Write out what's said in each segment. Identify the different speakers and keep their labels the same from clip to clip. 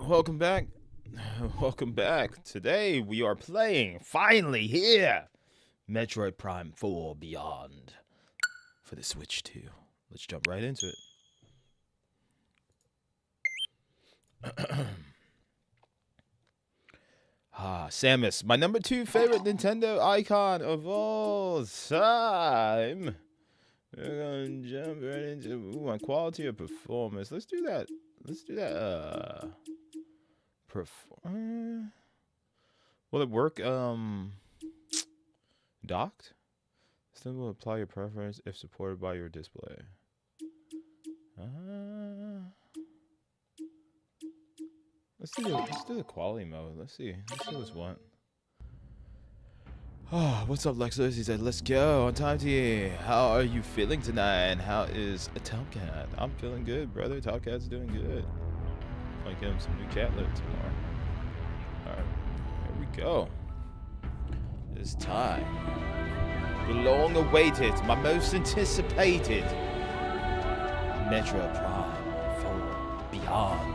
Speaker 1: Welcome back. Welcome back. Today we are playing, finally here, Metroid Prime 4 Beyond for the Switch 2. Let's jump right into it. Samus, my number 2 favorite Nintendo icon of all time. We're gonna jump right into my quality of performance. Let's do that. Will it work docked? Still will apply your preference if supported by your display. Let's do the quality mode. Let's see what's what. Oh, what's up, Lexus? He said, let's go on time to you. How are you feeling tonight? How is a Tomcat? I'm feeling good, brother. Tomcat's doing good. Might get him some new cat litter tomorrow. Alright, here we go. It's time. The long awaited, my most anticipated Metroid Prime 4 Beyond.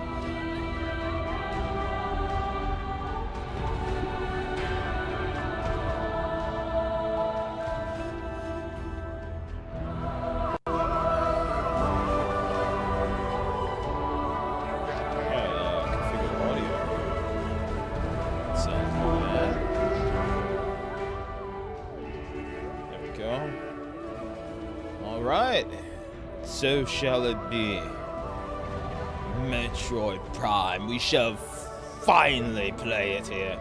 Speaker 1: So shall it be. Metroid Prime. We shall finally play it here.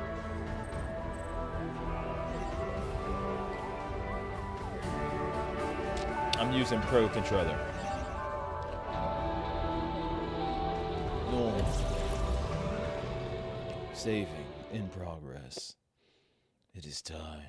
Speaker 1: I'm using Pro Controller. Oh. Saving in progress. It is time.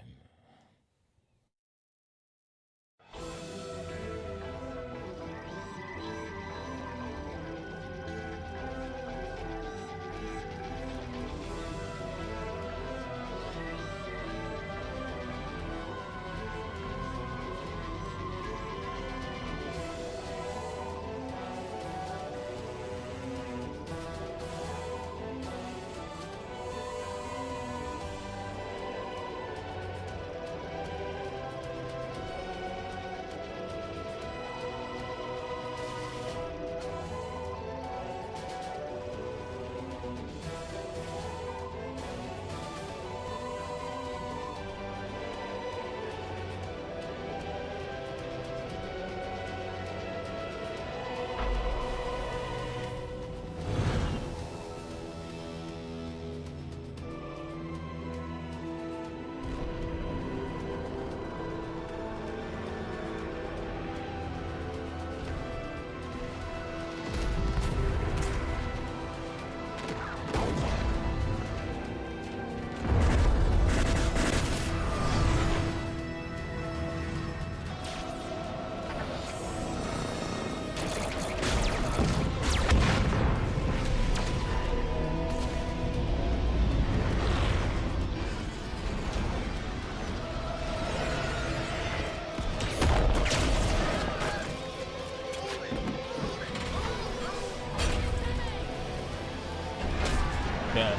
Speaker 1: Okay.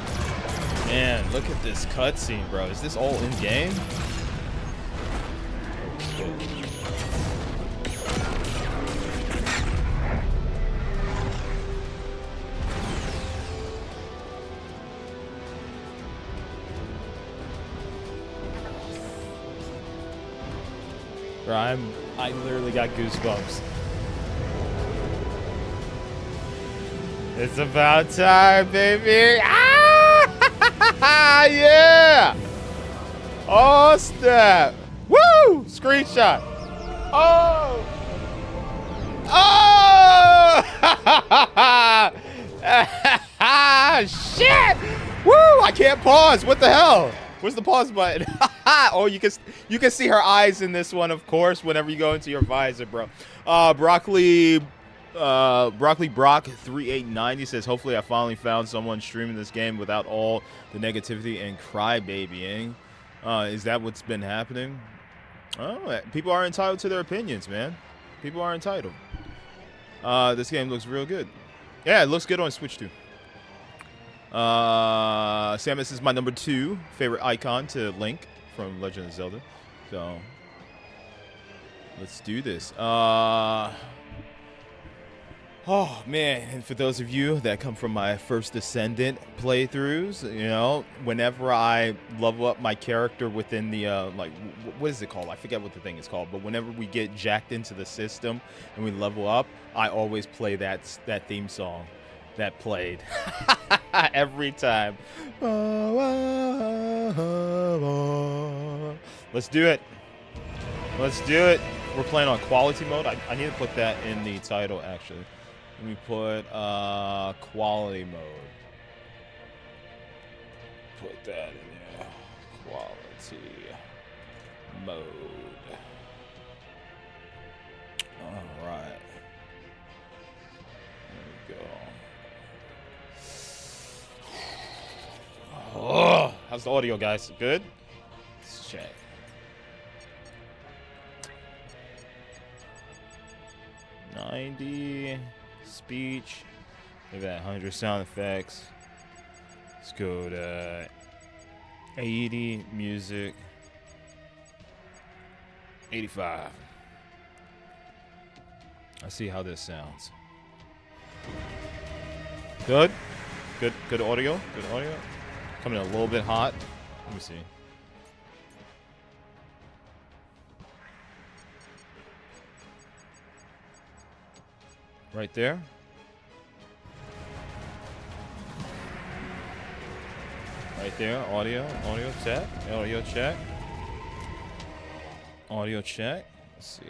Speaker 1: Man, look at this cutscene, bro. Is this all in game? Bro, I literally got goosebumps. It's about time, baby. Ah! Yeah! Oh, snap. Woo! Screenshot. Oh! Oh! Shit! Woo! I can't pause. What the hell? Where's the pause button? Oh, you can see her eyes in this one, of course, whenever you go into your visor, bro. Broccoli Brock 3890 says, hopefully I finally found someone streaming this game without all the negativity and crybabying. Is that what's been happening? Oh, people are entitled to their opinions, man. People are entitled. This game looks real good. Yeah, it looks good on Switch too. Samus is my number 2 favorite icon to Link from Legend of Zelda. So let's do this. Oh man, and for those of you that come from my first Descendant playthroughs, you know, whenever I level up my character within the like, what is it called? I forget what the thing is called, but whenever we get jacked into the system and we level up, I always play that theme song that played every time. Let's do it. Let's do it. We're playing on quality mode. I need to put that in the title, actually. Let me put quality mode. Put that in there. Quality mode. All right. There we go. Oh, how's the audio, guys? Good? Let's check. Speech. Look at that, 100 sound effects. Let's go to 80 music. 85. Let's see how this sounds. Good? Good audio? Good audio? Coming in a little bit hot. Let me see. Right there. Right there. Audio check. Audio check. Audio check. Let's see.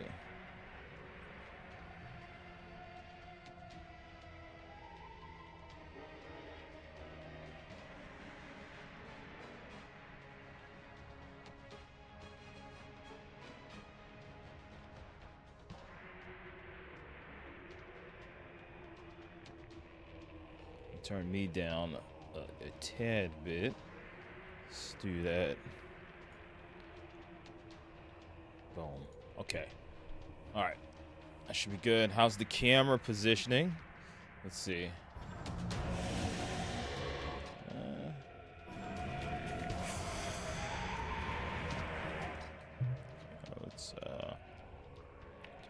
Speaker 1: Turn me down a tad bit. Let's do that. Boom. Okay. All right. That should be good. How's the camera positioning? Let's see. Let's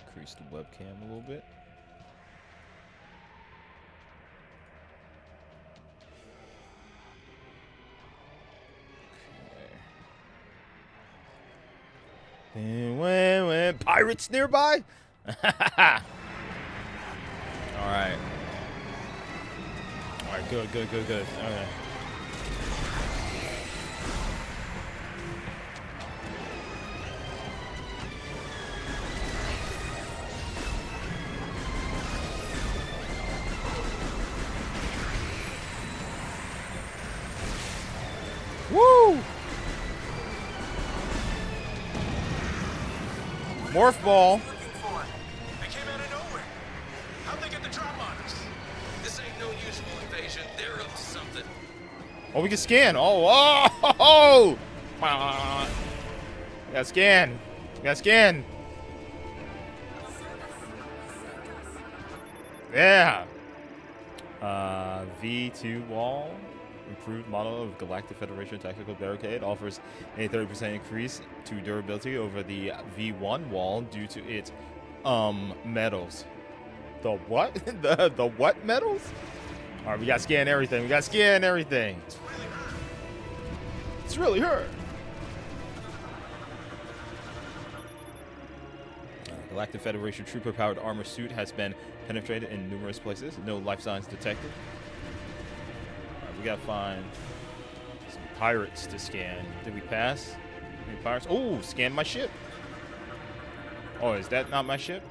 Speaker 1: decrease the webcam a little bit. When pirates nearby? All right. All right, good. Okay. Woo! Morph ball.
Speaker 2: They came out of nowhere. How'd they get the drop on us? This ain't no usual invasion. They're up to something.
Speaker 1: Oh, we can scan. Oh. We got scan. Yeah. V2 wall. improved model of Galactic Federation Tactical Barricade offers a 30% increase to durability over the V1 wall due to its metals. The what? the what metals? All right, we gotta scan everything. We gotta scan everything. It's really her. Galactic Federation trooper-powered armor suit has been penetrated in numerous places. No life signs detected. All right, we gotta find some pirates to scan. Did we pass? Any pirates? Oh, scan my ship. Oh, is that not my ship?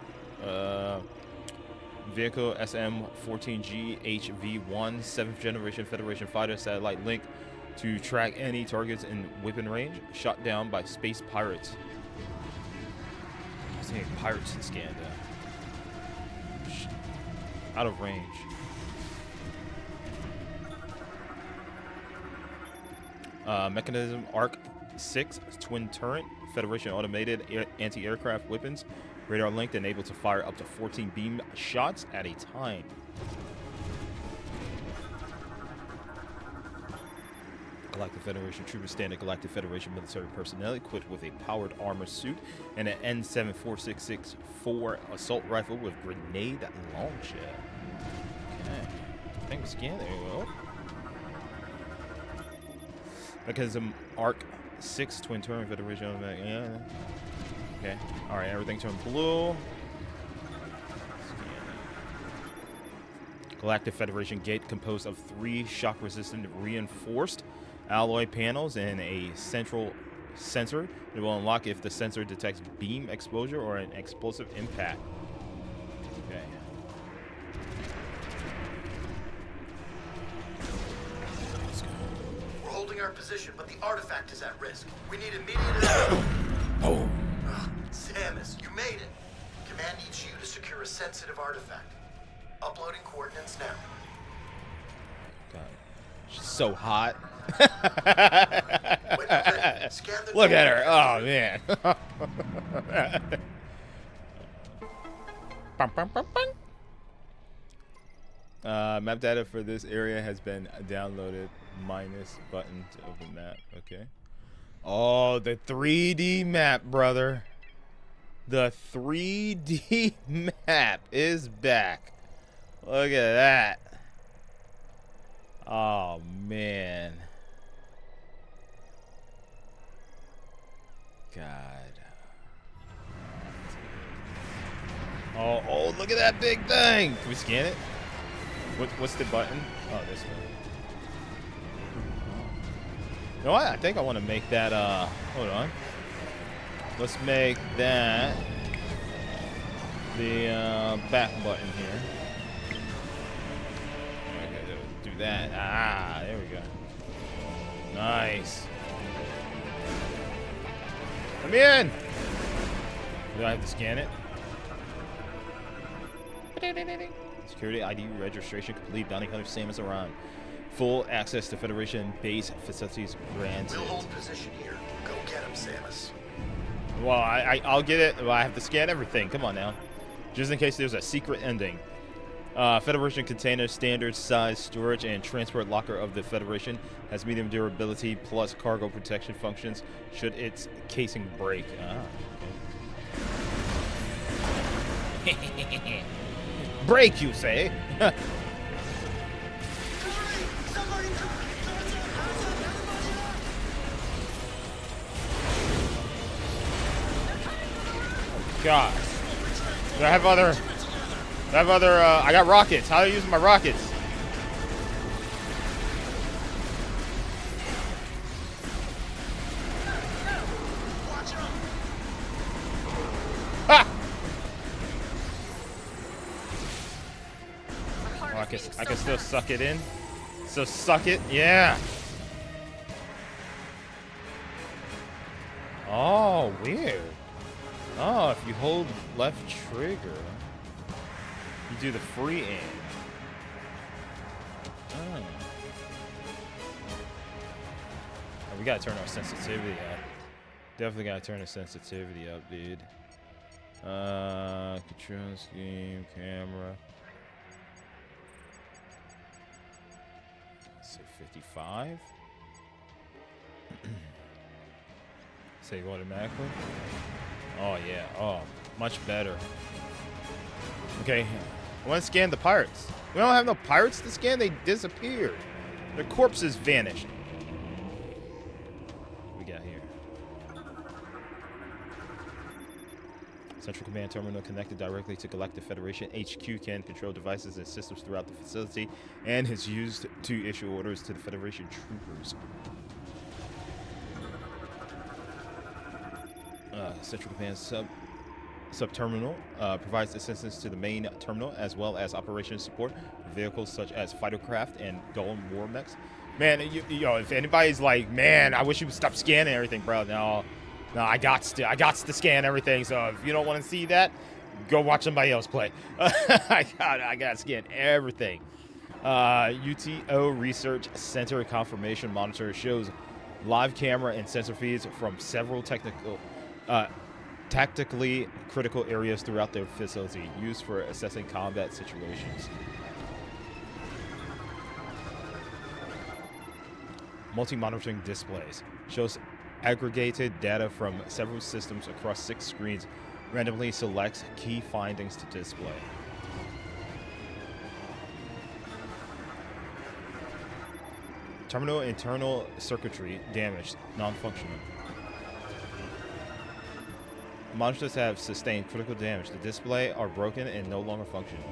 Speaker 1: Vehicle SM-14G HV-1, 7th generation Federation fighter satellite link to track any targets in weapon range. Shot down by space pirates. Seeing pirates to scan out of range. Mechanism Arc 6 twin turret Federation automated anti-aircraft weapons, radar linked and able to fire up to 14 beam shots at a time. Galactic Federation troopers, standard Galactic Federation military personnel equipped with a powered armor suit and an N74664 assault rifle with grenade launcher. Okay, I think we scan. There we go. Mechanism Arc 6 twin turret Federation. Yeah. Okay. All right. Everything turned blue. Galactic Federation gate composed of 3 shock-resistant reinforced alloy panels and a central sensor. It will unlock if the sensor detects beam exposure or an explosive impact. Okay. Let's go.
Speaker 2: We're holding our position, but the artifact is at risk. We need immediate assistance.
Speaker 1: Oh.
Speaker 2: Samus, you made it. Command needs you to secure a sensitive artifact. Uploading coordinates now.
Speaker 1: God. She's so hot.
Speaker 2: Look
Speaker 1: at her. Oh, man. Map data for this area has been downloaded. Minus button to open map. Okay. Oh, the 3D map, brother. The 3D map is back. Look at that. Oh, man. God. Oh, look at that big thing. Can we scan it? What's the button? Oh, this one. You know what? I think I want to make that, hold on. Let's make that the back button here. Okay, do that. Ah, there we go. Nice. Come in. Do I have to scan it? Security ID registration complete. Bounty hunter Samus Aran. Full access to Federation base facilities granted.
Speaker 2: We'll hold position here. Go get him, Samus.
Speaker 1: Well, I'll get it. Well, I have to scan everything. Come on now. Just in case there's a secret ending. Federation container, standard size storage and transport locker of the Federation has medium durability plus cargo protection functions should its casing break. Ah, okay. Break, you say? God. Do I have other... I got rockets. How do I use my rockets? Ha! Oh, I can still suck it in. So suck it. Yeah. Oh, weird. Oh, if you hold left trigger, you do the free aim. Oh. We gotta turn our sensitivity up. Definitely gotta turn the sensitivity up, dude. Control scheme, camera. Say 55. Save automatically. Oh yeah. Oh, much better. Okay, I want to scan the pirates. We don't have no pirates to scan. They disappeared. Their corpses vanished. What we got here? Central Command Terminal connected directly to Galactic Federation. HQ can control devices and systems throughout the facility and is used to issue orders to the Federation troopers. Central Command Sub-terminal provides assistance to the main terminal as well as operations support for vehicles such as fightercraft and Golem war mechs. Man, you know, if anybody's like, man, I wish you would stop scanning everything, bro. No, I got to scan everything. So if you don't want to see that, go watch somebody else play. I got to scan everything. UTO Research Center confirmation monitor shows live camera and sensor feeds from several tactically critical areas throughout their facility, used for assessing combat situations. Multi-monitoring displays shows aggregated data from several systems across 6 screens, randomly selects key findings to display. Terminal internal circuitry damaged, non-functional. Monitors have sustained critical damage. The display are broken and no longer functional.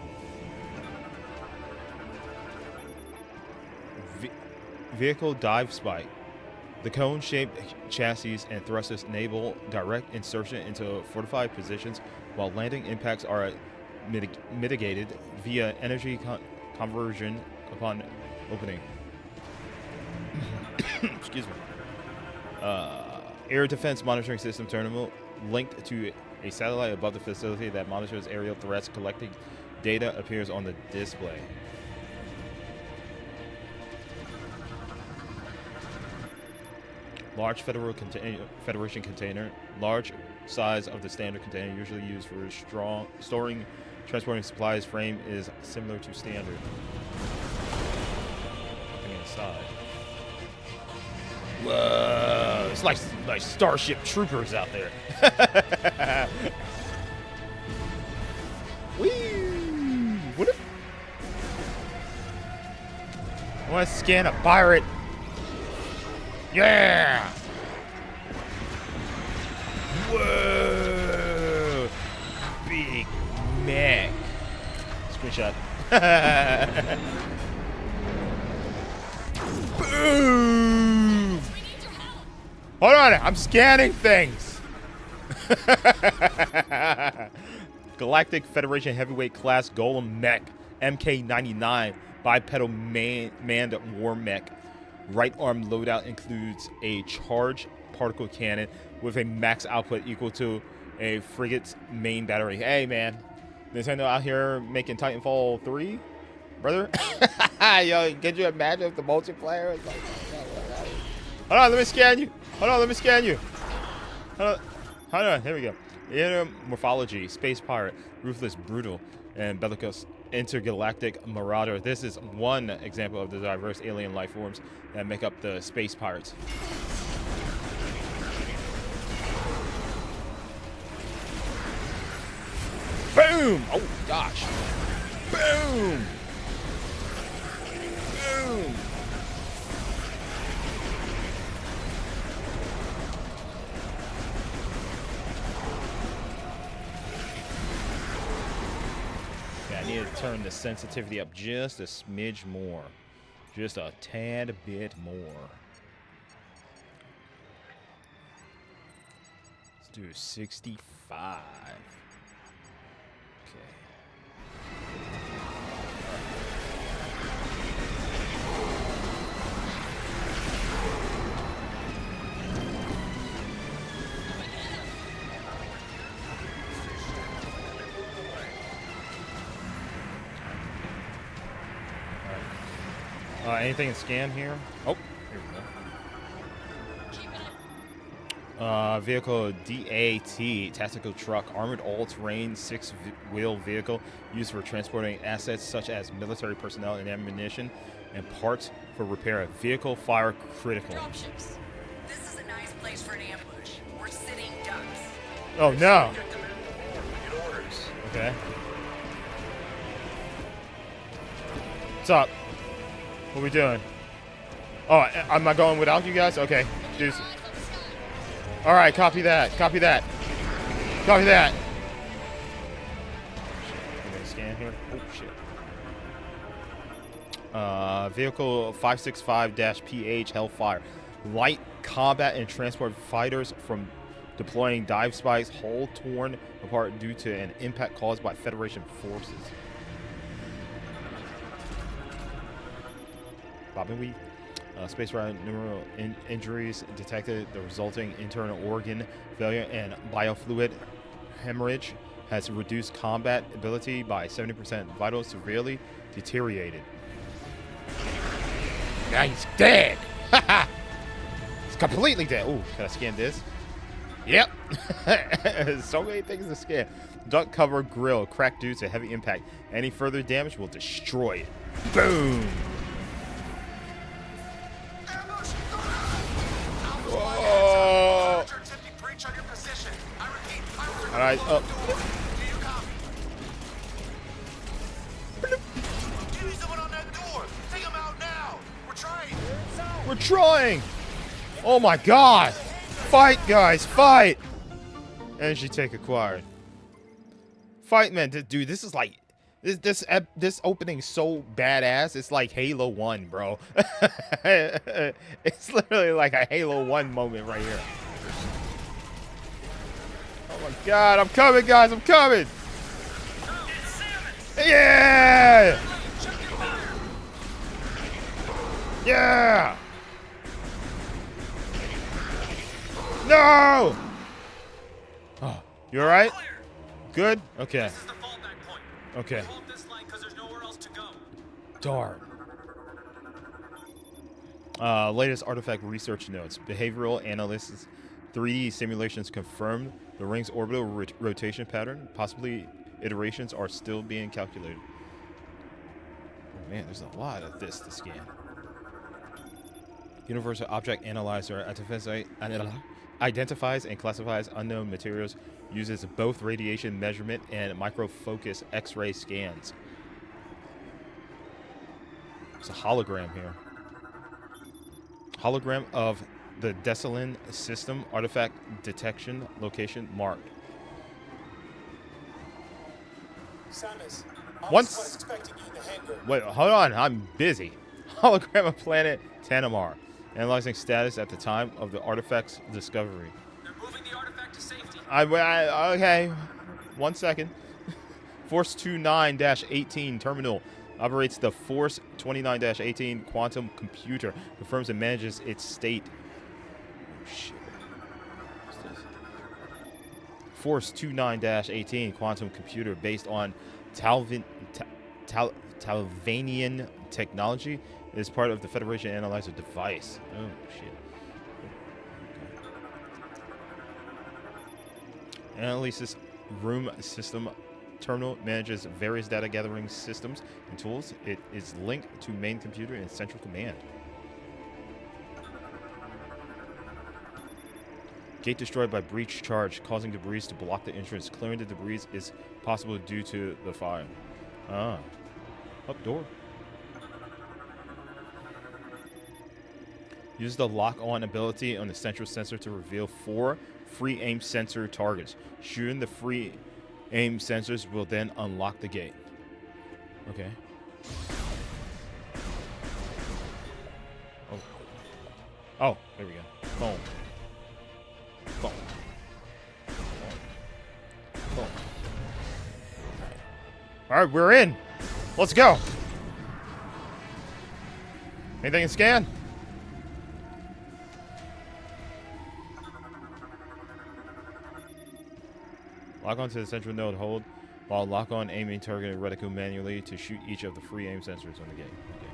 Speaker 1: Vehicle dive spike. The cone-shaped chassis and thrusters enable direct insertion into fortified positions, while landing impacts are mitigated via energy conversion upon opening. Excuse me. Air defense monitoring system terminal linked to a satellite above the facility that monitors aerial threats. Collecting data appears on the display. Large Federation container. Large size of the standard container, usually used for storing, transporting supplies. Frame is similar to standard. Looking inside. Whoa! It's like Starship Troopers out there. Whee! What if I want to scan a pirate? Yeah! Whoa! Big mech. Screenshot. Boom! Hold on, I'm scanning things. Galactic Federation heavyweight class Golem mech, MK-99 bipedal manned war mech. Right arm loadout includes a charged particle cannon with a max output equal to a frigate's main battery. Hey man, Nintendo out here making Titanfall 3, brother. Yo, could you imagine if the multiplayer is like, hold on, let me scan you. Hold on, let me scan you. Hold on, here we go. Inner morphology, space pirate, ruthless, brutal, and bellicose. Intergalactic marauder. This is one example of the diverse alien life forms that make up the space pirates. Boom! Oh gosh! Boom! Boom! I need to turn the sensitivity up just a smidge more. Just a tad bit more. Let's do 65. Okay. Anything in scan here? Oh, here we go. Vehicle DAT, tactical truck, armored all-terrain, 6-wheel vehicle used for transporting assets such as military personnel and ammunition and parts for repair. Vehicle fire critical.
Speaker 3: Dropships. This is a nice place for an ambush. We're sitting ducks.
Speaker 1: Oh no.
Speaker 2: Get orders.
Speaker 1: Okay. What's up? What we doing? Oh, am I going without you guys? Okay. Deuce. All right, copy that. Copy that. Copy that. I'm gonna scan here. Oh shit. Vehicle 565-PH Hellfire. Light combat and transport fighters from deploying dive spikes, hull torn apart due to an impact caused by Federation forces. Bobbing Weed. Space ride numeral injuries detected. The resulting internal organ failure and biofluid hemorrhage has reduced combat ability by 70%. Vitals severely deteriorated. Now he's dead. He's completely dead. Ooh, can I scan this? Yep. So many things to scan. Duct cover grill cracked due to heavy impact. Any further damage will destroy it. Boom. Whoa. All right, up. We're trying. Oh my God. Fight, guys, fight. Energy take acquired. Fight, man. Dude, this is like, this opening so badass. It's like Halo 1, bro. It's literally like a Halo 1 moment right here. Oh my God, I'm coming, guys, I'm coming. Yeah. Yeah. No. Oh, you all right? Good? Okay. Okay. Darn. Latest artifact research notes. Behavioral analysts 3D simulations confirmed the ring's orbital rotation pattern. Possibly iterations are still being calculated. Oh man, there's a lot of this to scan. Universal Object Analyzer identifies and classifies unknown materials, uses both radiation measurement and microfocus X-ray scans. It's a hologram here. Hologram of the Desalin system, artifact detection, location marked.
Speaker 4: Samus,
Speaker 1: Once.
Speaker 4: expecting you in the hangar.
Speaker 1: Wait, hold on, I'm busy. Hologram of planet Tanamar. Analyzing status at the time of the artifact's discovery.
Speaker 2: They're moving the artifact to safety.
Speaker 1: Okay, 1 second. Force 29-18 terminal operates the Force 29-18 quantum computer. Confirms and manages its state. Oh shit. What's this? Force 29-18 quantum computer based on Talvanian technology. It is part of the Federation Analyzer device. Oh, shit. Okay. Analysis room system terminal manages various data gathering systems and tools. It is linked to main computer and central command. Gate destroyed by breach charge, causing debris to block the entrance. Clearing the debris is possible due to the fire. Ah. Up door. Use the lock-on ability on the central sensor to reveal 4 free aim sensor targets. Shooting the free aim sensors will then unlock the gate. Okay. Oh. Oh, there we go. Boom. Boom. Boom. All right, we're in. Let's go. Anything in scan? Lock on to the central node, hold, while lock on aiming target reticle manually to shoot each of the free aim sensors on the gate. Okay.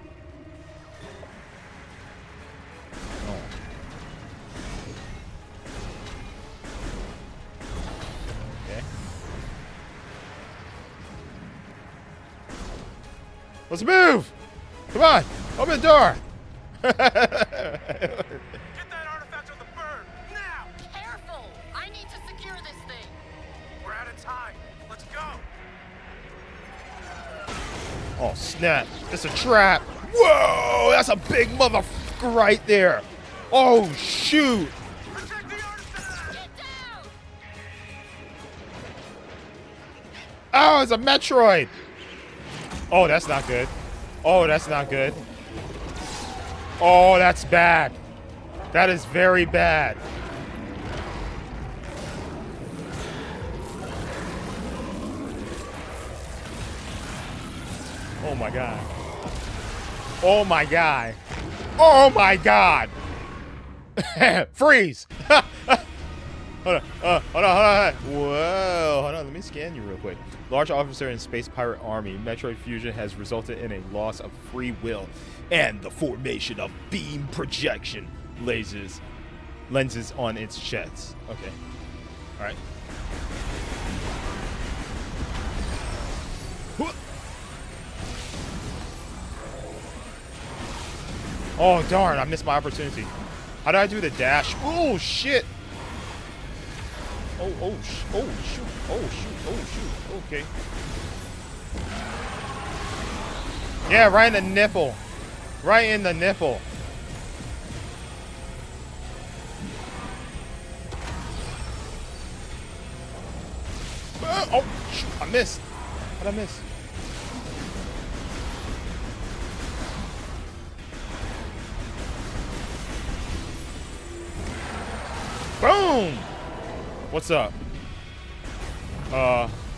Speaker 1: Let's move. Come on. Open the door.
Speaker 2: Get that artifact on the bird, now!
Speaker 3: Careful! I need to secure this thing.
Speaker 2: We're out of time. Let's go.
Speaker 1: Oh, snap. It's a trap. Whoa, that's a big motherfucker right there. Oh, shoot.
Speaker 2: Protect the artifact!
Speaker 3: Get down!
Speaker 1: Oh, it's a Metroid. Oh, that's not good. Oh, that's not good. Oh, that's bad. That is very bad. Oh my god. Oh my god. Oh my god. Freeze. Hold on. Hold on. Whoa. Hold on. Let me scan you real quick. Large officer in Space Pirate Army. Metroid fusion has resulted in a loss of free will and the formation of beam projection lenses on its chest. Okay. All right. Oh, darn. I missed my opportunity. How do I do the dash? Oh, shit. Oh, shoot. Oh, shoot. Okay. Yeah, right in the nipple. Right in the nipple. Oh, shoot. I missed. How'd I miss? Boom! What's up?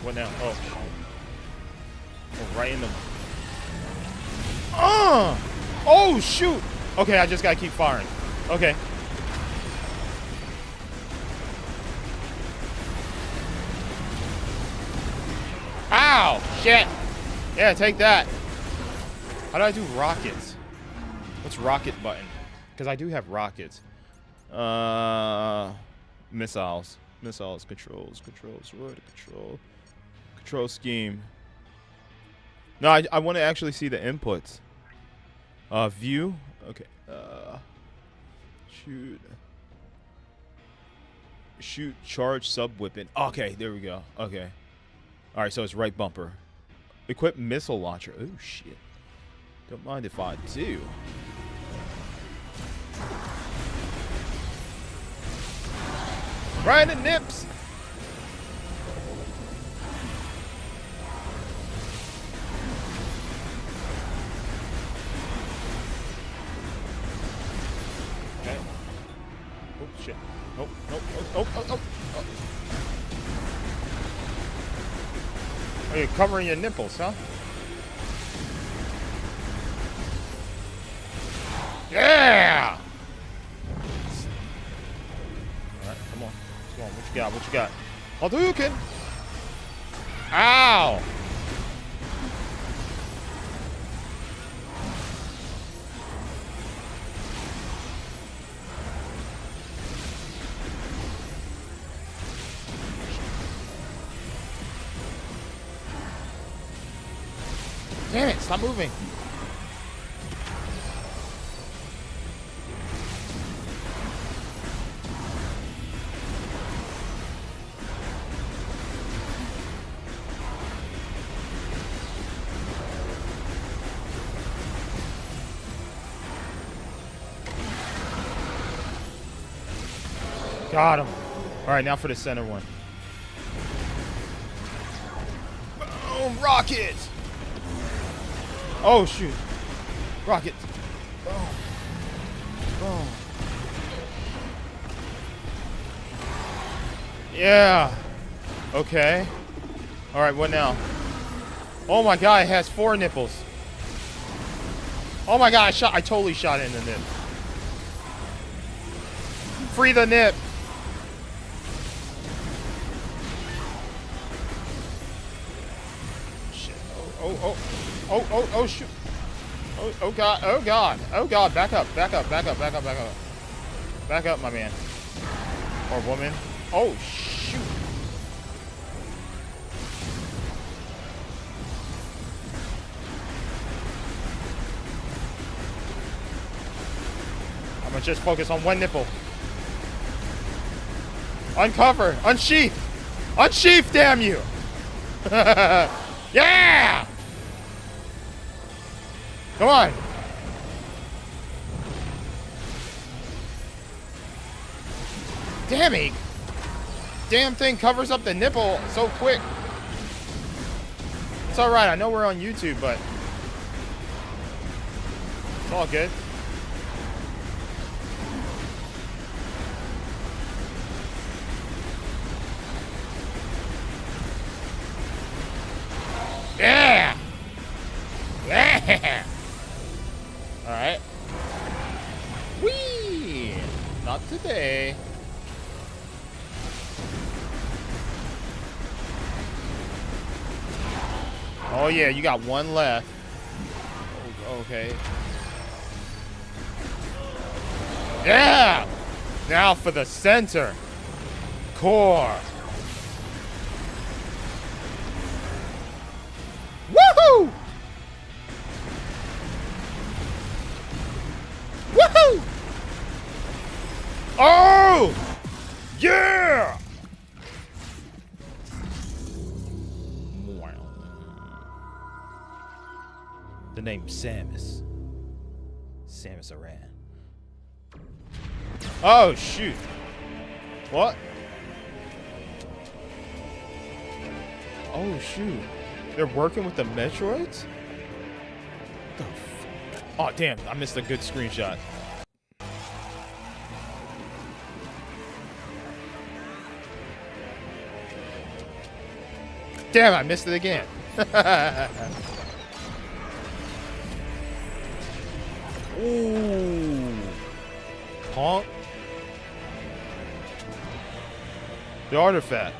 Speaker 1: What now? Oh, right in the... Oh, shoot! Okay, I just gotta keep firing. Okay. Ow! Shit! Yeah, take that. How do I do rockets? What's rocket button? Because I do have rockets. Missiles, controls, word control scheme. No, I want to actually see the inputs. View, okay. Shoot, charge, sub weapon. Okay, there we go. Okay. All right, so it's right bumper. Equip missile launcher. Oh shit. Don't mind if I do. Right in the nips. Okay. Oh shit. Nope. Oh. Oh, you're covering your nipples, huh? Yeah! Alright, come on. What you got? Hadouken! Ow! Damn it, stop moving. Got him. All right, now for the center one. Boom, rocket. Oh, shoot. Rocket. Boom. Yeah. Okay. All right, what now? Oh my God, it has 4 nipples. Oh my God, I totally shot it in the nip. Free the nip. Oh, shoot. Oh, God. Back up, my man. Or woman. Oh, shoot. gonna just focus on one nipple. Uncover! Unsheath! Unsheath, damn you! Yeah! Come on! Damn it! Damn thing covers up the nipple so quick. It's alright, I know we're on YouTube, but it's all good. Yeah! Yeah! Alright. Whee! Not today. Oh yeah, you got one left. Oh, okay. Yeah! Now for the center. Core. Woohoo! Woohoo! Oh! Yeah! The name's Samus. Samus Aran. Oh, shoot. What? Oh, shoot. They're working with the Metroids? The f oh, damn. I missed a good screenshot. Damn, I missed it again. Ooh. Honk. The artifact.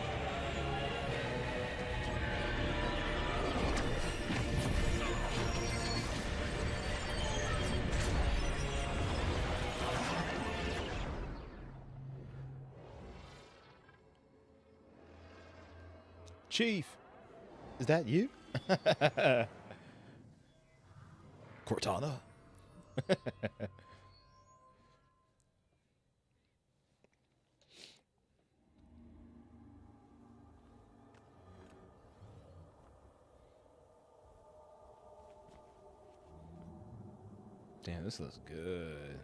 Speaker 1: Chief, is that you? Cortana? Damn, this looks good.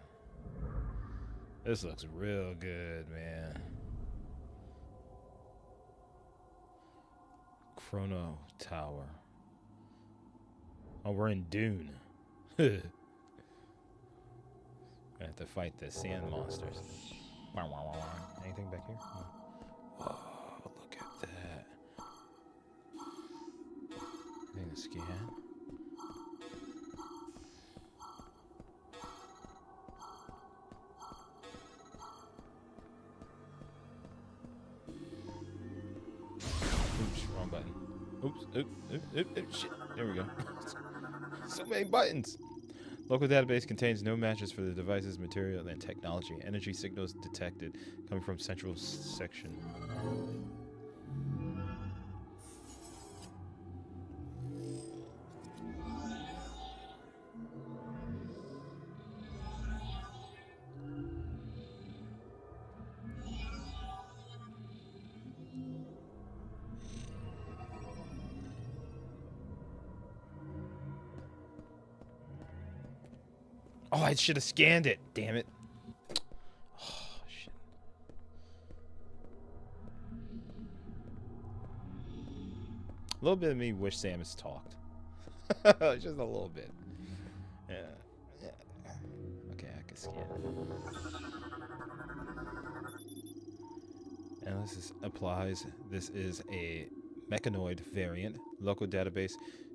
Speaker 1: This looks real good, man. Chrono Tower. Oh, we're in Dune. I have to fight the sand monsters. Anything back here? Oh, look at that. Anything to scan? Oops, wrong button. Oops, shit. There we go. So many buttons. Local database contains no matches for the device's material and technology. Energy signals detected coming from central section. Oh, I should have scanned it. Damn it. Oh, shit. A little bit of me wish Samus talked. Just a little bit. Yeah. Okay, I can scan it. Analysis applies. This is a mechanoid variant. Local database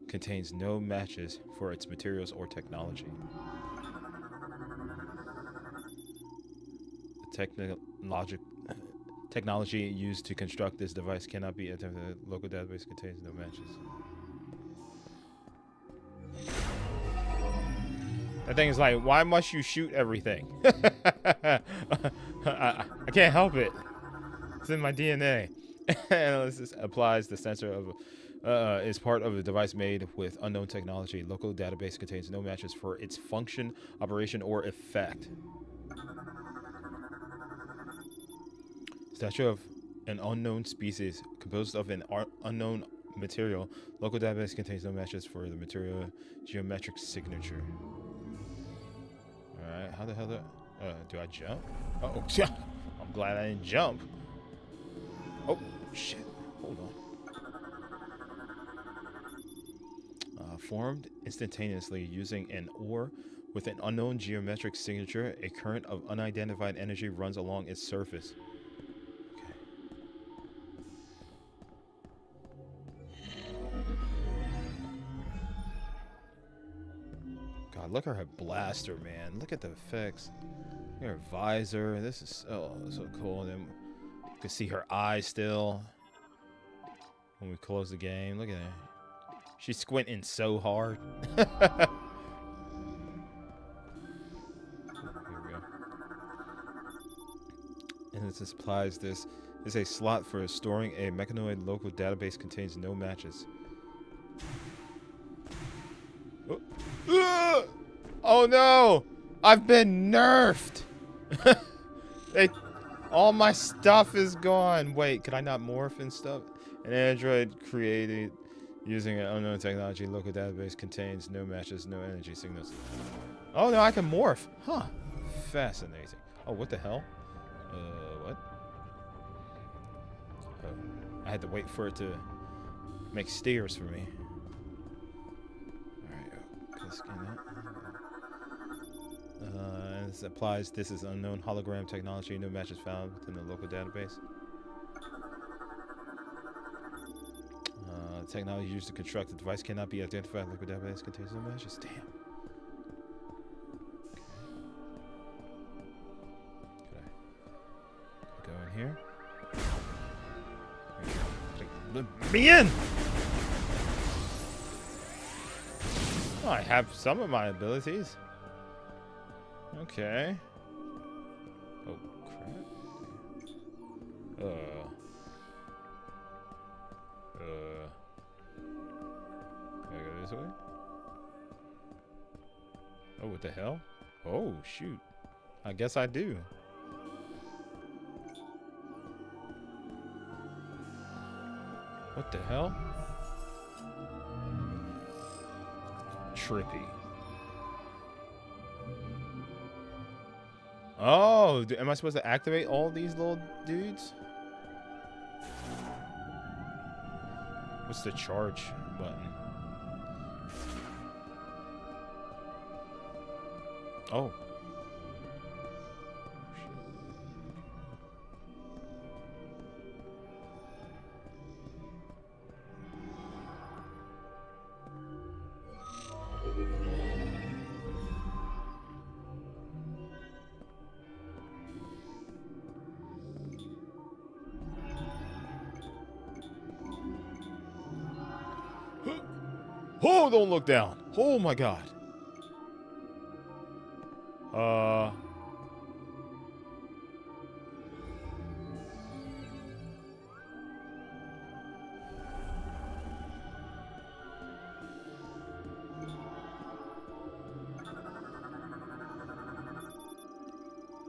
Speaker 1: contains no matches for its materials or technology. Technology used to construct this device cannot be attempted. The local database contains no matches. That thing is like, why must you shoot everything? I can't help it. It's in my DNA. Analysis applies. The sensor of is part of a device made with unknown technology. Local database contains no matches for its function, operation, or effect. Statue of an unknown species composed of an unknown material. Local database contains no matches for the material geometric signature. Alright, how the hell do I jump? Oh, I'm glad I didn't jump. Oh, shit. Hold on. Formed instantaneously using an ore with an unknown geometric signature, a current of unidentified energy runs along its surface. God, look at her blaster, man. Look at the effects. Look at her visor. This is so cool. And then you can see her eyes still when we close the game. Look at her. She's squinting so hard. Here we go. And it supplies this is a slot for storing a mechanoid local database contains no matches. Oh, oh no! I've been nerfed! All my stuff is gone. Wait, could I not morph and stuff? An android created using an unknown technology. Local database contains no matches, no energy signals. Oh no, I can morph. Huh. Fascinating. Oh, what the hell? What? Oh, I had to wait for it to make steers for me. This applies. This is unknown hologram technology. No matches found within the local database. Technology used to construct the device cannot be identified. Local database contains no matches. Damn. Okay. Go in here. Let me in! Oh, I have some of my abilities. Okay. Oh, crap. Can I go this way? Oh, what the hell? Oh, shoot. I guess I do. What the hell? Trippy. Oh, am I supposed to activate all these little dudes? What's the charge button? Oh. Oh, don't look down. Oh my god. A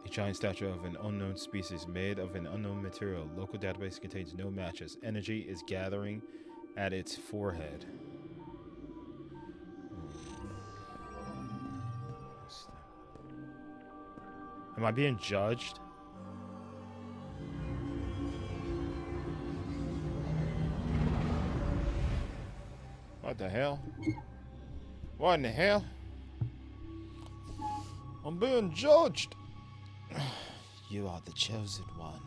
Speaker 1: giant statue of an unknown species made of an unknown material. Local database contains no matches. Energy is gathering at its forehead. Am I being judged? What the hell? What in the hell? I'm being judged. You are the chosen one.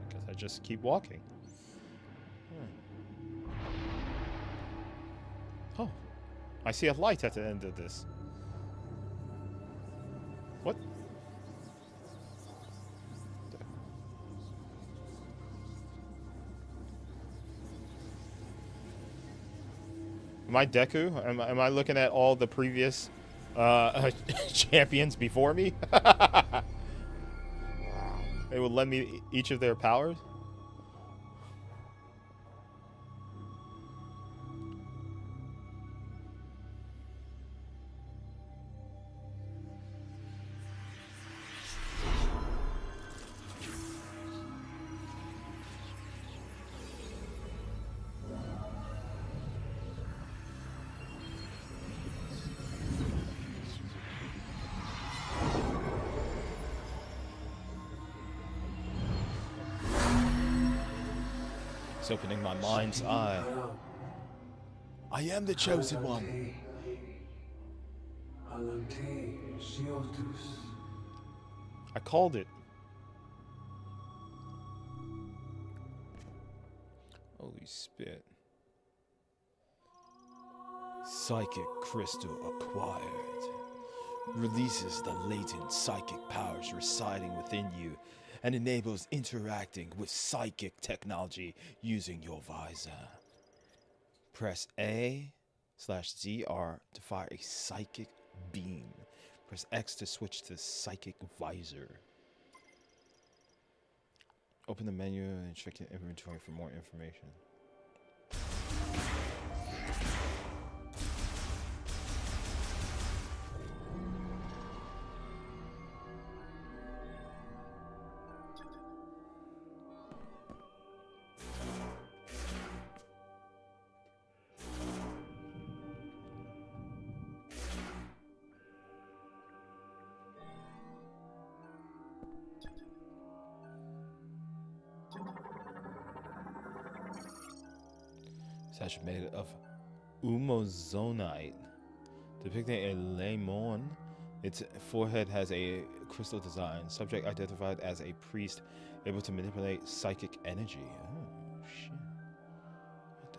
Speaker 1: I guess I just keep walking. Oh, I see a light at the end of this. What? Am I Deku? Am I looking at all the previous champions before me? They would lend me each of their powers? It's opening my mind's eye. I am the chosen one. I called it. Holy spit. Psychic crystal acquired. Releases the latent psychic powers residing within you and enables interacting with psychic technology using your visor. Press A/ZR to fire a psychic beam. Press X to switch to psychic visor. Open the menu and check your inventory for more information. Statue made of umozonite, depicting a lemon. Its forehead has a crystal design. Subject identified as a priest, able to manipulate psychic energy. Oh shit! What the?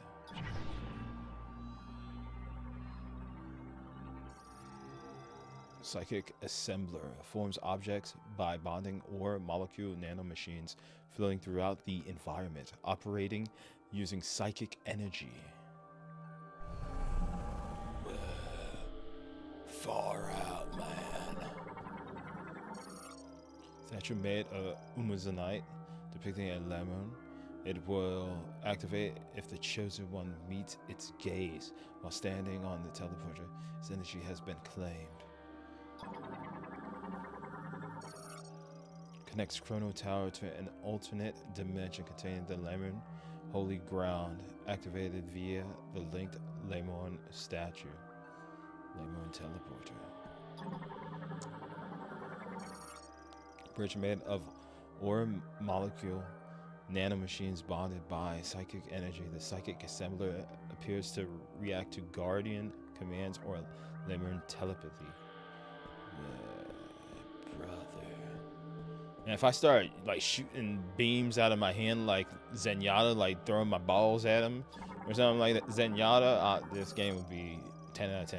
Speaker 1: Psychic assembler forms objects by bonding or molecule nanomachines flowing throughout the environment, operating using psychic energy. Far out, man. Statue made of umozonite, depicting a lemon. It will activate if the chosen one meets its gaze while standing on the teleporter. Its energy has been claimed. Connects Chrono Tower to an alternate dimension containing the lemon holy ground, activated via the linked Lemon statue. Lemon teleporter. Bridge made of ore molecule nanomachines bonded by psychic energy. The psychic assembler appears to react to guardian commands or Lemon telepathy. Brother. And if I start like shooting beams out of my hand like Zenyatta, like throwing my balls at him or something like that, Zenyatta, this game would be 10 out of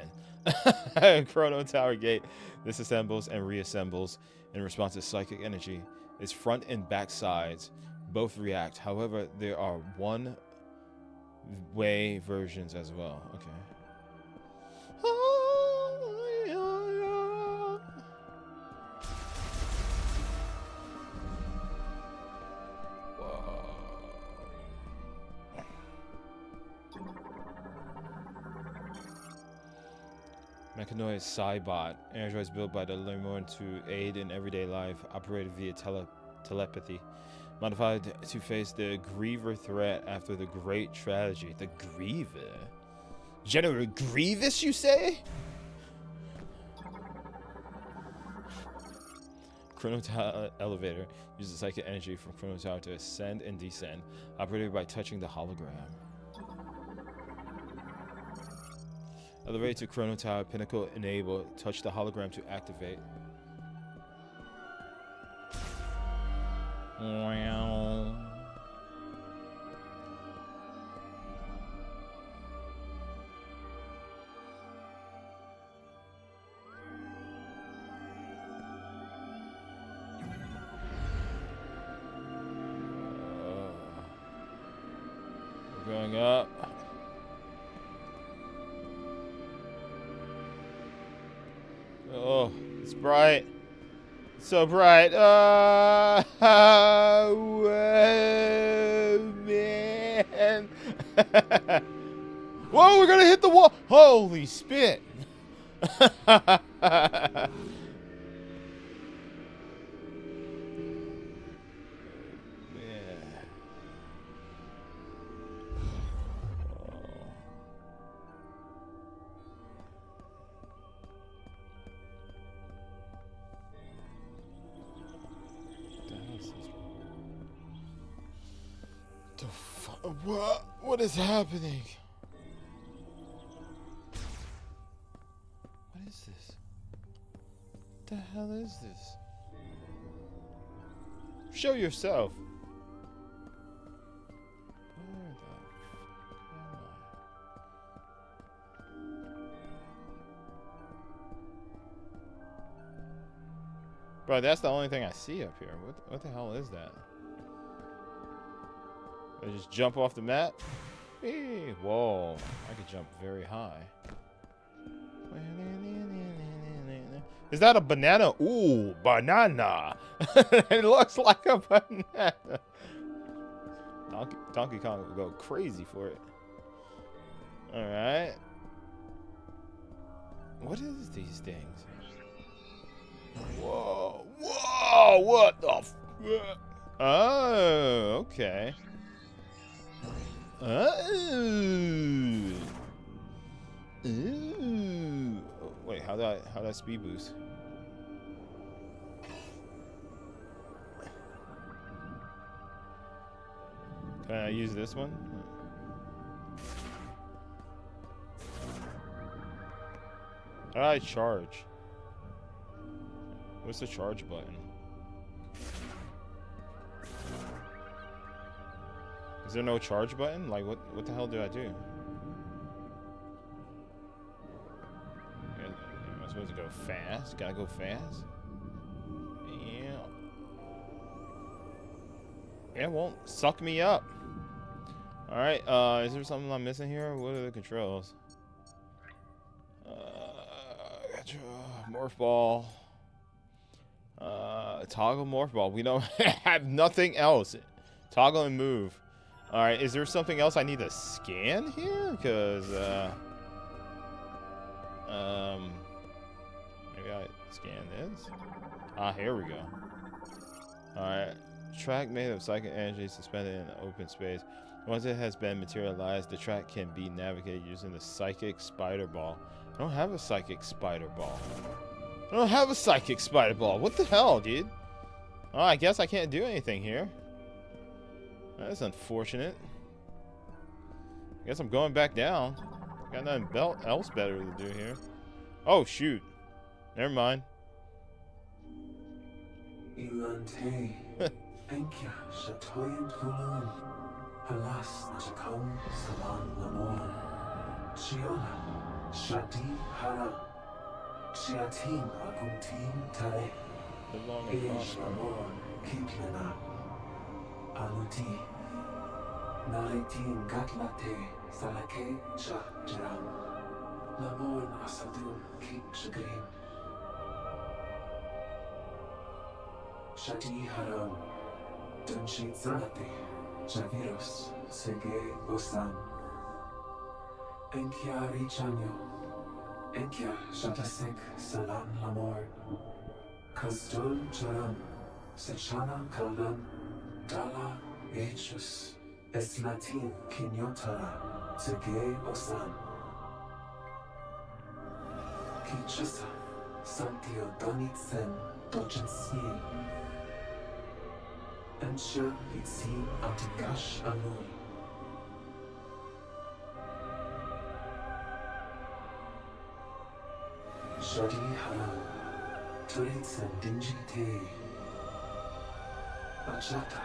Speaker 1: 10. Chrono Tower Gate disassembles and reassembles in response to psychic energy. Its front and back sides both react. However, there are one-way versions as well. Okay. Mechanoid Cybot, androids built by the Lemon to aid in everyday life, operated via telepathy. Modified to face the Griever threat after the Great Tragedy. The Griever? General Grievous, you say? Chrono Tower elevator uses psychic energy from Chrono Tower to ascend and descend, operated by touching the hologram. Elevate to Chrono Tower, Pinnacle enable, touch the hologram to activate. Wow. We're going up. Oh, it's bright. It's so bright. Oh, man. Whoa, we're going to hit the wall. Holy spit. The fuck? What is happening? What is this? What the hell is this? Show yourself. Where the fuck am I? Bro, that's the only thing I see up here. What the hell is that? I just jump off the map? Hey, whoa, I could jump very high. Is that a banana? Ooh, banana. It looks like a banana. Donkey Kong will go crazy for it. Alright. What is these things? Whoa, whoa, what the f... Oh, okay. Oh. Ooh. Wait, how do I speed boost? Can I use this one? How do I charge? What's the charge button? Is there no charge button? Like, what the hell do I do? Am I supposed to go fast? Gotta go fast? Yeah. It won't suck me up. Alright, is there something I'm missing here? What are the controls? Morph ball. Toggle morph ball. We don't have nothing else. Toggle and move. Alright, is there something else I need to scan here? Because, maybe I scan this? Ah, here we go. Alright. Track made of psychic energy suspended in open space. Once it has been materialized, the track can be navigated using the psychic spider ball. I don't have a psychic spider ball. I don't have a psychic spider ball. What the hell, dude? Oh, I guess I can't do anything here. That's unfortunate. I guess I'm going back down. Got nothing else better to do here. Oh, shoot. Never mind.
Speaker 5: Aluti Naritin Gatlate Salake Jam Lamon Asadun Kik Shagrim Shati Haram Dunshit Zanate Javiros Sege Osam Enkiari Chanyo Enkia Shatasek Salan Lamor Kazdun Charam Sechana Kalan Dala Hs Eslatin Kinyotara Sege Osan Kichasa Santio Donitsen Dojensi Ensha Itzi Antikash Alun Shadi Haram Turitsen Dinjite Bachata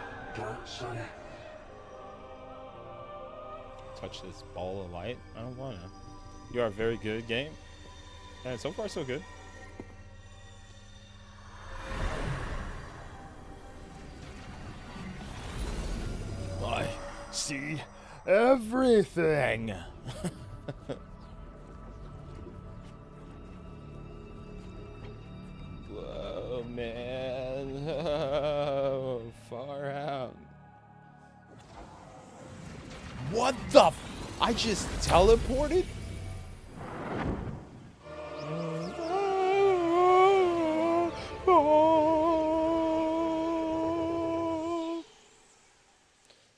Speaker 1: Touch this ball of light? I don't wanna. You are very good, game. And so far, so good. I see everything. Whoa, man. Far out. What the f— I just teleported?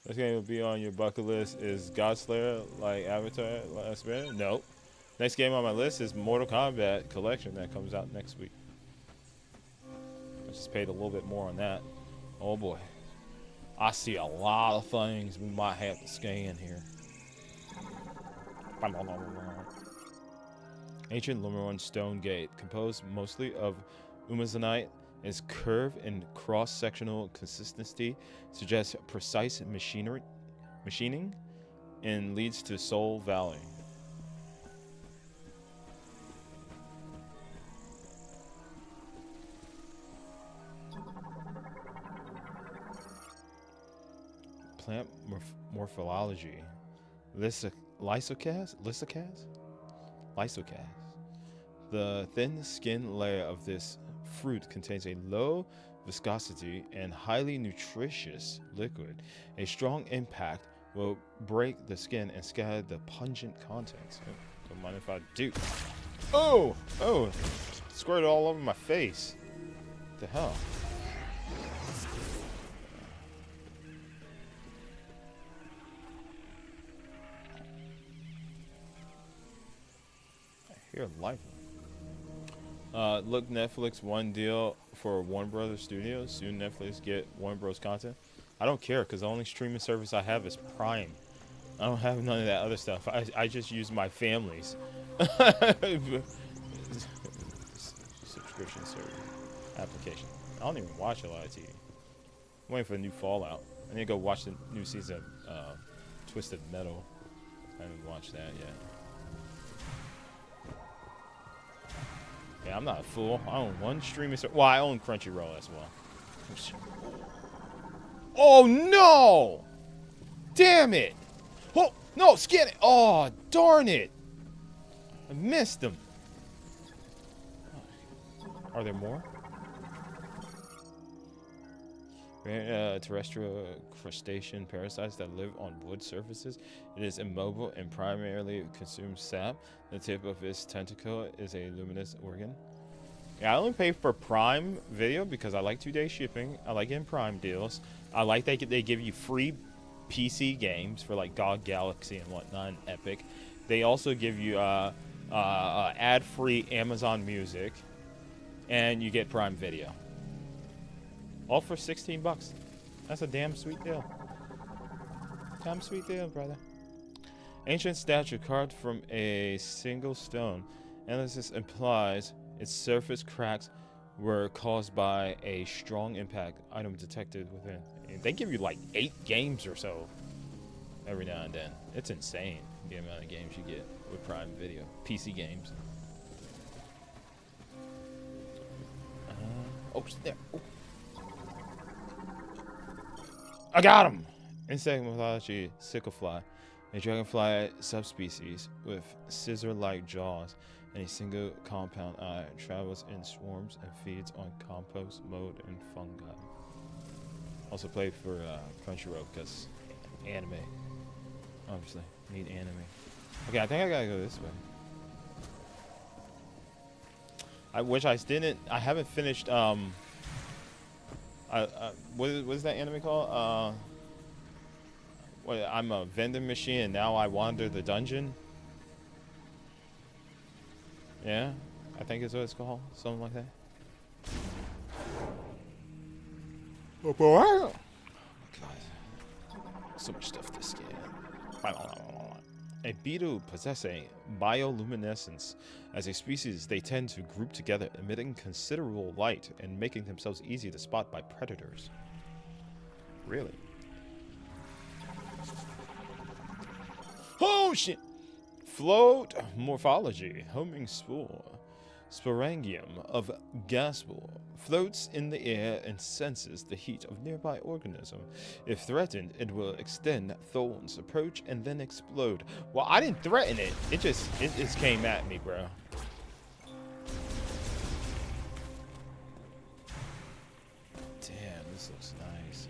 Speaker 1: This game will be on your bucket list. Is Godslayer like Avatar last minute? Nope. Next game on my list is Mortal Kombat Collection that comes out next week. I just paid a little bit more on that. Oh boy. I see a lot of things we might have to scan here. Ancient Lemurian stone gate, composed mostly of umazonite, its curve and cross-sectional consistency suggests precise machining and leads to Soul Valley. Plant morphology. Lysocast? The thin skin layer of this fruit contains a low viscosity and highly nutritious liquid. A strong impact will break the skin and scatter the pungent contents. Don't mind if I do. Oh! Oh! Squirted all over my face. What the hell? You're lifeless. Look, Netflix one deal for Warner Brothers Studios. Soon Netflix get Warner Bros. Content. I don't care because the only streaming service I have is Prime. I don't have none of that other stuff. I just use my family's subscription service application. I don't even watch a lot of TV. I'm waiting for the new Fallout. I need to go watch the new season of Twisted Metal. I haven't watched that yet. Yeah, I'm not a fool. I own one streaming service. Well, I own Crunchyroll as well. Oh, no! Damn it! Oh, no, scan it! Oh, darn it! I missed them. Are there more? Terrestrial crustacean parasites that live on wood surfaces. It is immobile and primarily consumes sap. The tip of its tentacle is a luminous organ. Yeah, I only pay for Prime Video because I like 2-day shipping. I like getting Prime deals. I like they give you free PC games for like GOG Galaxy and whatnot, and Epic. They also give you ad-free Amazon Music, and you get Prime Video. All for $16. That's a damn sweet deal. Damn sweet deal, brother. Ancient statue carved from a single stone. Analysis implies its surface cracks were caused by a strong impact. Item detected within. And they give you like 8 games or so every now and then. It's insane the amount of games you get with Prime Video. PC games. Oh, there. Oh. I got him! Insect mythology, sicklefly, a dragonfly subspecies with scissor-like jaws and a single compound eye, travels in swarms and feeds on compost, mold, and fungi. Also played for Crunchyroll because anime. Obviously, need anime. Okay, I think I gotta go this way. I wish I didn't. I haven't finished. What is that anime called? I'm a vending machine and now I wander the dungeon. Yeah, I think is what it's called. Something like that. Oh boy! Oh God, so much stuff to scan. A beetle possesses bioluminescence. As a species, they tend to group together, emitting considerable light and making themselves easy to spot by predators. Really? Oh shit! Float morphology. Homing spore. Sporangium of Gaspor floats in the air and senses the heat of nearby organism. If threatened, it will extend thorns, approach, and then explode. Well, I didn't threaten it. It just came at me, bro. Damn, this looks nice.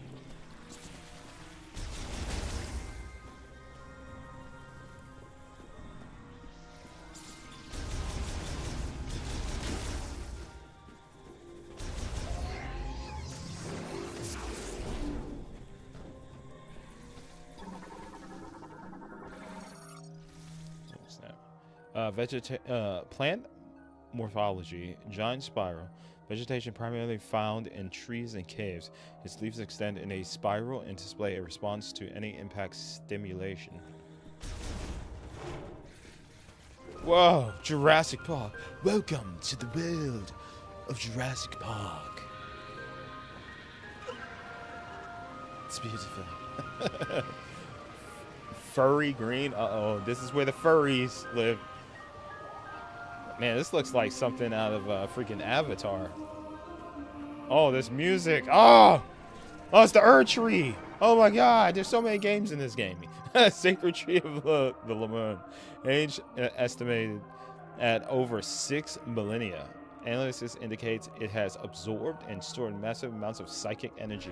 Speaker 1: Plant morphology, giant spiral, Vegetation primarily found in trees and caves. Its leaves extend in a spiral and display a response to any impact stimulation. Whoa, Jurassic Park. Welcome to the world of Jurassic Park. It's beautiful. Furry green. Uh-oh, this is where the furries live. Man, this looks like something out of freaking Avatar. Oh, there's music. Oh, it's the Ur Tree. Oh my God, there's so many games in this game. Sacred Tree of the Lemon. Age estimated at over 6 millennia. Analysis indicates it has absorbed and stored massive amounts of psychic energy.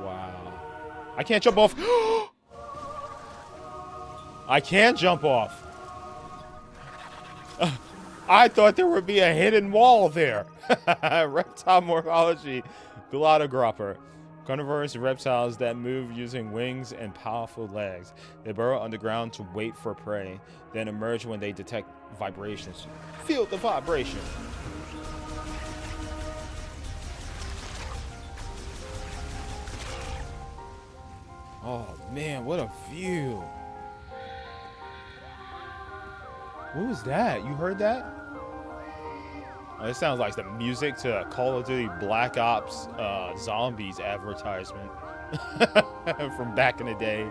Speaker 1: Wow. I can't jump off. I can jump off. I thought there would be a hidden wall there. Reptile morphology. Glotogropper. Carnivorous reptiles that move using wings and powerful legs. They burrow underground to wait for prey, then emerge when they detect vibrations. Feel the vibration. Oh man, what a view. What was that? You heard that? Oh, it sounds like the music to Call of Duty Black Ops Zombies advertisement from back in the day.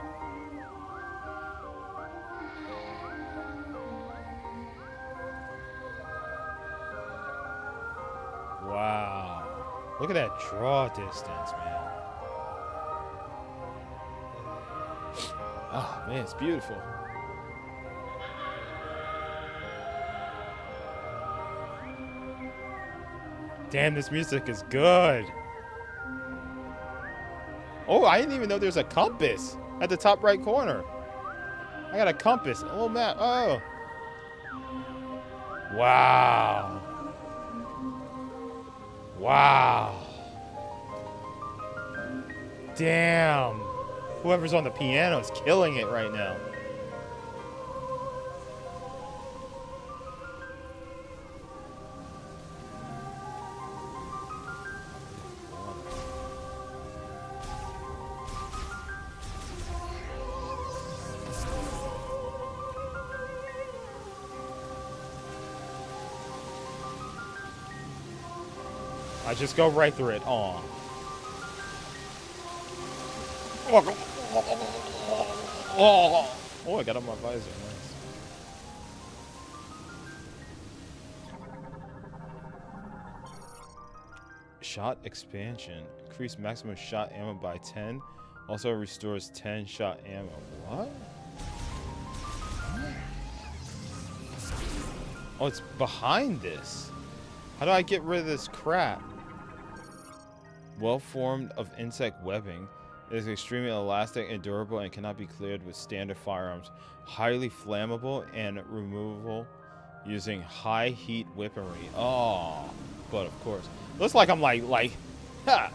Speaker 1: Wow. Look at that draw distance, man. Oh, man, it's beautiful. Damn, this music is good. Oh, I didn't even know there's a compass at the top right corner. I got a compass, a little map. Oh. Wow. Wow. Damn. Whoever's on the piano is killing it right now. I just go right through it. Oh, I got on my visor. Nice. Shot expansion. Increase maximum shot ammo by 10. Also restores 10 shot ammo. What? Oh, it's behind this. How do I get rid of this crap? Well formed of insect webbing. It is extremely elastic and durable and cannot be cleared with standard firearms. Highly flammable and removable using high heat weaponry. Oh, but of course. Looks like I'm like, ha,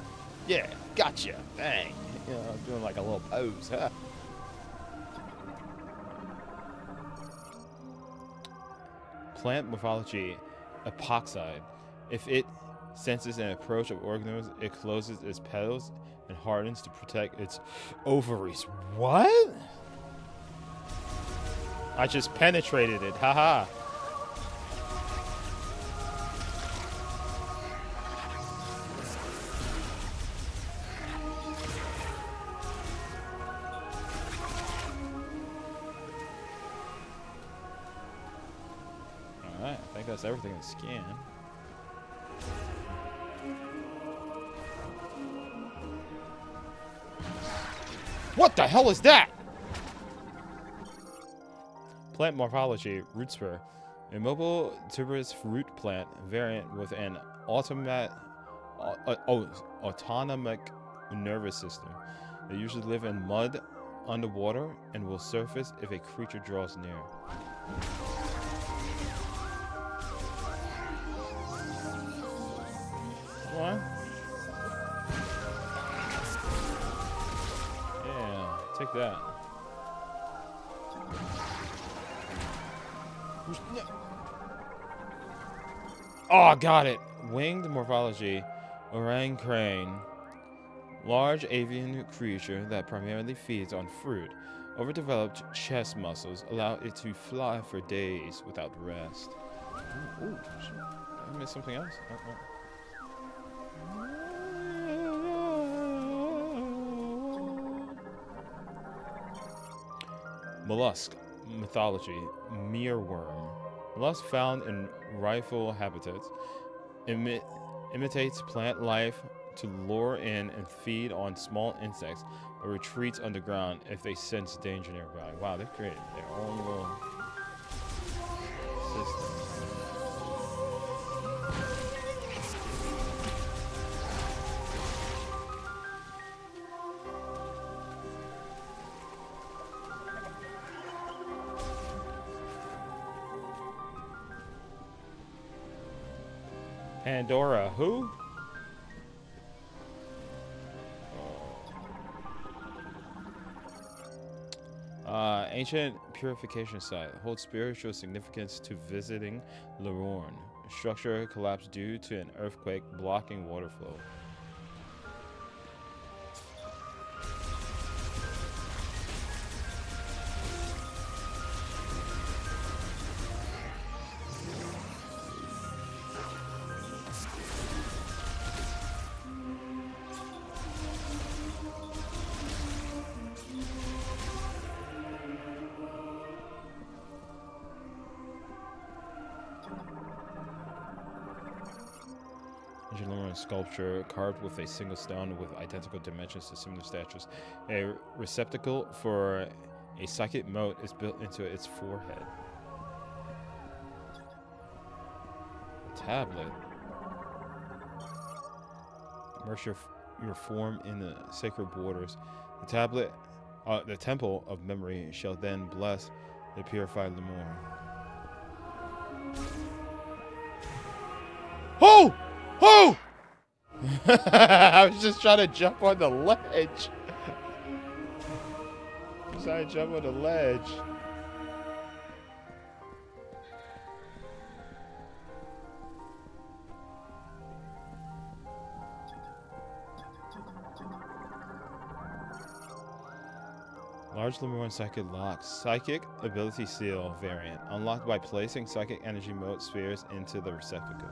Speaker 1: yeah, gotcha, bang. You know, I'm doing like a little pose, huh? Plant morphology, epoxide. If it senses an approach of organisms, it closes its petals and hardens to protect its ovaries. What? I just penetrated it. Haha. Alright, I think that's everything in scan. What the hell is that? Plant morphology, root spur. Immobile tuberous root plant variant with an autonomic nervous system. They usually live in mud, underwater, and will surface if a creature draws near. What? Take that. Oh, got it. Winged morphology, orang crane. Large avian creature that primarily feeds on fruit. Overdeveloped chest muscles allow it to fly for days without rest. Ooh, I missed something else. Mollusk mythology, mealworm. Mollusk found in rifle habitats. Imitates plant life to lure in and feed on small insects, but retreats underground if they sense danger nearby. Wow, they've created their own little system. Pandora, who? Ancient purification site holds spiritual significance to visiting Lorne. Structure collapsed due to an earthquake blocking water flow. Sculpture carved with a single stone with identical dimensions to similar statues. A receptacle for a psychic mote is built into its forehead. Tablet. Immerse your form in the sacred borders. The tablet, the temple of memory, shall then bless the purified Lemur. Oh! Oh! I was just trying to jump on the ledge. Just trying to jump on the ledge. Large Lemurian Psychic Lock. Psychic Ability Seal variant. Unlocked by placing Psychic Energy Mote spheres into the receptacle.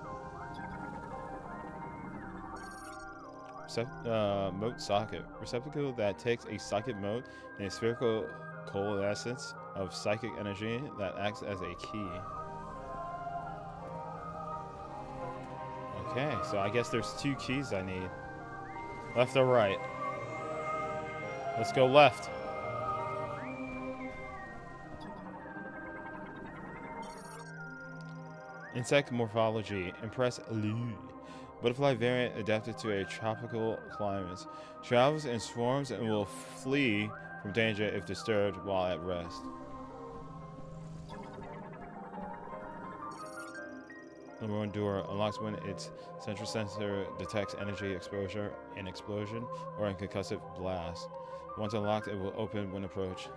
Speaker 1: Mote socket. Receptacle that takes a psychic mote and a spherical coalescence of psychic energy that acts as a key. Okay, so I guess there's two keys I need. Left or right? Let's go left. Insect morphology. Impress Lu. Butterfly variant adapted to a tropical climate. Travels in swarms and will flee from danger if disturbed while at rest. Number 1 door unlocks when its central sensor detects energy exposure in explosion or in concussive blast. Once unlocked, it will open when approached.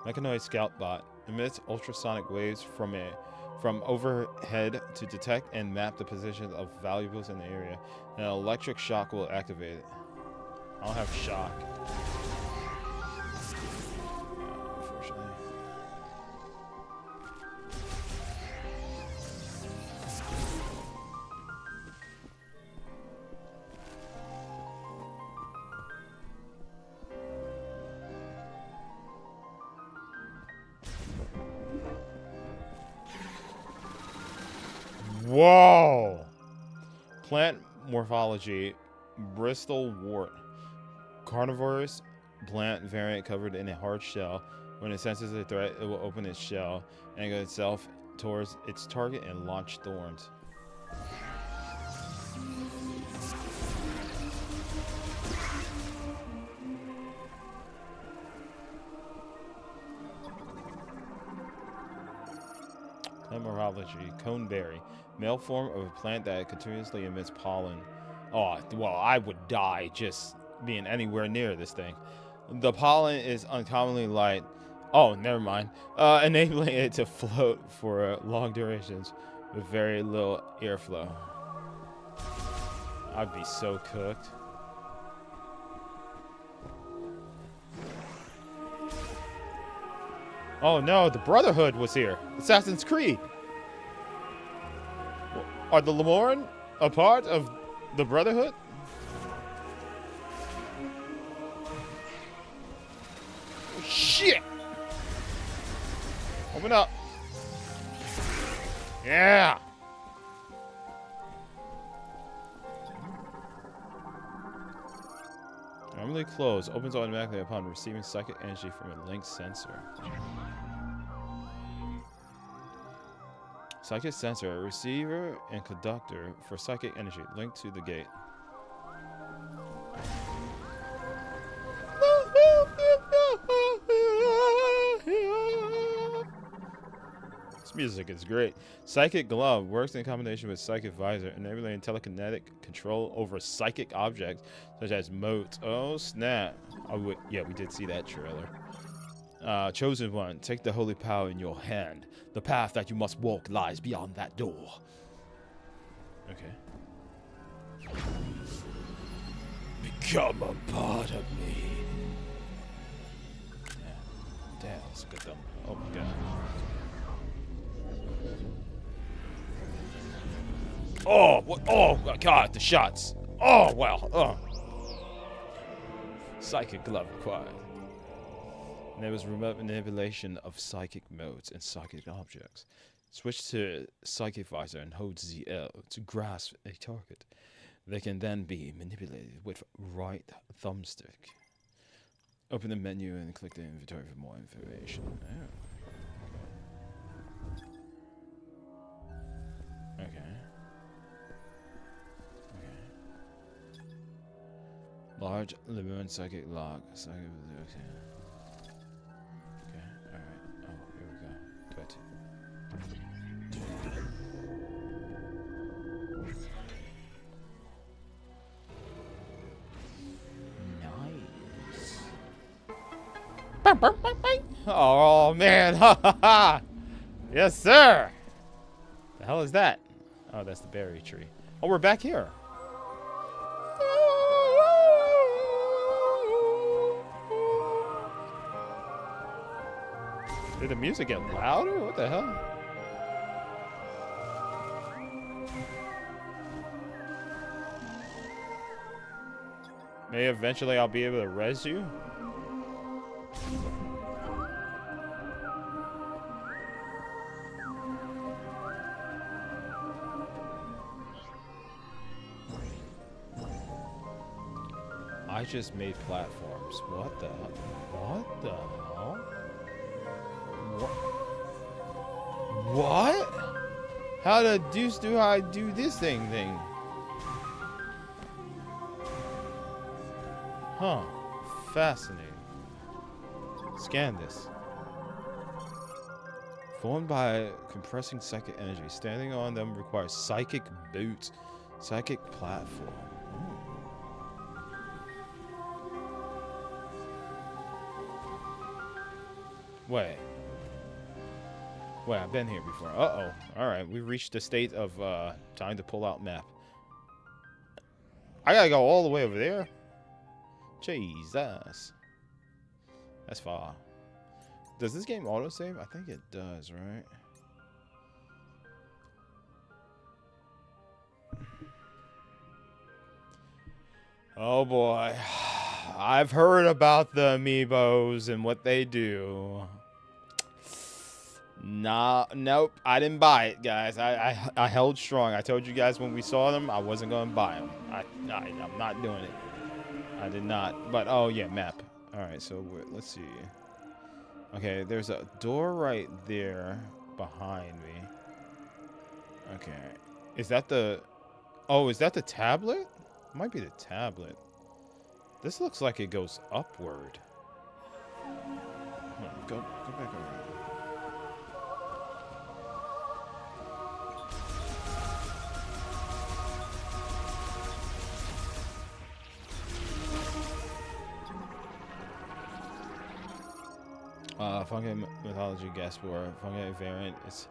Speaker 1: Mechanoid Scout Bot emits ultrasonic waves from overhead to detect and map the positions of valuables in the area. An electric shock will activate it. I don't have shock. Unfortunately. Whoa! Plant morphology, Bristol wort. Carnivorous plant variant covered in a hard shell. When it senses a threat, it will open its shell, angle itself towards its target, and launch thorns. Plant morphology, coneberry. Male form of a plant that continuously emits pollen. Oh, well, I would die just being anywhere near this thing. The pollen is uncommonly light. Oh, never mind. Enabling it to float for long durations with very little airflow. I'd be so cooked. Oh no, the Brotherhood was here. Assassin's Creed. Are the Lamorn a part of the Brotherhood? Oh, shit! Open up. Yeah! Normally closed. Opens automatically upon receiving psychic energy from a linked sensor. Psychic sensor, a receiver and conductor for psychic energy linked to the gate. This music is great. Psychic glove works in combination with psychic visor, enabling telekinetic control over psychic objects such as motes. Oh snap! Oh, yeah, we did see that trailer. Chosen one, take the holy power in your hand. The path that you must walk lies beyond that door. Okay. Become a part of me. Yeah. Damn, that's a good thumb. Oh my god. Oh, what? Oh my god, the shots. Oh, wow. Oh. Psychic glove required. And there was remote manipulation of psychic modes and psychic objects. Switch to psychic visor and hold ZL to grasp a target. They can then be manipulated with right thumbstick. Open the menu and click the inventory for more information. Oh. Okay. Large Lemon psychic lock. Psychic, okay. Okay, alright. Oh, here we go. Good. Nice. Oh man. Yes, sir. The hell is that? Oh, that's the berry tree. Oh, we're back here. Did the music get louder? What the hell? Maybe eventually I'll be able to res you. I just made platforms. What the hell? What the hell? What? How the deuce do I do this thing? Huh. Fascinating. Scan this. Formed by compressing psychic energy. Standing on them requires psychic boots. Psychic platform. Wait, I've been here before. Uh-oh. Alright, we reached the state of time to pull out map. I gotta go all the way over there? Jesus. That's far. Does this game autosave? I think it does, right? Oh boy. I've heard about the amiibos and what they do. Nah, nope. I didn't buy it, guys. I held strong. I told you guys when we saw them, I wasn't going to buy them. I'm not doing it. I did not. But, oh, yeah, map. All right, so let's see. Okay, there's a door right there behind me. Okay. Is that the... Oh, is that the tablet? It might be the tablet. This looks like it goes upward. Go back over here. Fungi mythology Gaspor. Fungi variant. Its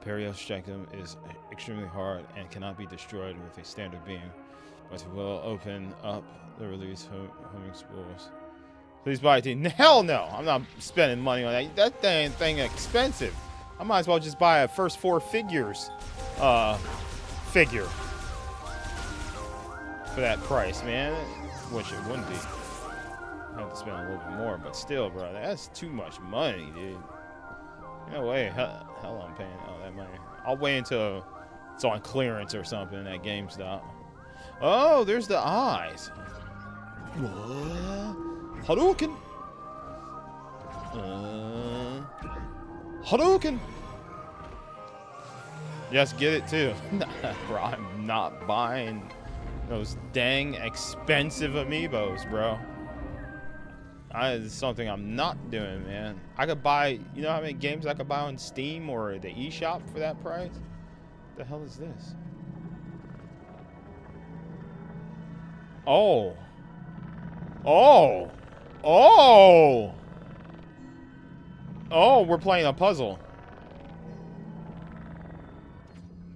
Speaker 1: periostractum is extremely hard and cannot be destroyed with a standard beam, but will open up the release homing spores. Please buy it. Hell no! I'm not spending money on that. That thing expensive. I might as well just buy a first 4 figures figure for that price, man. Which it wouldn't be. I have to spend a little bit more, but still, bro, that's too much money, dude. No way. Hell, I'm paying all that money. I'll wait until it's on clearance or something at GameStop. Oh, there's the eyes. What? Hadouken. Hadouken. Yes, get it too. Bro, I'm not buying those dang expensive amiibos, bro. It's something I'm not doing, man. I could buy, you know how many games I could buy on Steam or the eShop for that price? What the hell is this? Oh. Oh. Oh. Oh, we're playing a puzzle.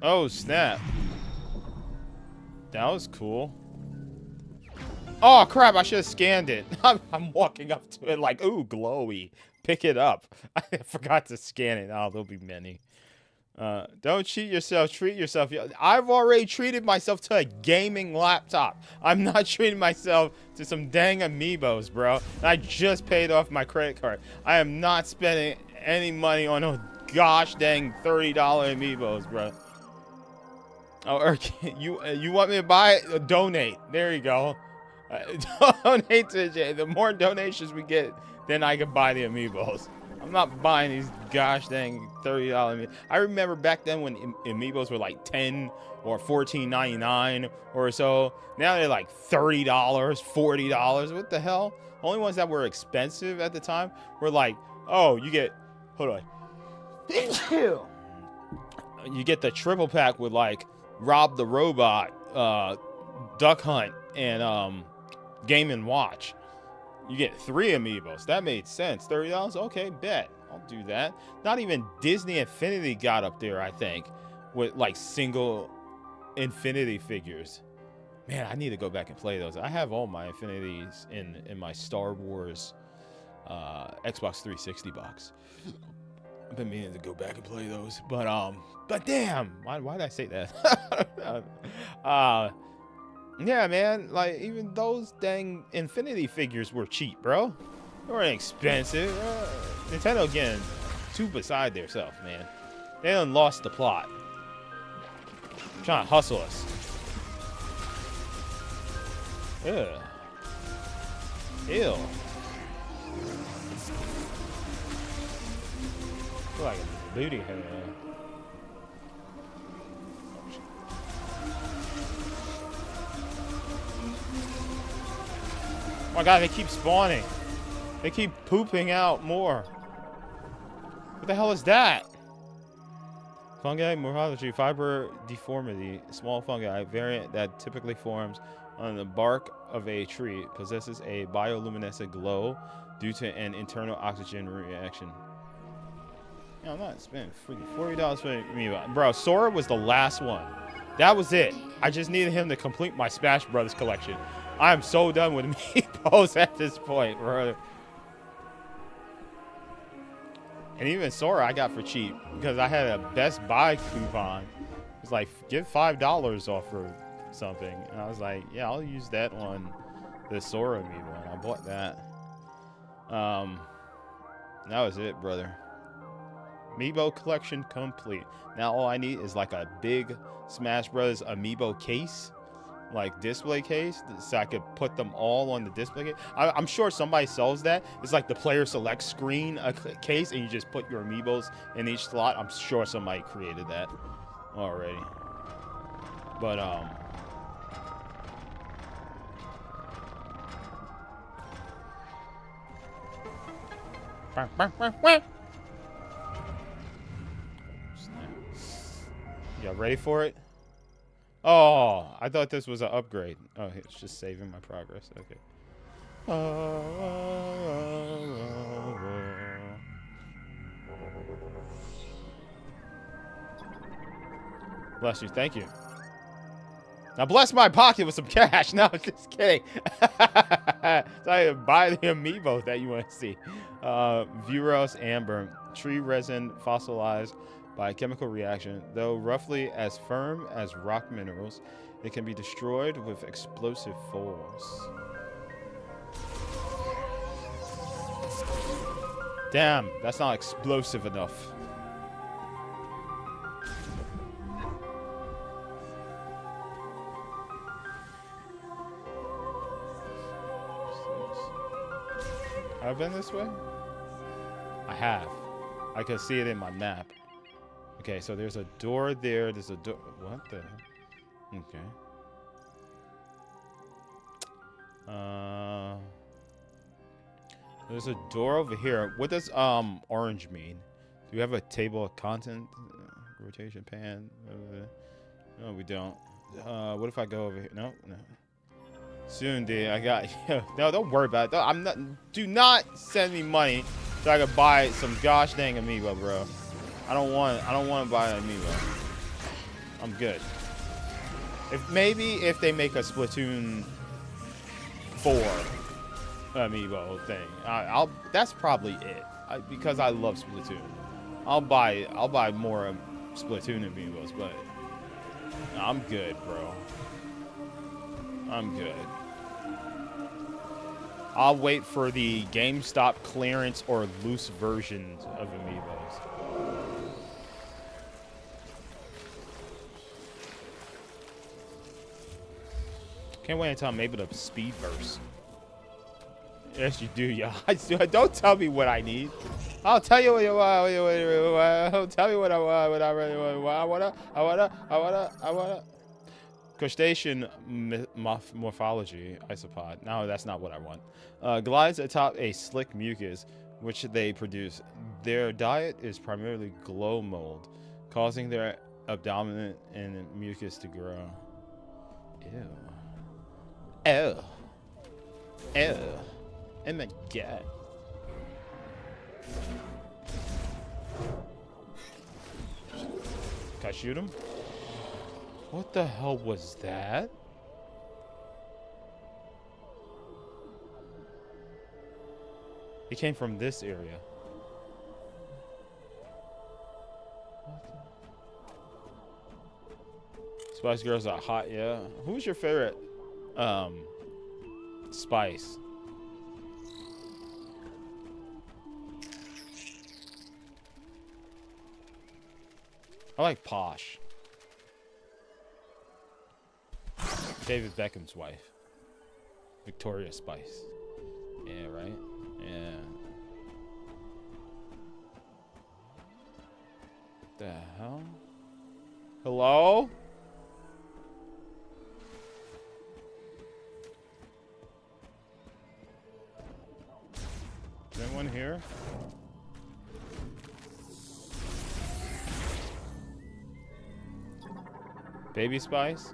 Speaker 1: Oh, snap. That was cool. Oh, crap, I should have scanned it. I'm walking up to it like, ooh, glowy. Pick it up. I forgot to scan it. Oh, there'll be many. Don't cheat yourself. Treat yourself. I've already treated myself to a gaming laptop. I'm not treating myself to some dang amiibos, bro. I just paid off my credit card. I am not spending any money on those gosh dang $30 amiibos, bro. Oh, you want me to buy it? Donate. There you go. Donate to Jay. The more donations we get, then I can buy the amiibos. I'm not buying these gosh dang $30 amiibos. I remember back then when amiibos were like $10 or $14.99 or so. Now they're like $30, $40. What the hell? Only ones that were expensive at the time were like, oh, you get, hold on. You get the triple pack with like Rob the Robot, Duck Hunt, and Game & Watch. You get 3 amiibos. That made sense. $30? Okay, bet. I'll do that. Not even Disney Infinity got up there, I think, with like single Infinity figures. Man, I need to go back and play those. I have all my Infinities in my Star Wars Xbox 360 box. I've been meaning to go back and play those, but damn, why did I say that? Yeah, man, like even those dang Infinity figures were cheap, bro. They weren't expensive. Nintendo again, too beside themselves, man. They done lost the plot. Trying to hustle us. Ugh. Ew. Feel like a booty hole. Oh my god, they keep spawning. They keep pooping out more. What the hell is that? Fungi morphology, fiber deformity, small fungi variant that typically forms on the bark of a tree, possesses a bioluminescent glow due to an internal oxygen reaction. Yeah, I'm not spending $40 for me, bro. Sora was the last one. That was it. I just needed him to complete my Smash Brothers collection. I am so done with meatballs at this point, bro. And even Sora I got for cheap because I had a Best Buy coupon. It's like, give $5 off or something. And I was like, yeah, I'll use that on the Sora amiibo. And I bought that. That was it, brother. Amiibo collection complete. Now all I need is like a big Smash Bros. Amiibo case. Like display case, so I could put them all on the display case. I'm sure somebody sells that. It's like the player select screen case, and you just put your amiibos in each slot. I'm sure somebody created that already. But y'all ready for it? Oh, I thought this was an upgrade. Oh, it's just saving my progress. Okay. Bless you. Thank you. Now bless my pocket with some cash. No, just kidding. So I buy the amiibo that you want to see. Viewros amber. Tree resin fossilized by a chemical reaction. Though roughly as firm as rock minerals, it can be destroyed with explosive force. Damn, that's not explosive enough. I've been this way? I have. I can see it in my map. Okay, so there's a door there. There's a door. What the? Okay. There's a door over here. What does orange mean? Do we have a table of content? Rotation pan. No, we don't. What if I go over here? No, no. Soon, dude. I got. No, don't worry about it. I'm not. Do not send me money so I can buy some gosh dang amiibo, bro. I don't want to buy an amiibo. I'm good. If they make a Splatoon 4 amiibo thing, that's probably it. Because I love Splatoon. I'll buy more Splatoon amiibos, but I'm good, bro. I'm good. I'll wait for the GameStop clearance or loose versions of amiibos. Can't wait until I'm able to speed verse. Yes, you do, y'all. Don't tell me what I need. I'll tell you what you want. I'll tell you what I want. What I really want. I wanna. Crustacean morphology isopod. No, that's not what I want. Glides atop a slick mucus, which they produce. Their diet is primarily glow mold, causing their abdomen and mucus to grow. Ew. Oh. Oh. Oh my god. Can I shoot him? What the hell was that? It came from this area. Spice Girls are hot, yeah. Who's your favorite Spice? I like Posh. David Beckham's wife. Victoria Spice. Yeah, right? Yeah. The hell? Hello? Is anyone here? Baby Spice?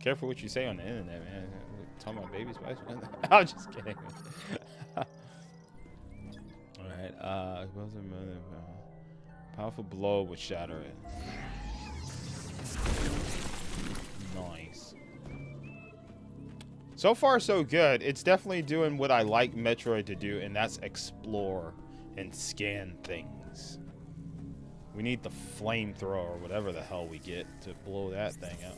Speaker 1: Careful what you say on the internet, man. Talking about Baby Spice? I'm just kidding. Alright, powerful blow would shatter it. Nice. So far, so good. It's definitely doing what I like Metroid to do, and that's explore and scan things. We need the flamethrower or whatever the hell we get to blow that thing up.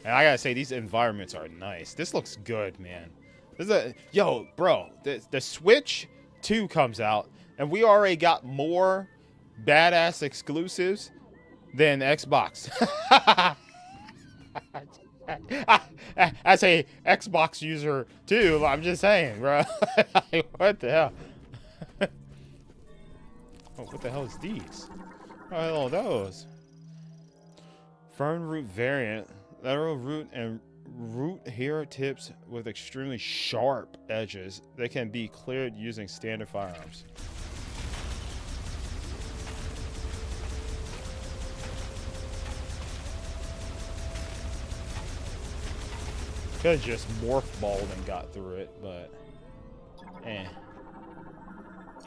Speaker 1: And I gotta say, these environments are nice. This looks good, man. This is yo, bro. The Switch 2 comes out, and we already got more badass exclusives than Xbox. As a Xbox user too, I'm just saying, bro. What the hell? Oh, what the hell is these? What the hell are those? Fern root variant. Lateral root and root hair tips with extremely sharp edges. They can be cleared using standard firearms. Could have just morph balled and got through it, but eh.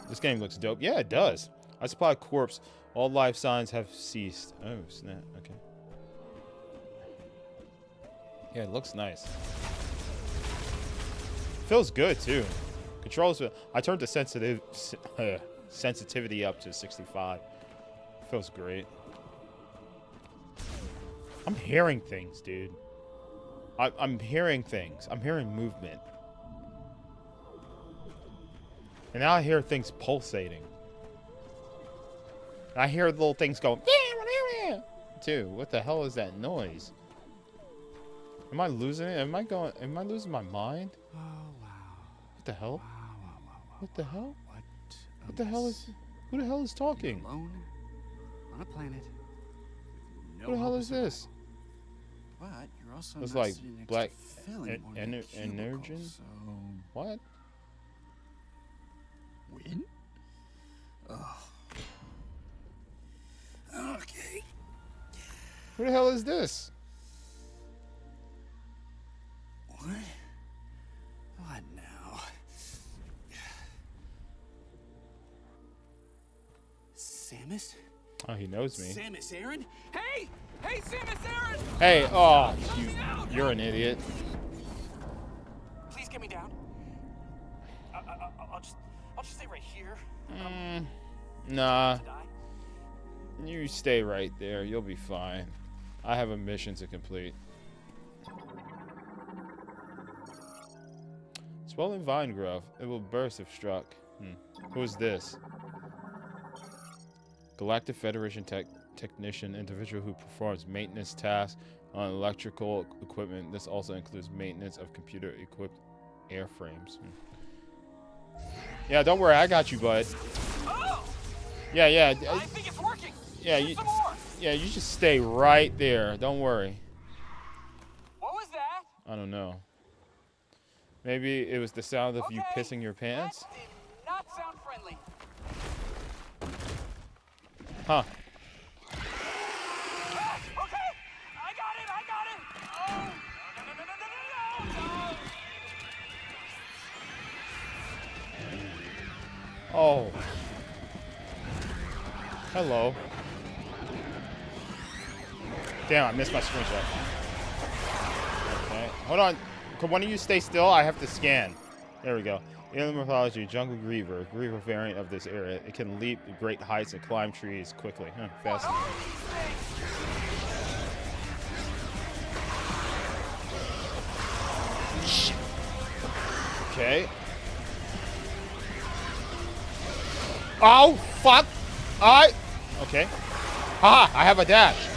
Speaker 1: This game looks dope. Yeah, it does. I supply a corpse. All life signs have ceased. Oh, snap. Okay. Yeah, it looks nice. Feels good, too. Controls. I turned the sensitivity up to 65. Feels great. I'm hearing things, dude. I'm hearing things. I'm hearing movement. And now I hear things pulsating. I hear little things going too. What the hell is that noise? Am I losing it? Am I losing my mind?
Speaker 6: Oh wow.
Speaker 1: What the hell?
Speaker 6: Wow.
Speaker 1: What the hell?
Speaker 6: What
Speaker 1: the hell is who the hell is talking?
Speaker 6: Alone on a planet. No
Speaker 1: Who the hell
Speaker 6: hope
Speaker 1: is
Speaker 6: of
Speaker 1: this?
Speaker 6: survival. But you're also
Speaker 1: It's
Speaker 6: not
Speaker 1: like
Speaker 6: sitting next
Speaker 1: black
Speaker 6: to filling more than a cubicle,
Speaker 1: energen?
Speaker 6: So
Speaker 1: What?
Speaker 6: win? Oh. Okay.
Speaker 1: Who the hell is this?
Speaker 6: What? What now? Samus?
Speaker 1: Oh, he knows me.
Speaker 6: Samus Aran? Hey! Hey, Samus Aran!
Speaker 1: Hey, oh, you're an idiot.
Speaker 6: Please get me down. I'll just stay right here.
Speaker 1: Nah,
Speaker 6: To die.
Speaker 1: you stay right there. You'll be fine. I have a mission to complete. Swelling vine growth. It will burst if struck. Who is this? Galactic Federation technician, individual who performs maintenance tasks on electrical equipment. This also includes maintenance of computer-equipped airframes. Yeah, don't worry, I got you, bud.
Speaker 6: Oh!
Speaker 1: Yeah.
Speaker 6: I think it's working.
Speaker 1: Yeah,
Speaker 6: Shoot some more.
Speaker 1: you just stay right there. Don't worry.
Speaker 6: What was that?
Speaker 1: I don't know. Maybe it was the sound of you
Speaker 6: Okay,
Speaker 1: pissing your pants?
Speaker 6: That did not sound friendly.
Speaker 1: Huh.
Speaker 6: Ah, okay, I got it. Oh, no.
Speaker 1: Oh. Hello. Damn, I missed my screenshot. Okay. Hold on. Can one of you stay still? I have to scan. There we go. Alien mythology, jungle griever variant of this area. It can leap great heights and climb trees quickly. Fascinating. Shit. Okay. Oh, fuck. Okay. Haha, I have a dash.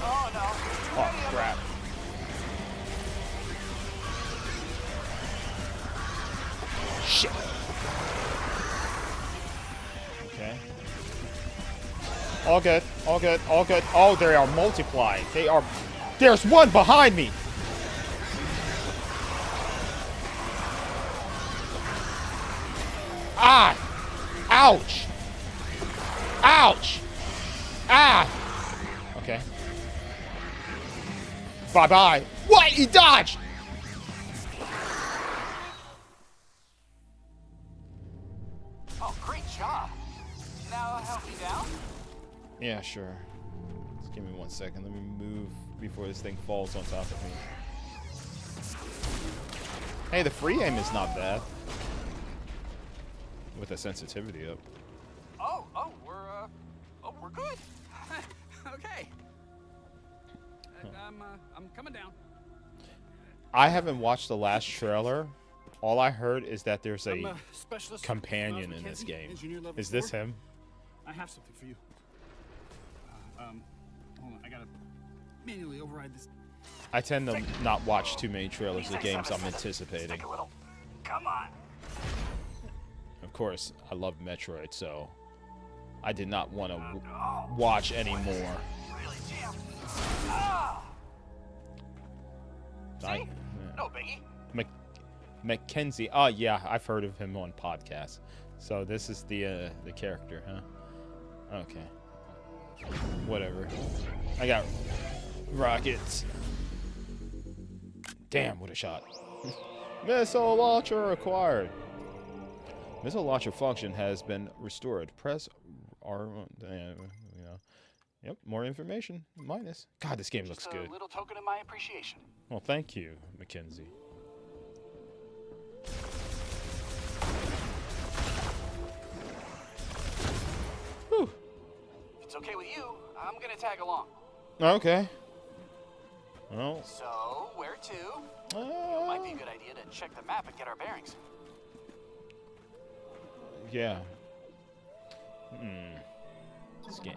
Speaker 6: Oh no.
Speaker 1: Oh, crap. Shit. Okay. All good. Oh, they are multiplying. There's one behind me. Ah! Ouch! Ah! Okay. Bye-bye. What? He dodged!
Speaker 6: Oh, great job. Now help me down.
Speaker 1: Yeah, sure. Just give me 1 second. Let me move before this thing falls on top of me. Hey, the free aim is not bad. With the sensitivity up.
Speaker 6: We're good. Okay. I'm coming down.
Speaker 1: I haven't watched the last trailer. All I heard is that there's
Speaker 6: I'm
Speaker 1: a
Speaker 6: a specialist.
Speaker 1: companion in this game. Is this him?
Speaker 6: I have something for you. Hold on. I gotta manually override this.
Speaker 1: I tend to not watch too many trailers of games I'm anticipating.
Speaker 6: Come on.
Speaker 1: Of course, I love Metroid, so I did not want to watch any more.
Speaker 6: Really jam. Ah! See? No biggie.
Speaker 1: Mackenzie. Oh yeah, I've heard of him on podcasts. So this is the character, huh? Okay. Whatever. I got rockets. Damn, what a shot. Missile launcher acquired. Missile launcher function has been restored. Press R. Yep, more information. Minus. God, this game looks
Speaker 6: Just
Speaker 1: good.
Speaker 6: a little token of my appreciation.
Speaker 1: Well, thank you, Mackenzie. Whew.
Speaker 6: If it's okay with you, I'm gonna tag along.
Speaker 1: Okay. Well,
Speaker 6: So, where to? Might be a good idea to check the map and get our bearings.
Speaker 1: yeah. Scan.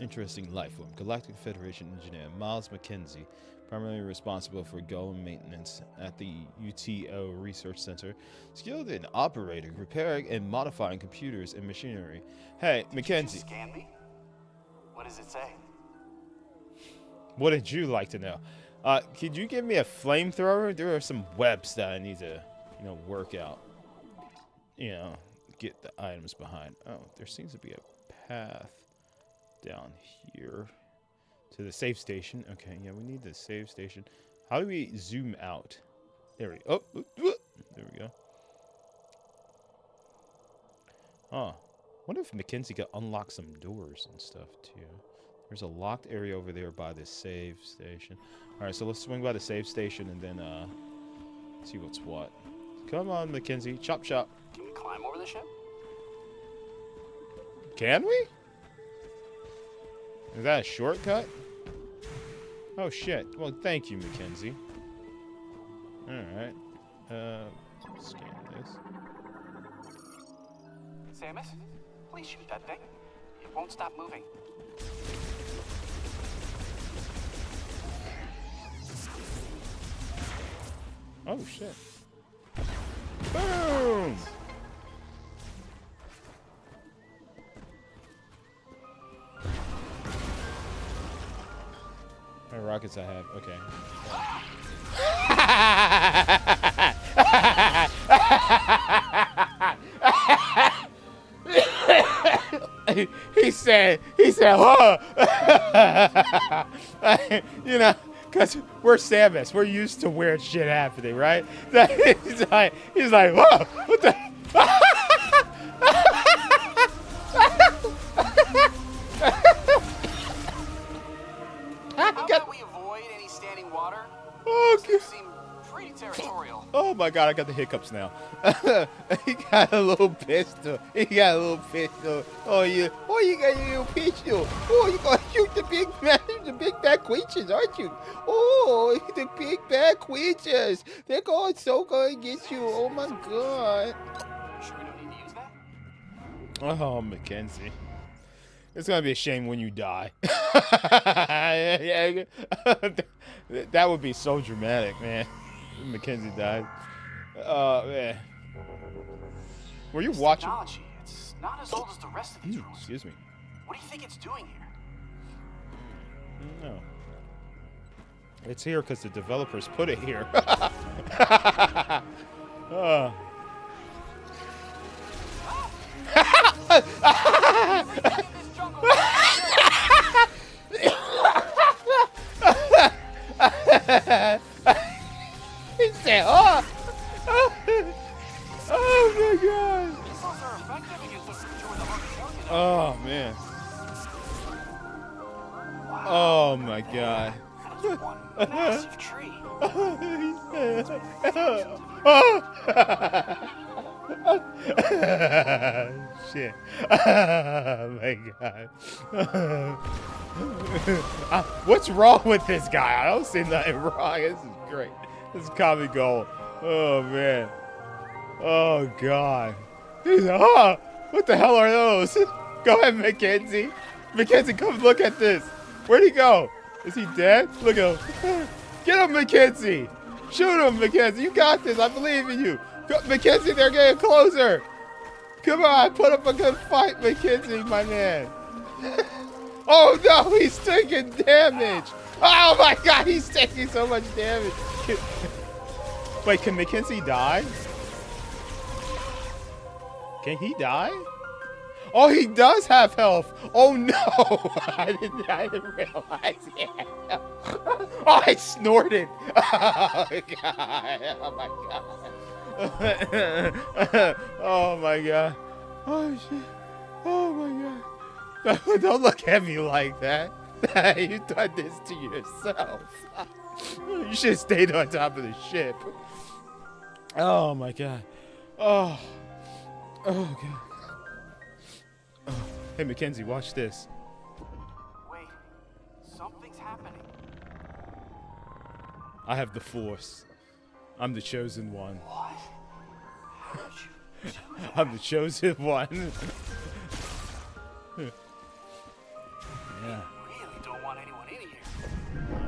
Speaker 1: Interesting life form. Galactic Federation engineer Miles Mackenzie, primarily responsible for golem maintenance at the UTO Research Center, skilled in operating, repairing, and modifying computers and machinery. Hey, Mackenzie.
Speaker 6: Did you scan me? What does it say?
Speaker 1: What did you like to know? Could you give me a flamethrower? There are some webs that I need to, work out. Get the items behind. Oh, there seems to be a path down here to the save station. Okay, yeah, we need the save station. How do we zoom out? There we go. Oh, there we go. Oh, wonder if Mackenzie could unlock some doors and stuff too. There's a locked area over there by the save station. All right, so let's swing by the save station and then see what's what. Come on, Mackenzie. Chop, chop.
Speaker 6: Can we climb over the ship?
Speaker 1: Can we? Is that a shortcut? Oh, shit. Well, thank you, Mackenzie. Alright. Scan this.
Speaker 6: Samus, please shoot that thing. It won't stop moving.
Speaker 1: Oh, shit. Boom! How many rockets I have? Okay. he said, huh? Because we're Samus. We're used to weird shit happening, right? he's like, whoa, what the?
Speaker 6: How about we avoid any standing water?
Speaker 1: Oh,
Speaker 6: Those things seem pretty territorial.
Speaker 1: Oh my god, I got the hiccups now. He got a little pistol. Oh, you got your little pistol. Oh, you gonna shoot the big bad creatures, aren't you? Oh, the big bad creatures. They're going to get you. Oh my god.
Speaker 6: Sure we don't need to use that?
Speaker 1: Oh, Mackenzie. It's gonna be a shame when you die. That would be so dramatic, man. Mackenzie died. Man. Were you watching?
Speaker 6: Technology, it's not as old as the rest of these rooms.
Speaker 1: Excuse me.
Speaker 6: What do you think it's doing here?
Speaker 1: No. It's here because the developers put it here. He said, oh my god.
Speaker 6: Missiles are effective against those creatures with a hard target.
Speaker 1: Oh man. Oh my god.
Speaker 6: That is one massive tree.
Speaker 1: Shit. Oh my god. What's wrong with this guy? I don't see nothing wrong. This is great. This is comedy gold. Oh man. Oh god. He's like, oh, what the hell are those? Go ahead, Mackenzie. Mackenzie, come look at this. Where'd he go? Is he dead? Look at him. Get him, Mackenzie. Shoot him, Mackenzie. You got this. I believe in you. Go, Mackenzie, they're getting closer. Come on, put up a good fight, Mackenzie, my man. Oh no, he's taking damage. Oh my god, he's taking so much damage. Wait, can Mackenzie die? Can he die? Oh, he does have health. Oh no! I didn't realize. Yeah. Oh, I snorted. Oh god! Oh my god! Oh my god! Oh shit! Oh my god! Don't look at me like that. You done this to yourself. You should have stayed on top of the ship. Oh my god! Oh! Oh god! Oh. Hey Mackenzie, watch this.
Speaker 6: Wait, something's happening.
Speaker 1: I have the Force. I'm the chosen one.
Speaker 6: What? How did you do that?
Speaker 1: I'm the chosen one. Yeah.
Speaker 6: Really don't want anyone in here.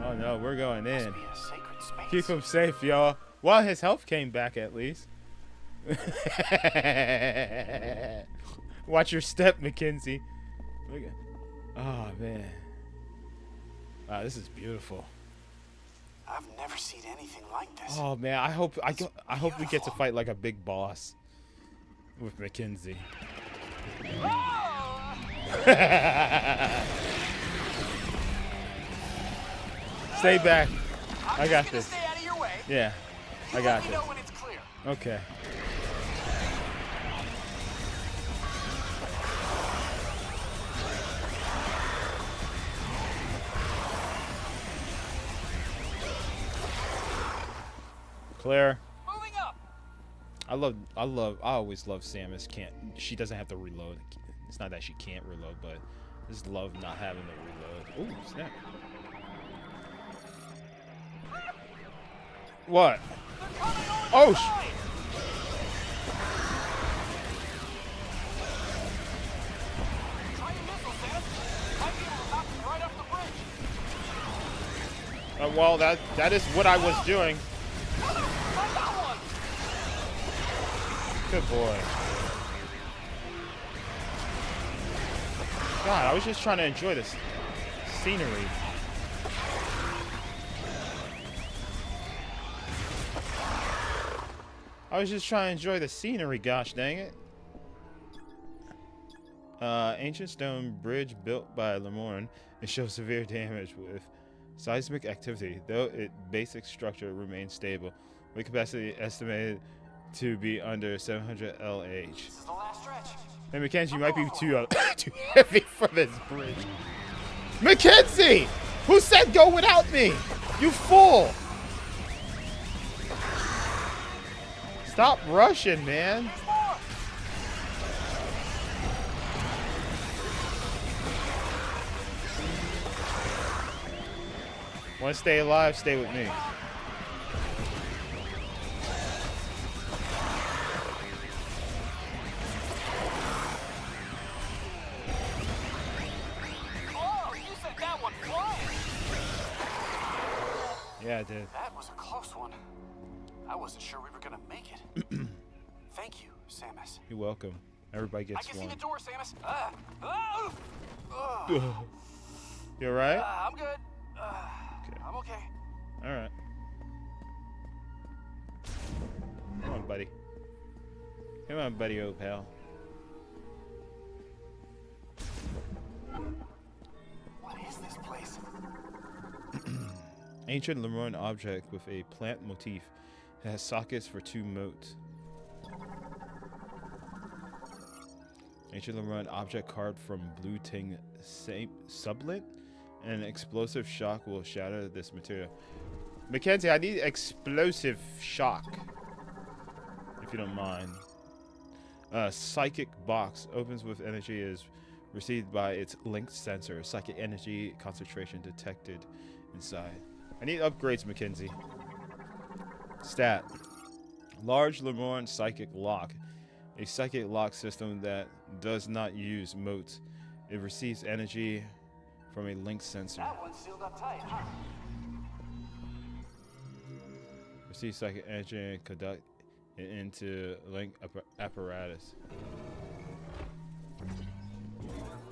Speaker 1: Oh no, we're going in.
Speaker 6: Must be a sacred space.
Speaker 1: Keep him safe, y'all. Well, his health came back at least. Watch your step, Mackenzie. Look at. Oh man. Wow, this is beautiful.
Speaker 6: I've never seen anything like this.
Speaker 1: Oh man, I hope we get to fight like a big boss with Mackenzie. Stay back. I got this.
Speaker 6: Stay out of your way.
Speaker 1: Yeah, I got
Speaker 6: Let me
Speaker 1: this.
Speaker 6: know when it's clear.
Speaker 1: Okay. Claire.
Speaker 6: Moving up.
Speaker 1: I always love Samus. She doesn't have to reload. It's not that she can't reload, but I just love not having to reload. Ooh, snap. What? Oh,
Speaker 6: Try your missile, Samus. Might be able to knock you right off the bridge.
Speaker 1: well, that is what I was doing.
Speaker 6: I got one.
Speaker 1: Good boy. God, I was just trying to enjoy this scenery. I was just trying to enjoy the scenery, gosh dang it. Ancient stone bridge built by Lemorne. It shows severe damage with seismic activity, though its basic structure remains stable. Weight capacity estimated to be under 700 LH.
Speaker 6: This is the last stretch.
Speaker 1: Hey, Mackenzie, you might be too heavy for this bridge. Mackenzie! Who said go without me? You fool! Stop rushing, man. Want to stay alive? Stay with me.
Speaker 6: Oh, you sent that one flying.
Speaker 1: Yeah, I did.
Speaker 6: That was a close one. I wasn't sure we were gonna make it. Thank you, Samus.
Speaker 1: You're welcome. Everybody
Speaker 6: I
Speaker 1: gets
Speaker 6: can see
Speaker 1: one.
Speaker 6: the door, Samus.
Speaker 1: You alright?
Speaker 6: I'm good.
Speaker 1: Okay.
Speaker 6: I'm okay.
Speaker 1: Alright. Come on, buddy. Come on, buddy, old pal.
Speaker 6: What is this place?
Speaker 1: Ancient Lemurrian object with a plant motif. It has sockets for 2 motes. Ancient Lemurrian object carved from blue ting sublint. An explosive shock will shatter this material. Mackenzie, I need explosive shock. If you don't mind. Psychic box opens with energy is received by its linked sensor. Psychic energy concentration detected inside. I need upgrades, Mackenzie. Stat. Large Lemurrian psychic lock. A psychic lock system that does not use motes. It receives energy from a linked sensor.
Speaker 6: That one's sealed up tight, huh?
Speaker 1: Receive psychic energy and conduct it into link apparatus.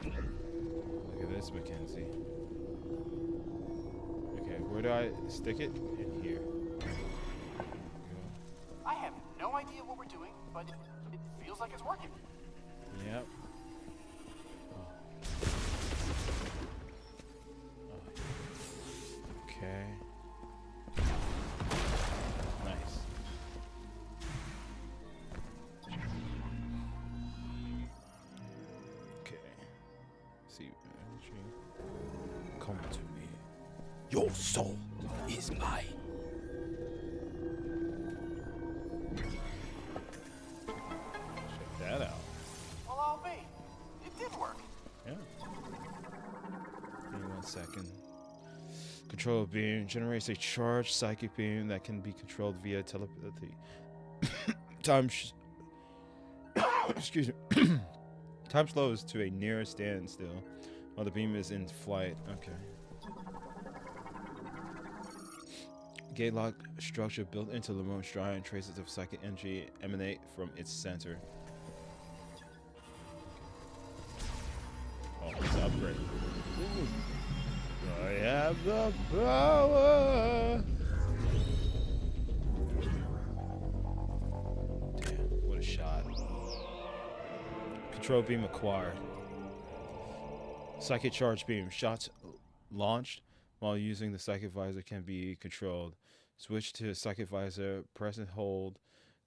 Speaker 1: Look at this, Mackenzie. Okay, where do I stick it? In here.
Speaker 6: I have no idea what we're doing, but it feels like it's working.
Speaker 1: Yep. energy. Come to me. Your soul is mine. Check that out.
Speaker 6: Well, I'll be. It did work.
Speaker 1: Yeah. Give me 1 second. Control beam generates a charged psychic beam that can be controlled via telepathy. Excuse me. Time slows to a near standstill while the beam is in flight. Okay. Gate lock structure built into the remote shrine. Traces of psychic energy emanate from its center. Oh, it's an upgrade. Ooh. I have the power. Damn, what a shot. Control beam acquired. Psychic charge beam. Shots launched while using the psychic visor can be controlled. Switch to psychic visor. Press and hold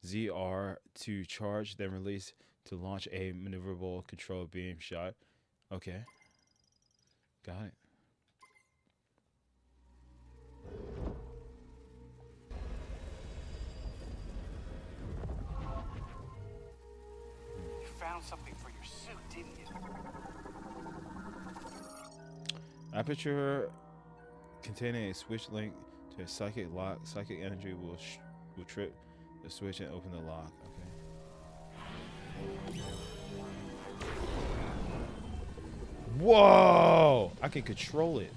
Speaker 1: ZR to charge, then release to launch a maneuverable control beam shot. Okay. Got it.
Speaker 6: You found something for your suit, didn't you?
Speaker 1: Aperture containing a switch link to a psychic lock. Psychic energy will trip the switch and open the lock. Okay. Whoa! I can control it.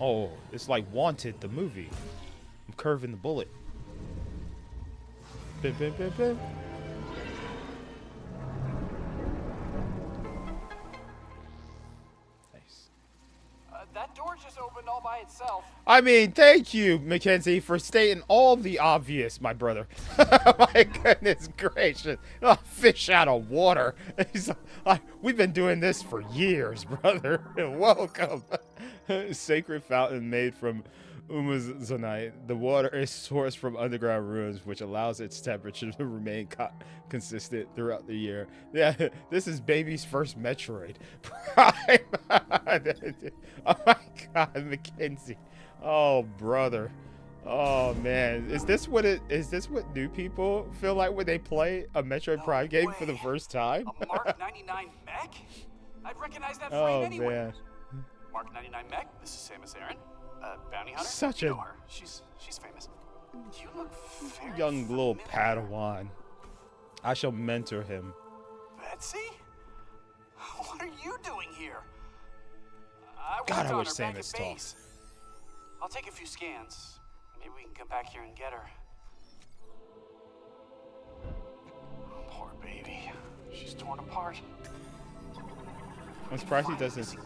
Speaker 1: Oh, it's like Wanted, the movie. I'm curving the bullet. Bim, bim, bim, bim. Nice.
Speaker 6: That door just opened all by itself.
Speaker 1: I mean, thank you, Mackenzie, for stating all the obvious, my brother. My goodness gracious. Oh, fish out of water. We've been doing this for years, brother. Welcome. Sacred fountain made from umazonite. The water is sourced from underground ruins, which allows its temperature to remain consistent throughout the year. Yeah, this is baby's first Metroid. Prime. Oh my God, Mackenzie. Oh, brother. Oh man, is this what new people feel like when they play a Metroid Prime game for the first time?
Speaker 6: A Mark 99 mech? I'd recognize that frame
Speaker 1: Oh
Speaker 6: anywhere.
Speaker 1: man.
Speaker 6: Mark 99 mech. This is Samus Aran, bounty hunter.
Speaker 1: Such
Speaker 6: You
Speaker 1: a
Speaker 6: know her. She's famous. You look very
Speaker 1: young little
Speaker 6: familiar.
Speaker 1: Padawan. I shall mentor him.
Speaker 6: Betsy? What are you doing here?
Speaker 1: God,
Speaker 6: worked
Speaker 1: I
Speaker 6: on
Speaker 1: wish
Speaker 6: her back
Speaker 1: Samus
Speaker 6: at
Speaker 1: talked.
Speaker 6: base. I'll take a few scans. Maybe we can come back here and get her. Poor baby. She's torn apart.
Speaker 1: I'm surprised he doesn't.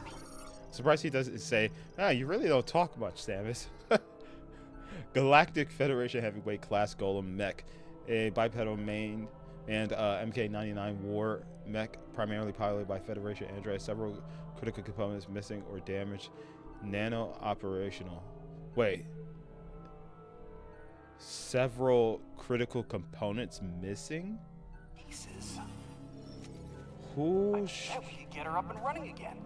Speaker 1: Surprised he doesn't say, "Ah, you really don't talk much, Samus." Galactic Federation heavyweight class golem mech, a bipedal main and MK99 war mech, primarily piloted by Federation androids. Several critical components missing or damaged. Nano operational. Wait. Several critical components missing?
Speaker 6: Pieces.
Speaker 1: Who
Speaker 6: I bet we could get her up and running again.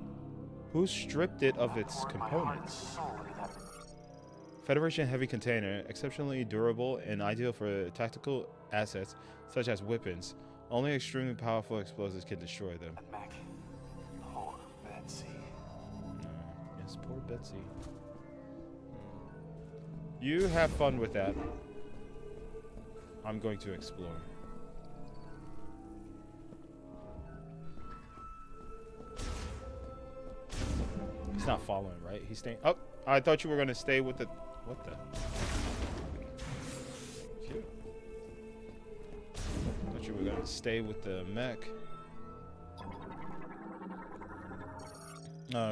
Speaker 1: who stripped it of its
Speaker 6: Poured my heart and
Speaker 1: components?
Speaker 6: soul into that.
Speaker 1: Federation heavy container, exceptionally durable and ideal for tactical assets such as weapons. Only extremely powerful explosives can destroy them.
Speaker 6: And Mac. Poor Betsy.
Speaker 1: Yes, poor Betsy. You have fun with that. I'm going to explore. He's not following, right? He's staying. Oh, I thought you were going to stay with the. What the? Cute. Thought you were going to stay with the mech.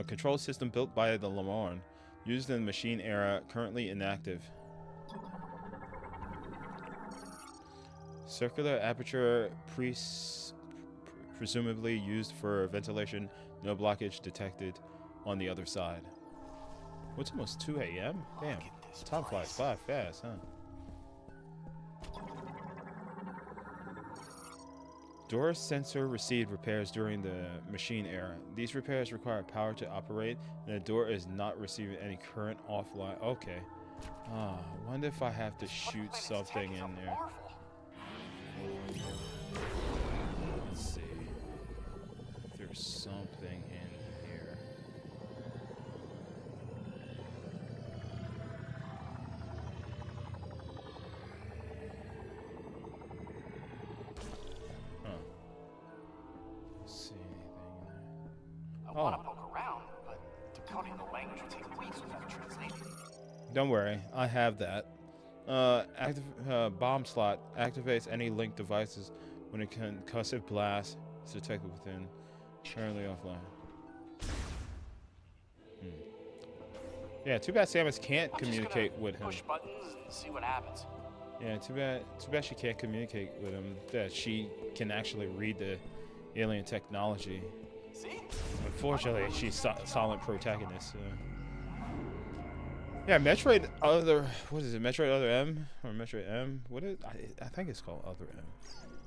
Speaker 1: Control system built by the Lamorne. Used in the machine era, currently inactive. Circular aperture, presumably used for ventilation. No blockage detected on the other side. What's almost 2 a.m.? Damn,
Speaker 6: Look at this
Speaker 1: time flies
Speaker 6: place.
Speaker 1: by fast, huh? Door sensor received repairs during the machine era. These repairs require power to operate, and the door is not receiving any current offline. Okay. Ah, wonder if I have to shoot something in there. Let's see. If there's something in here. Huh. See anything in there?
Speaker 6: I want to poke around, but decoding the language would take weeks without translating.
Speaker 1: Don't worry, I have that. Bomb slot activates any linked devices when a concussive blast is detected within. Currently offline. Yeah, too bad Samus can't communicate with him.
Speaker 6: Push buttons and see what happens.
Speaker 1: Yeah, too bad she can't communicate with him. That she can actually read the alien technology.
Speaker 6: See?
Speaker 1: Unfortunately, she's silent protagonist. Yeah, Metroid Other, what is it? Metroid Other M or Metroid M? What is? I think it's called Other M.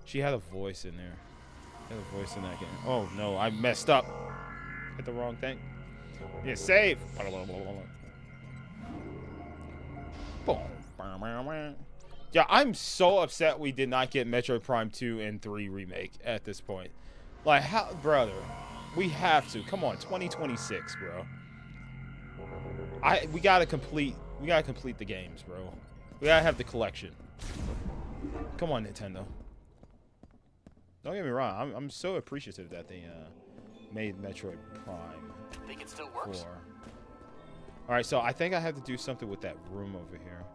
Speaker 1: She had a voice in there. She had a voice in that game. Oh no, I messed up. Hit the wrong thing. Yeah, save. Yeah, I'm so upset we did not get Metroid Prime 2 and 3 remake at this point. Like, how, brother? We have to. Come on, 2026, bro. We gotta complete the games, bro. We gotta have the collection. Come on, Nintendo. Don't get me wrong. I'm so appreciative that they made Metroid Prime.
Speaker 6: Think it still works?
Speaker 1: 4. All right, so I think I have to do something with that room over here.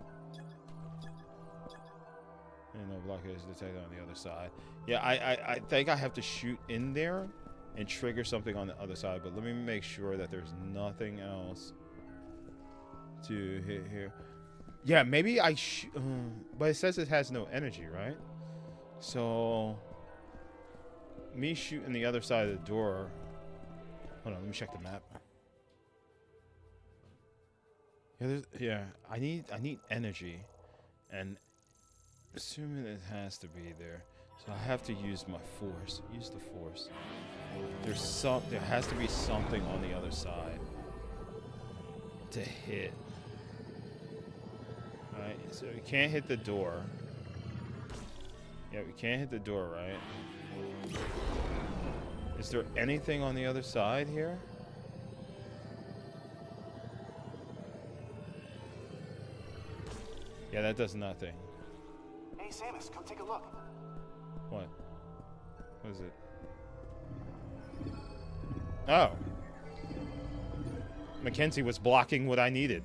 Speaker 1: And no blockade is detected on the other side. Yeah, I think I have to shoot in there and trigger something on the other side. But let me make sure that there's nothing else to hit here. Yeah, maybe but it says it has no energy, right? So me shooting the other side of the door. Hold on, let me check the map. Yeah, I need energy, and assuming it has to be there, so I have to use my force. Use the force. There has to be something on the other side to hit. Alright, so we can't hit the door. Yeah, we can't hit the door, right? Is there anything on the other side here? Yeah, that does nothing.
Speaker 6: Hey, Samus, come take a look.
Speaker 1: What? What is it? Oh. Mackenzie was blocking what I needed.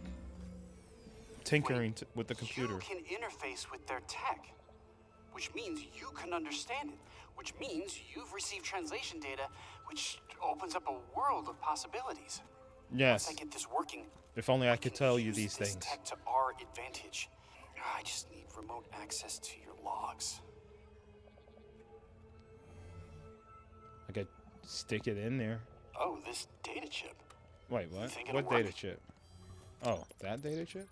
Speaker 1: Tinkering with the computer.
Speaker 6: You can interface with their tech, which means you can understand it, which means you've received translation data, which opens up a world of possibilities.
Speaker 1: Yes.
Speaker 6: Once I get this working,
Speaker 1: If only I could tell you these
Speaker 6: this
Speaker 1: things.
Speaker 6: tech to our advantage. I just need remote access to your logs.
Speaker 1: I could stick it in there.
Speaker 6: Oh, this data chip.
Speaker 1: Wait, what?
Speaker 6: think it'll
Speaker 1: What data
Speaker 6: work?
Speaker 1: chip? Oh, that data chip?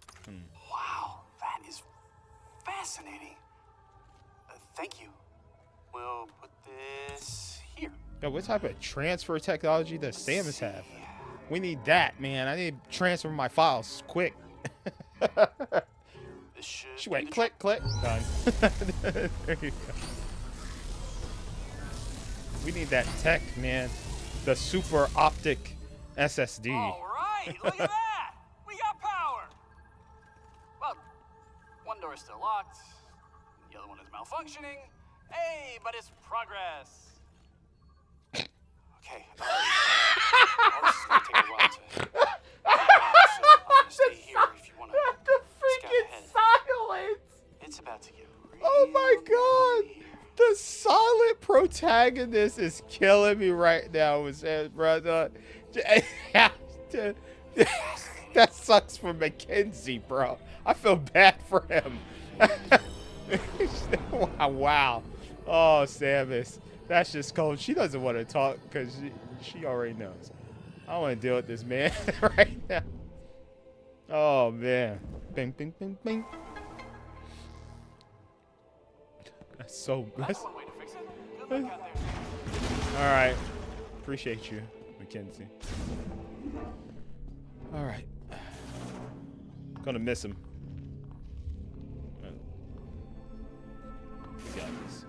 Speaker 6: Wow, that is fascinating. Thank you. We'll put this here.
Speaker 1: Yo, what type of transfer technology does Samus have? We need that, man. I need to transfer my files quick.
Speaker 6: This should
Speaker 1: She
Speaker 6: be
Speaker 1: went
Speaker 6: the
Speaker 1: click, click, done. There you go. We need that tech, man. The super optic SSD.
Speaker 6: All right, look at that. We got power. Well, one door is still locked. The other one is malfunctioning. Hey, but it's progress. Okay. All this is gonna take a while to figure out, so I'm gonna stay here if you wanna
Speaker 1: The
Speaker 6: scout
Speaker 1: freaking
Speaker 6: ahead.
Speaker 1: silence!
Speaker 6: It's about to get
Speaker 1: Oh my
Speaker 6: real
Speaker 1: god! The silent protagonist is killing me right now, brother. That sucks for Mackenzie, bro. I feel bad for him. Wow. Oh, Samus. That's just cold. She doesn't want to talk because she already knows. I don't want to deal with this man right now. Oh, man. Bing, bing, bing, bing. That's so...
Speaker 6: That's one way to fix it. Good look out there.
Speaker 1: All right. Appreciate you, Mackenzie. All right. Gonna miss him. Got this.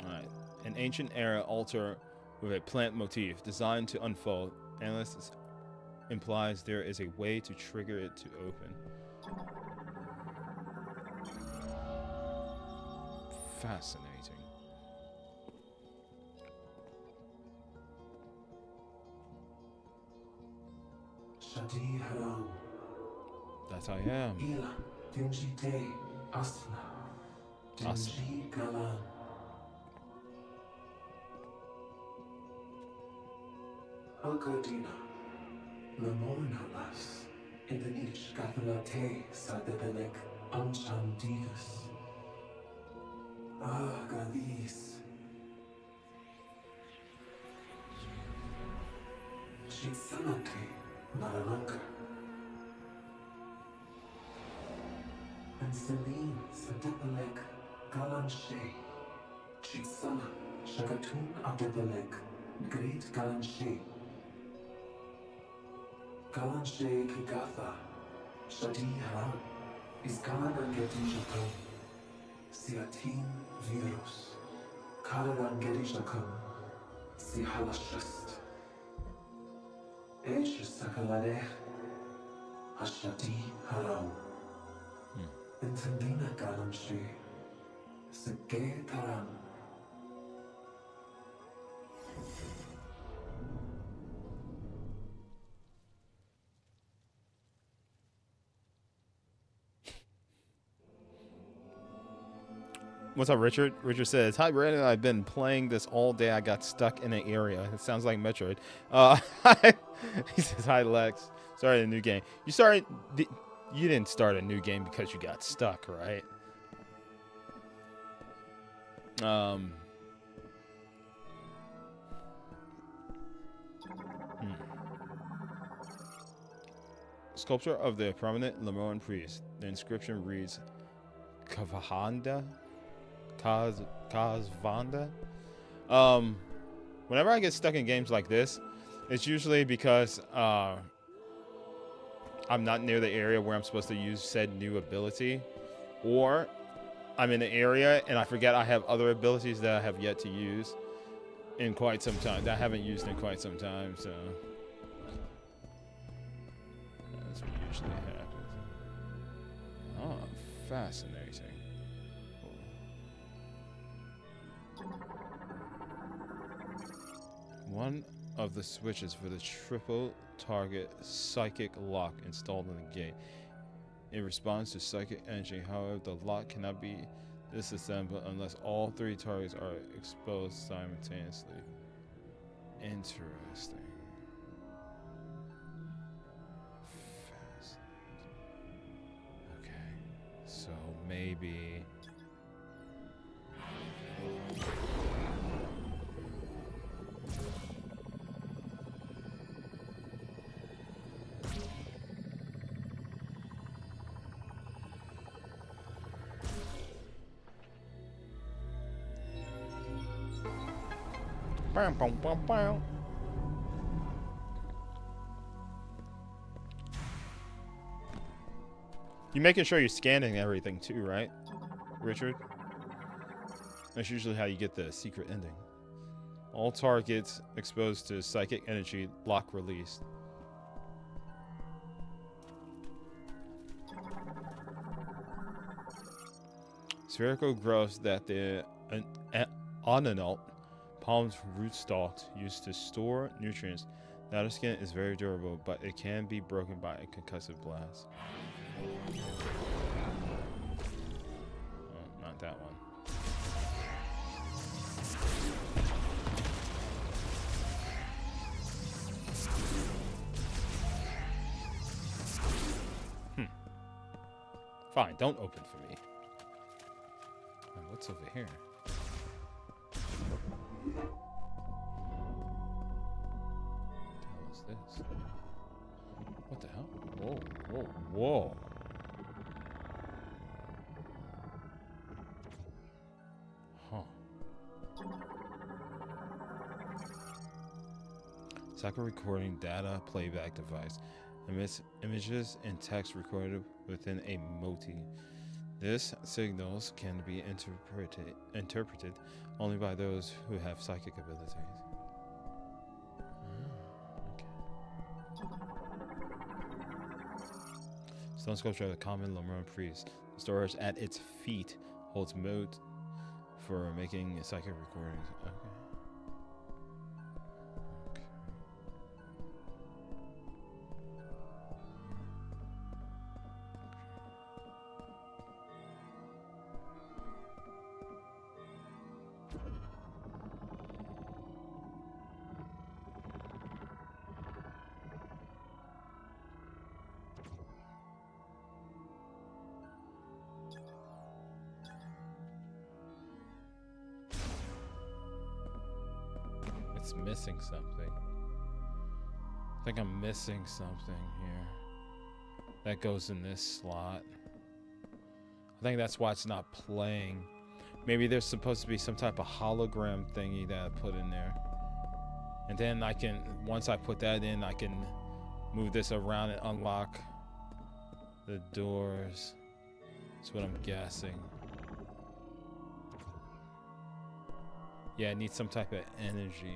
Speaker 1: All right. An ancient era altar with a plant motif designed to unfold. Analysts implies there is a way to trigger it to open. Fascinating.
Speaker 5: Shadi Haram.
Speaker 1: That I am.
Speaker 5: Ila. Dinji Te. Asna. Dinji Galan. Algodina. Lemornalas. Indanish Gathalate. Sadebelek. Anchandigas. Ah, Galis. Shitsanate. Naralanka. And Celine Sadebelek. Galanshe. Chitsana. Shagatun Adebelek. Great Galanshe. Galanshe Kigatha. Shadi Haram. Iskalagan Gedishakan. Siatin Viewros. Kalagan Gedishakan. Sihalashast. Esh Sakaladeh. Ashadi Haram. Intendina Galanshe. Sege Taran.
Speaker 1: What's up, Richard? Richard says, "Hi, Brandon. I've been playing this all day. I got stuck in an area. It sounds like Metroid." He says, "Hi, Lex. Started a new game. You didn't start a new game because you got stuck, right?" Sculpture of the prominent Lemurian priest. The inscription reads, "Kavahanda." Kazvanda. Whenever I get stuck in games like this, it's usually because I'm not near the area where I'm supposed to use said new ability, or I'm in an area and I forget I have other abilities that I have yet to use in quite some time, that I haven't used in quite some time, so that's what usually happens. Oh, fascinating. One of the switches for the triple target psychic lock installed in the gate. It responds to psychic energy. However, the lock cannot be disassembled unless all three targets are exposed simultaneously. Interesting. Okay, so maybe. Bam, bam, bam, bam. You're making sure you're scanning everything too, right, Richard? That's usually how you get the secret ending. All targets exposed to psychic energy lock released. Spherical growths that the onanalt palm's rootstock used to store nutrients. The outer skin is very durable, but it can be broken by a concussive blast. Oh, not that one. Fine, don't open for me. Oh, what's over here? What the hell is this? What the hell? Whoa, whoa, whoa. Cycle recording data playback device emits images and text recorded within a moti. This signals can be interpreted only by those who have psychic abilities. Stone sculpture of the common Lemurian priest. Storage at its feet holds mode for making psychic recordings. Okay. It's missing something. I think I'm missing something here. That goes in this slot. I think that's why it's not playing. Maybe there's supposed to be some type of hologram thingy that I put in there. And then I can, once I put that in, I can move this around and unlock the doors. That's what I'm guessing. Yeah, it needs some type of energy.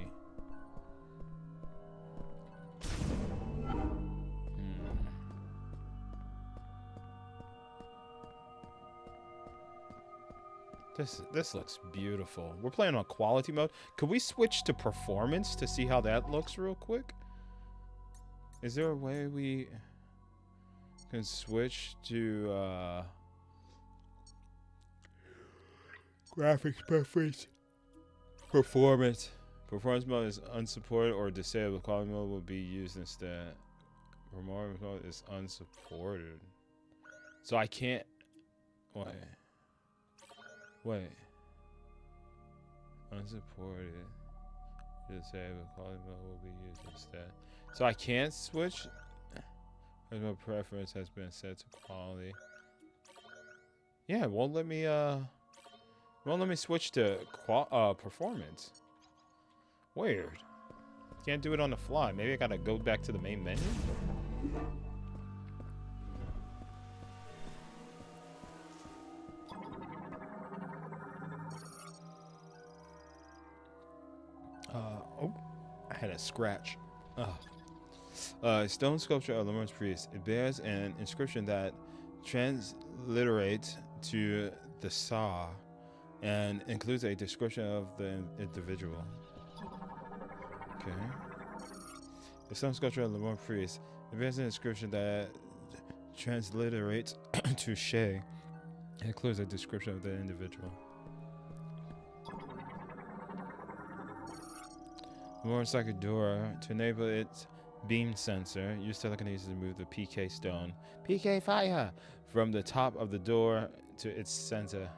Speaker 1: This looks beautiful. We're playing on quality mode. Could we switch to performance to see how that looks real quick? Is there a way we can switch to graphics preference? Performance mode is unsupported or disabled. Quality mode will be used instead. Performance mode is unsupported. So I can't. Wait. Unsupported. Disabled. Quality mode will be used instead. So I can't switch. No preference has been set to quality. Yeah, it won't let me switch to performance. Weird. Can't do it on the fly. Maybe I gotta go back to the main menu. Oh, I had a scratch. Stone sculpture of Lemurian priest. It bears an inscription that transliterates to the Sa and includes a description of the individual. Okay. The stone sculpture of Lemurian priest. It bears an inscription that transliterates to She and includes a description of the individual. Lemurian psychic door. To enable its beam sensor, use telekinesis to move the PK stone. PK fire! From the top of the door to its center.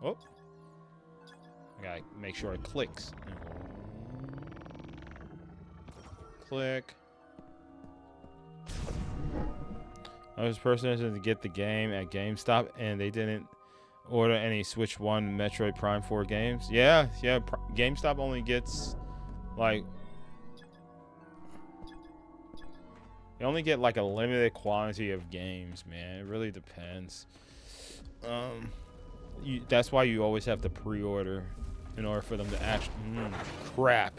Speaker 1: Oh. I gotta make sure it clicks. Click. I was person to get the game at GameStop and they didn't order any Switch 1 Metroid Prime 4 games. Yeah. GameStop only gets like you only get like a limited quantity of games, man. It really depends. That's why you always have to pre-order in order for them to actually. Crap.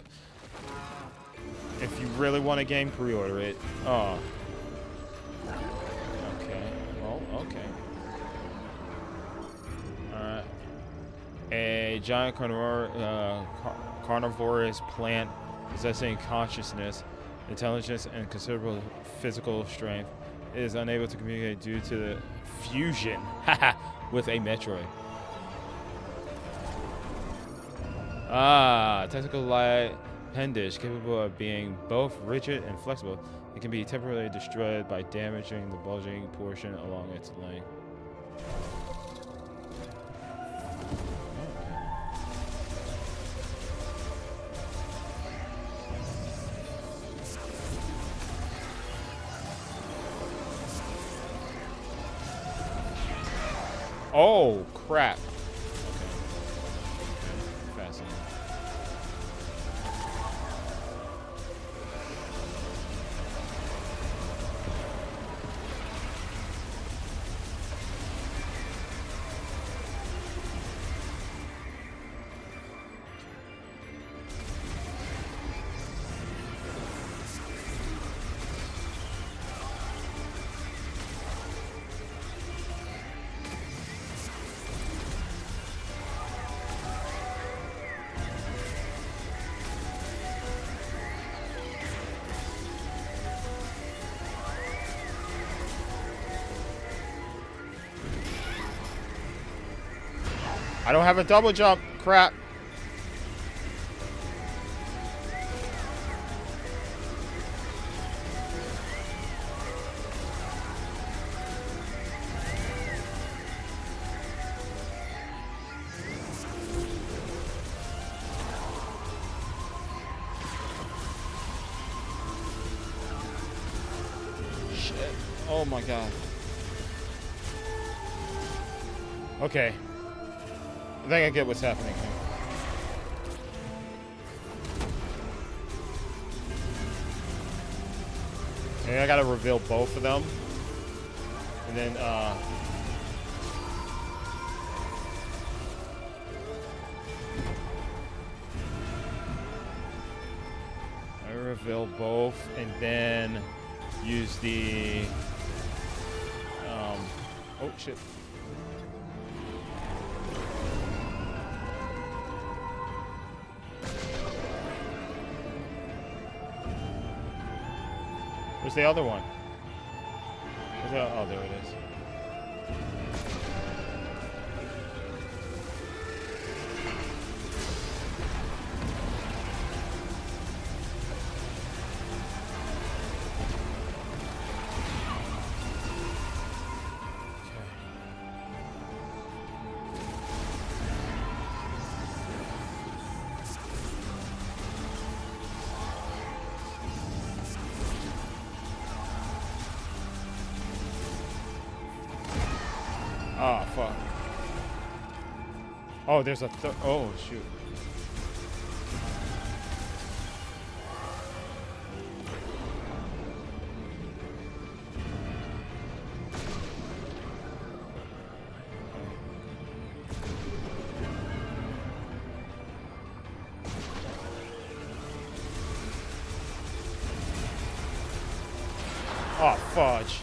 Speaker 1: If you really want a game, pre-order it. Oh. Okay. Well, okay. Alright. A giant carnivorous plant possessing consciousness, intelligence, and considerable physical strength is unable to communicate due to the fusion with a Metroid. Technical light appendage capable of being both rigid and flexible. It can be temporarily destroyed by damaging the bulging portion along its length. Oh, crap. Okay. Fascinating. I don't have a double jump. Crap. Shit. Oh my god. Okay. I think I get what's happening here. Maybe I gotta reveal both of them. And then, I reveal both and then use the, oh shit. Where's the other one? Oh, there it is. Oh, fuck. Oh, there's a oh, shoot. Oh, fudge.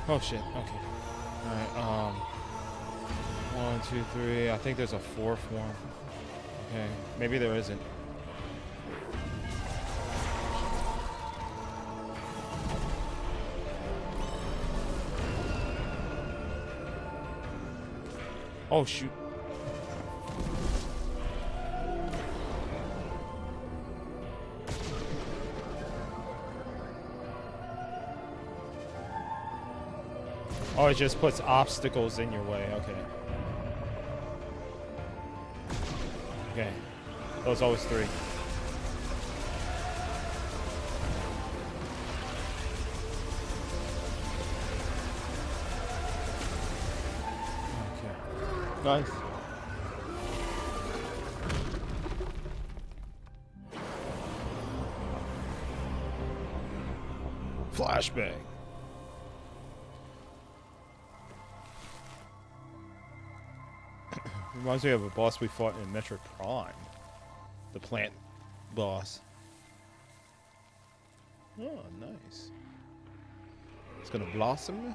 Speaker 1: Oh shit, okay. Alright, 1, 2, 3. I think there's a fourth one. Okay, maybe there isn't. Oh shoot. Oh, it just puts obstacles in your way. Okay. Okay. Oh, it's always 3. Okay. Nice. Flashbang. Reminds me of a boss we fought in Metroid Prime. The plant boss. Oh, nice. It's gonna blossom.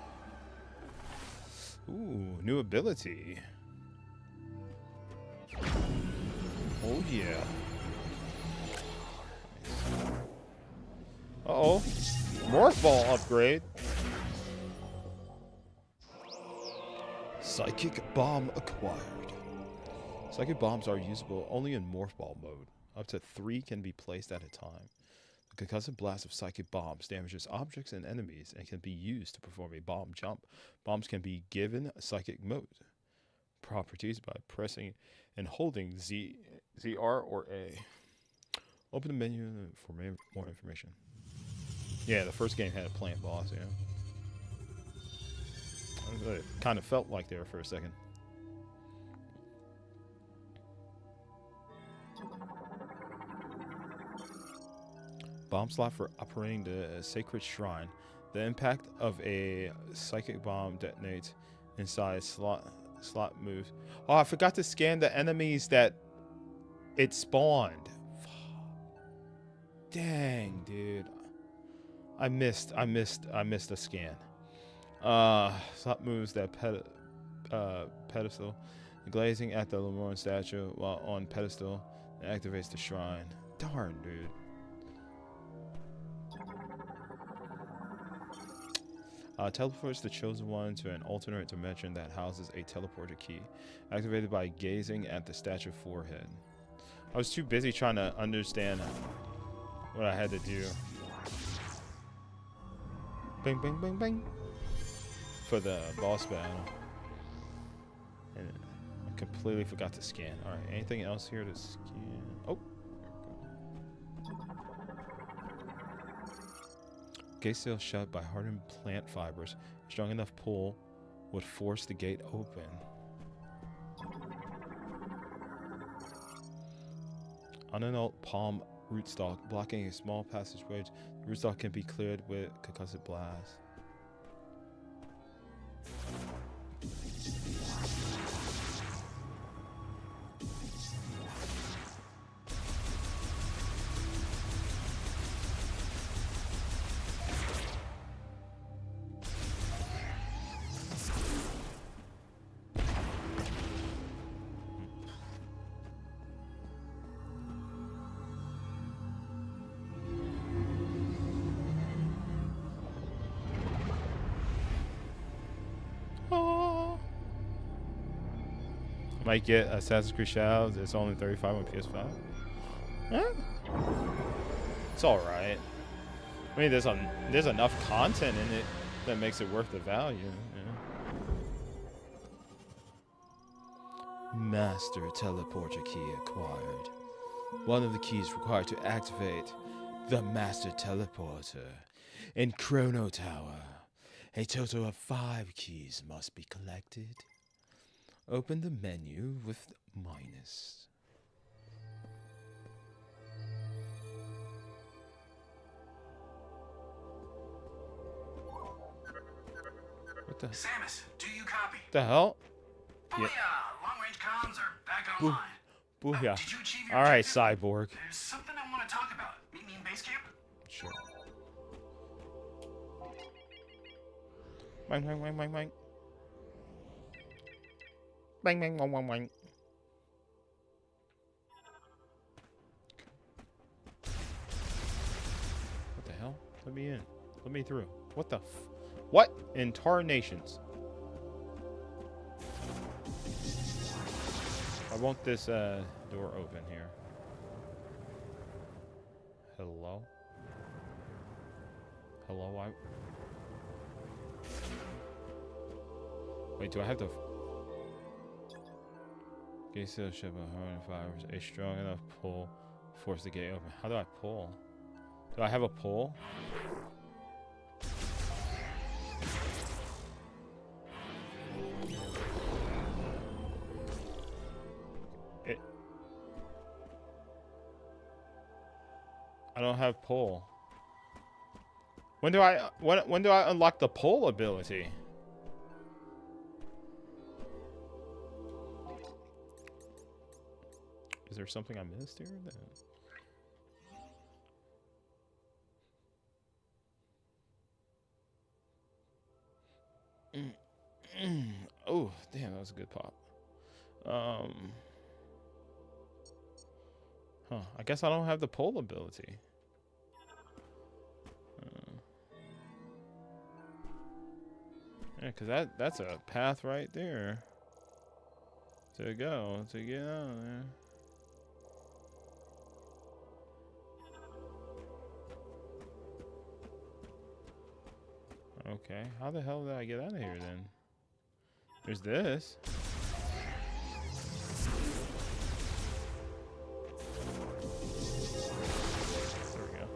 Speaker 1: Ooh, new ability. Oh yeah. Uh-oh. Morph ball upgrade. Psychic bomb acquired. Psychic bombs are usable only in morph ball mode. Up to 3 can be placed at a time. The concussive blast of psychic bombs damages objects and enemies and can be used to perform a bomb jump. Bombs can be given psychic mode properties by pressing and holding ZR or A. Open the menu for more information. Yeah, the first game had a plant boss, yeah. It kind of felt like there for a second. Bomb slot for operating the sacred shrine. The impact of a psychic bomb detonates inside slot moves. Oh, I forgot to scan the enemies that it spawned. Dang, dude. I missed a scan. Slot moves that pedestal. Glazing at the Lemurian statue while on pedestal and activates the shrine. Darn, dude. Teleports the chosen one to an alternate dimension that houses a teleporter key, activated by gazing at the statue's forehead. I was too busy trying to understand what I had to do. Bing, bing, bing, bing. For the boss battle. And I completely forgot to scan. Alright, anything else here to scan? Oh. Gate seal shut by hardened plant fibers. A strong enough pull would force the gate open. Unannulled palm rootstock blocking a small passageway. The rootstock can be cleared with concussive blast. Might get Assassin's Creed Shadows. It's only 35 on PS5. Eh? It's all right. I mean, there's enough content in it that makes it worth the value. Yeah. Master teleporter key acquired. One of the keys required to activate the Master Teleporter in Chrono Tower. A total of 5 keys must be collected. Open the menu with minus. What the?
Speaker 2: Samus, do you copy?
Speaker 1: The hell?
Speaker 2: Booyah! Long-range comms are back online.
Speaker 1: Booyah.
Speaker 2: Did you achieve your
Speaker 1: All right,
Speaker 2: objective?
Speaker 1: Cyborg.
Speaker 2: There's something I want to talk about. Meet me in base camp?
Speaker 1: Sure. Bang, bang, bang, bang, bang. Bang, bang, bang, bang, bang. What the hell? Let me in. Let me through. What the what in tarnations? I want this door open here. Hello? Hello? Wait, do I have to... Gate seal shut by hardened fibers. A strong enough pull force the gate open. How do I pull? Do I have a pull? I don't have pull. When do I unlock the pull ability? Is there something I missed here? Oh, damn, that was a good pop. I guess I don't have the pole ability. Yeah, because that's a path right there to go to get out there. Okay, how the hell did I get out of here then? There's this. There we go.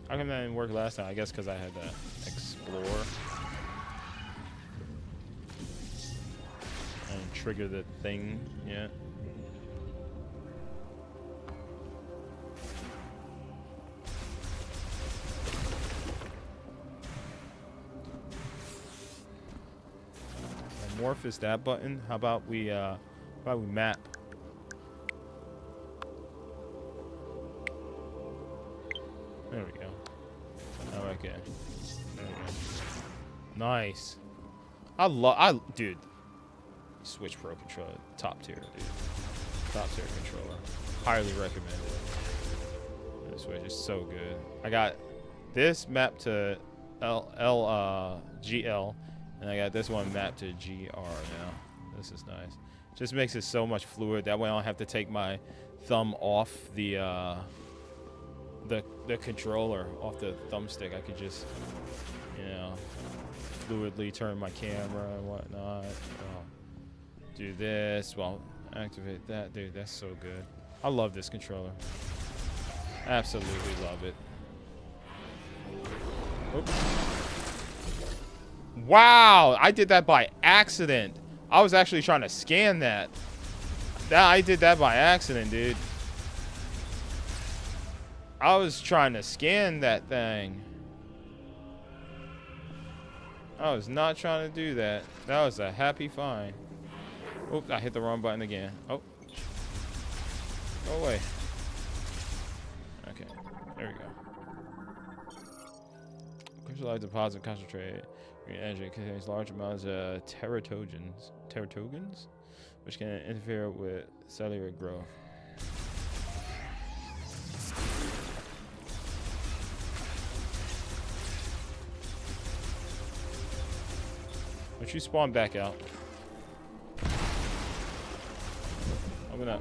Speaker 1: How come that didn't work last time? I guess because I had to explore and trigger the thing. Yeah. Morph is that button. How about we map? There we go. Oh, okay. There we go. Nice. Dude. Switch Pro controller, top tier, dude. Top tier controller. Highly recommended. This Switch is so good. I got this mapped to GL. And I got this one mapped to GR now. This is nice. Just makes it so much fluid. That way I don't have to take my thumb off the controller, off the thumbstick. I could just, fluidly turn my camera and whatnot. Do this. Well, activate that. Dude, that's so good. I love this controller. Absolutely love it. Oops. Wow, I did that by accident. I was actually trying to scan that. I did that by accident, dude. I was trying to scan that thing. I was not trying to do that. That was a happy find. Oops, I hit the wrong button again. Oh. Go away. Okay, there we go. Crystallized deposit concentrate. Energy contains large amounts of teratogens, which can interfere with cellular growth. Once you spawn back out, I'm gonna.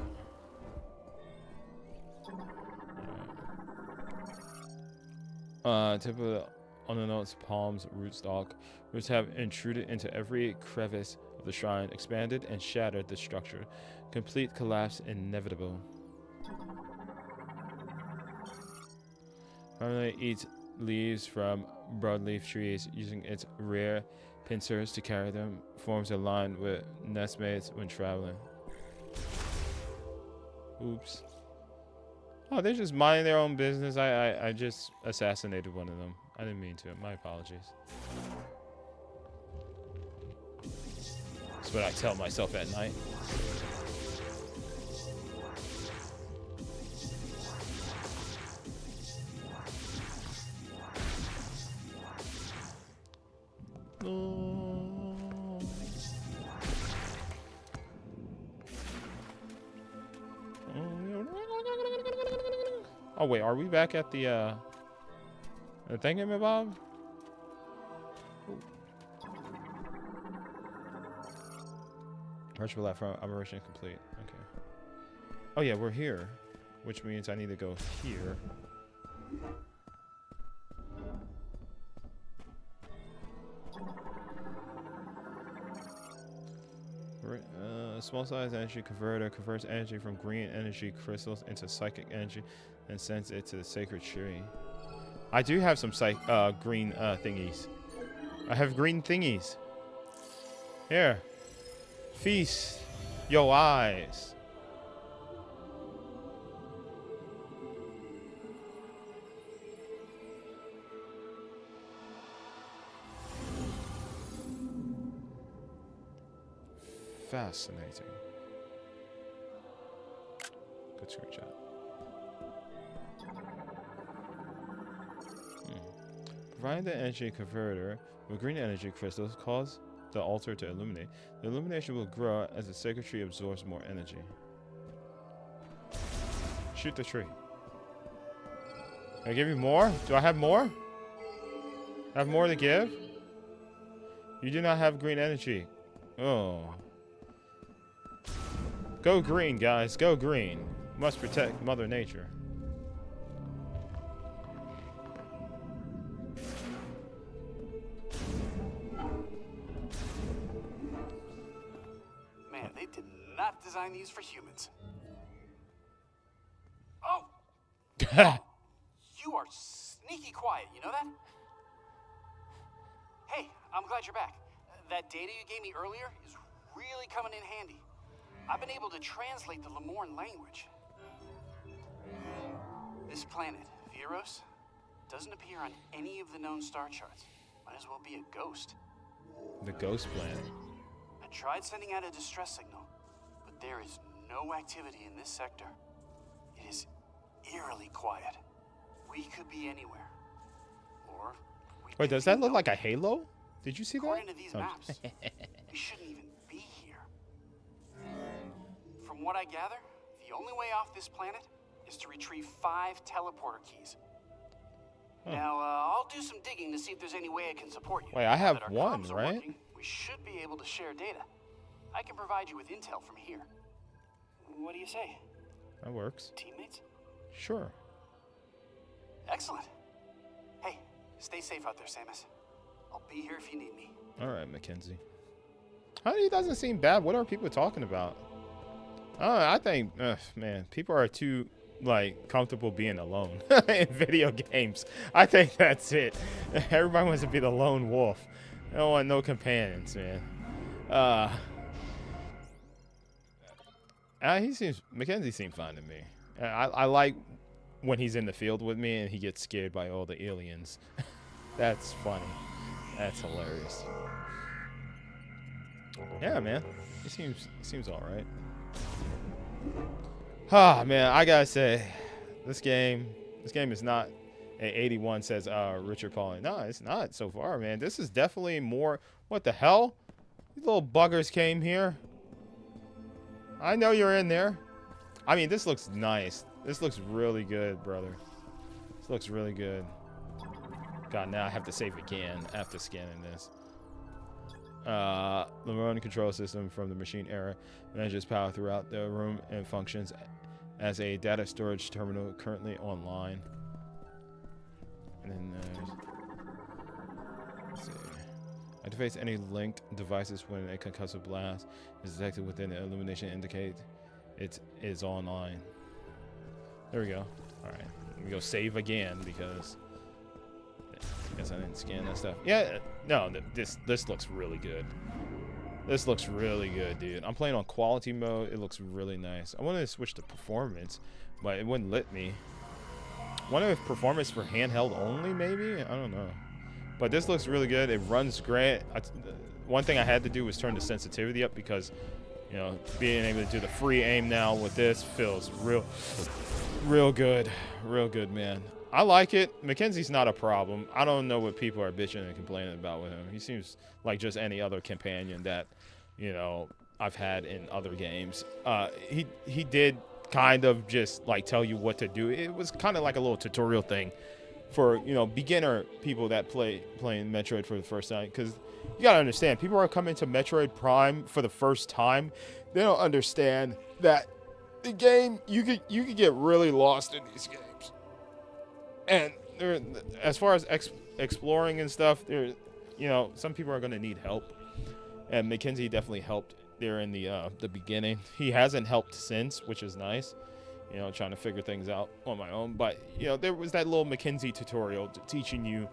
Speaker 1: Tip of the unannounced palm's rootstock. Roots have intruded into every crevice of the shrine, expanded and shattered the structure. Complete collapse inevitable. Primarily eats leaves from broadleaf trees, using its rare pincers to carry them. Forms a line with nestmates when traveling. Oops. Oh, they're just minding their own business. I just assassinated one of them. I didn't mean to. My apologies. That's what I tell myself at night. Oh wait, are we back at the thingamabob? Virtual platform operation complete. Okay. Oh yeah, we're here, which means I need to go here. Small size energy converter converts energy from green energy crystals into psychic energy and sends it to the sacred tree. I do have some green thingies. I have green thingies. Here. Feast your eyes. Fascinating. Good screenshot. Provide the energy converter with green energy crystals cause the altar to illuminate. The illumination will grow as the circuitry absorbs more energy. Shoot the tree. Can I give you more? Do I have more? I have more to give? You do not have green energy. Oh. Go green, guys. Go green. Must protect Mother Nature.
Speaker 6: Man, they did not design these for humans. Oh! You are sneaky quiet, you know that? Hey, I'm glad you're back. That data you gave me earlier is really coming in handy. I've been able to translate the Lemorn language. This planet, Viewros, doesn't appear on any of the known star charts. Might as well be a ghost.
Speaker 1: The ghost planet.
Speaker 6: I tried sending out a distress signal, but there is no activity in this sector. It is eerily quiet. We could be anywhere. Or we
Speaker 1: Wait, does that look like a halo? Did you see that?
Speaker 6: According to these
Speaker 1: Oh.
Speaker 6: maps, we shouldn't even be here. From what I gather, the only way off this planet is to retrieve 5 teleporter keys.
Speaker 1: Huh.
Speaker 6: Now, I'll do some digging to see if there's any way I can support you.
Speaker 1: Wait, I
Speaker 6: Now
Speaker 1: have
Speaker 6: that our
Speaker 1: one,
Speaker 6: comms are
Speaker 1: right?
Speaker 6: working, we should be able to share data. I can provide you with intel from here. What do you say,
Speaker 1: That works.
Speaker 6: teammates?
Speaker 1: Sure.
Speaker 6: Excellent. Hey, stay safe out there, Samus. I'll be here if you need me.
Speaker 1: All right, Mackenzie. Honey, it doesn't seem bad. What are people talking about? I think, man, people are too, like, comfortable being alone in video games. I think that's it. Everybody wants to be the lone wolf. They don't want no companions, man. Mackenzie seemed fine to me. I like when he's in the field with me and he gets scared by all the aliens. That's funny. That's hilarious. Yeah, man. He seems all right. Ah, man, I gotta say, this game is not. 81 says, Richard Pauling. No, it's not so far, man. This is definitely more. What the hell? These little buggers came here. I know you're in there. I mean, this looks nice. This looks really good, brother. This looks really good. God, now I have to save again after scanning this. The remote control system from the machine era manages power throughout the room and functions as a data storage terminal currently online. And then let's see. Activates any linked devices when a concussive blast is detected within the illumination indicate it is online. There we go. All right, let me go save again because I guess I didn't scan that stuff. Yeah, no, this looks really good. This looks really good, dude. I'm playing on quality mode. It looks really nice. I wanted to switch to performance, but it wouldn't let me. Wonder if performance for handheld only, maybe? I don't know. But this looks really good. It runs great. One thing I had to do was turn the sensitivity up because, you know, being able to do the free aim now with this feels real good. Real good, man. I like it. Mackenzie's not a problem. I don't know what people are bitching and complaining about with him. He seems like just any other companion that, you know, I've had in other games. He did kind of just like tell you what to do. It was kind of like a little tutorial thing for, you know, beginner people that playing Metroid for the first time, because you gotta understand, people are coming to Metroid Prime for the first time. They don't understand that the game, you could get really lost in these games, and there, as far as exploring and stuff, there, you know, some people are going to need help, and Mackenzie definitely helped there in the beginning. He hasn't helped since, which is nice, you know, trying to figure things out on my own. But, you know, there was that little Mackenzie tutorial teaching you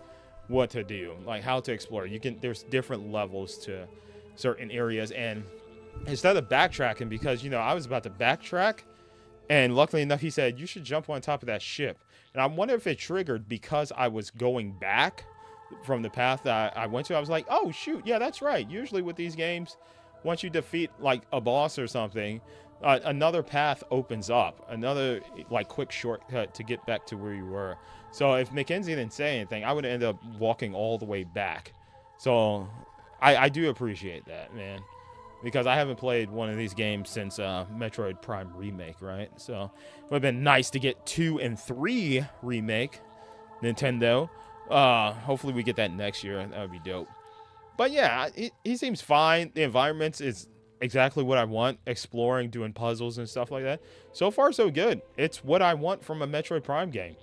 Speaker 1: what to do, like how to explore. There's different levels to certain areas, and instead of backtracking, because, you know, I was about to backtrack, and luckily enough, he said, you should jump on top of that ship. And I wonder if it triggered because I was going back from the path that I went to. I was like, oh, shoot, yeah, that's right. Usually with these games, once you defeat, like, a boss or something, another path opens up, another like quick shortcut to get back to where you were. So if Mackenzie didn't say anything, I would end up walking all the way back. So I do appreciate that, man, because I haven't played one of these games since Metroid Prime Remake, right? So it would have been nice to get 2 and 3 remake, Nintendo. Hopefully we get that next year. That would be dope. But yeah, he seems fine. The environments is exactly what I want, exploring, doing puzzles and stuff like that. So far, so good. It's what I want from a Metroid Prime game.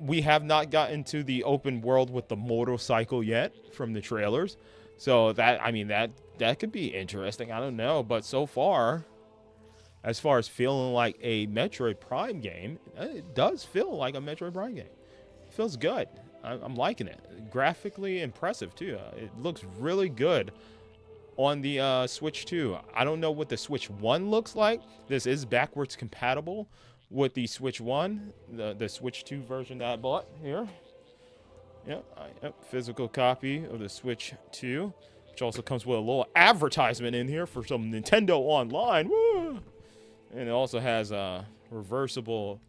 Speaker 1: We have not gotten to the open world with the motorcycle yet from the trailers. So that, I mean, that could be interesting. I don't know. But so far, as far as feeling like a Metroid Prime game, it does feel like a Metroid Prime game. It feels good. I'm liking it. Graphically impressive, too. It looks really good on the Switch 2. I don't know what the Switch 1 looks like. This is backwards compatible with the Switch 1, the Switch 2 version that I bought here. Yep, physical copy of the Switch 2, which also comes with a little advertisement in here for some Nintendo Online. Woo! And it also has reversible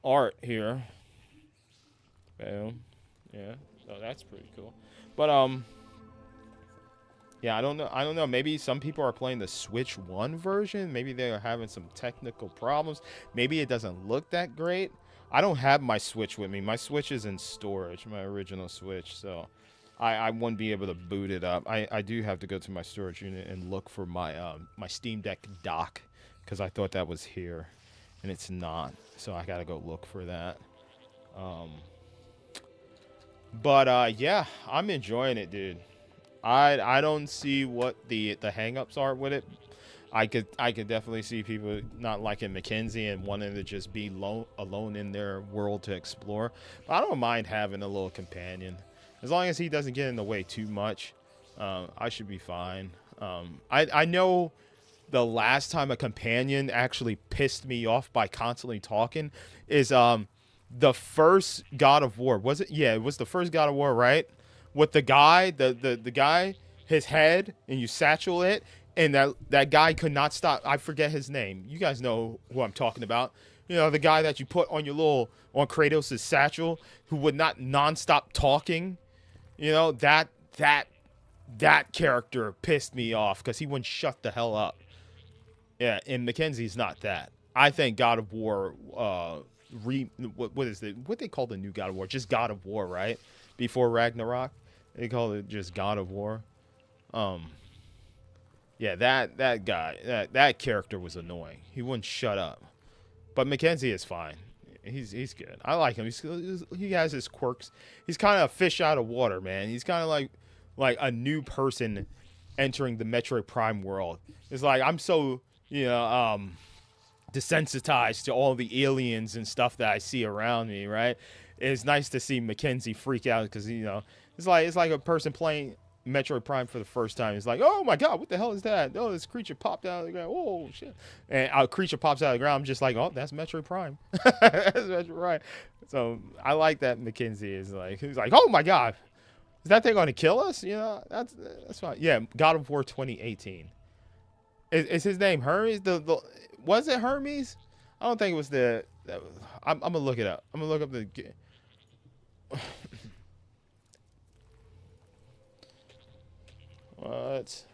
Speaker 1: art here. Boom. Yeah, so that's pretty cool. But yeah, I don't know. Maybe some people are playing the Switch 1 version. Maybe they're having some technical problems. Maybe it doesn't look that great. I don't have my Switch with me. My Switch is in storage, my original Switch, so I wouldn't be able to boot it up. I do have to go to my storage unit and look for my my Steam Deck dock, because I thought that was here, and it's not. So I gotta go look for that. But yeah, I'm enjoying it, dude. I don't see what the hang-ups are with it. I could definitely see people not liking Mackenzie and wanting to just be alone in their world to explore. But I don't mind having a little companion. As long as he doesn't get in the way too much, I should be fine. I know the last time a companion actually pissed me off by constantly talking is the first God of War. Was it? Yeah, it was the first God of War, right? With the guy, the guy, his head, and you satchel it, and that guy could not stop. I forget his name. You guys know who I'm talking about. You know, the guy that you put on your on Kratos' satchel, who would not nonstop talking. You know, that character pissed me off because he wouldn't shut the hell up. Yeah, and Mackenzie's not that. I think God of War, what is it? What they call the new God of War? Just God of War, right? Before Ragnarok, they call it just God of War. Yeah, that guy, that character was annoying. He wouldn't shut up. But Mackenzie is fine. He's good. I like him. He has his quirks. He's kind of a fish out of water, man. He's kind of like a new person entering the Metroid Prime world. It's like I'm so desensitized to all the aliens and stuff that I see around me, right? It's nice to see Mackenzie freak out because it's like a person playing Metroid Prime for the first time. It's like, oh my god, what the hell is that? Oh, this creature popped out of the ground. Oh shit! And a creature pops out of the ground. I'm just like, oh, that's Metroid Prime. That's Metroid Prime. So I like that Mackenzie is like, he's like, oh my god, is that thing going to kill us? That's fine. Yeah, God of War 2018. Is his name Hermes? Was it Hermes? I don't think it was I'm gonna look it up. I'm gonna look up the. What's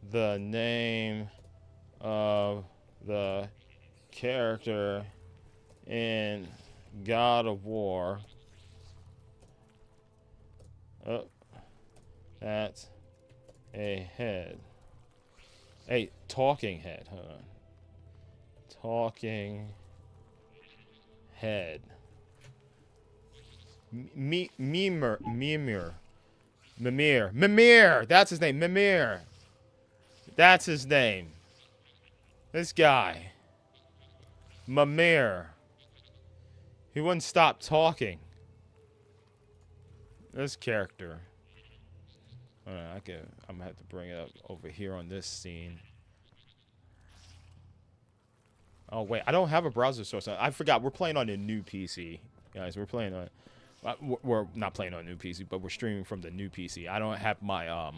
Speaker 1: the name of the character in God of War? Oh, that's a head. A talking head. Hold on. Talking head. Mimir. That's his name. Mimir. That's his name. This guy. Mimir. He wouldn't stop talking. This character. I'm gonna have to bring it up over here on this scene. Oh wait, I don't have a browser source. I forgot. We're playing on a new PC, guys. We're not playing on a new PC, but we're streaming from the new PC. I don't have my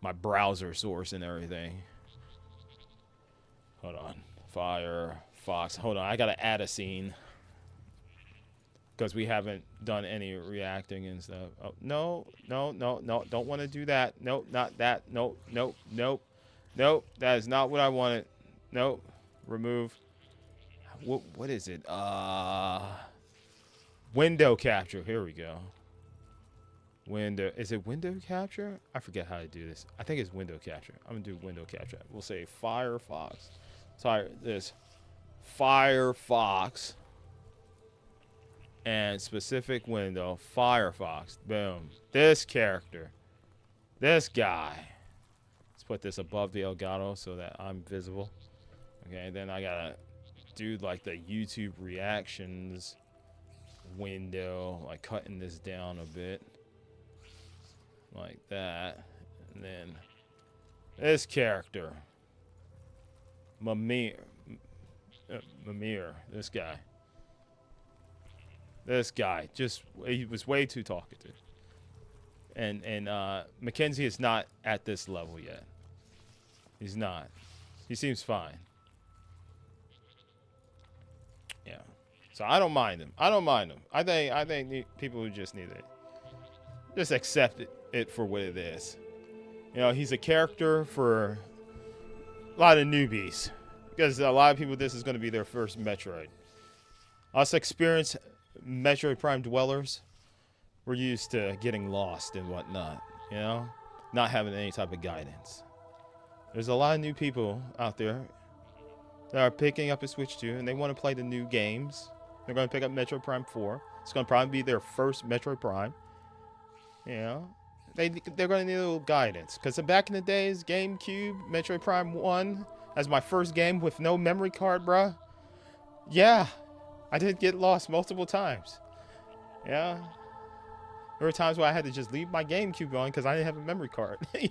Speaker 1: my browser source and everything. Hold on. Firefox. Hold on. I gotta add a scene because we haven't done any reacting and stuff. Oh, no. Don't want to do that. Nope, not that. Nope. That is not what I wanted. Nope. Remove. What is it? Window capture. Here we go. Is it window capture? I forget how to do this. I think it's window capture. I'm gonna do window capture. We'll say Firefox. Sorry, this Firefox and specific window Firefox. Boom. This character. This guy. Let's put this above the Elgato so that I'm visible. Okay, then I gotta do like the YouTube reactions window, like cutting this down a bit. Like that. And then this character. Mimir, this guy. He was way too talkative. And Mackenzie is not at this level yet. He's not. He seems fine. Yeah. So I don't mind him. I think people who just need to just accept it for what it is. You know, he's a character for a lot of newbies, because a lot of people, this is going to be their first Metroid. Us experienced Metroid Prime dwellers, we're used to getting lost and whatnot, you know, not having any type of guidance. There's a lot of new people out there that are picking up a Switch 2, and they want to play the new games. They're going to pick up Metroid Prime 4. It's going to probably be their first Metroid Prime. You know, they're going to need a little guidance. Because back in the days, GameCube, Metroid Prime 1, as my first game with no memory card, bruh. Yeah, I did get lost multiple times. Yeah. There were times where I had to just leave my GameCube on because I didn't have a memory card. I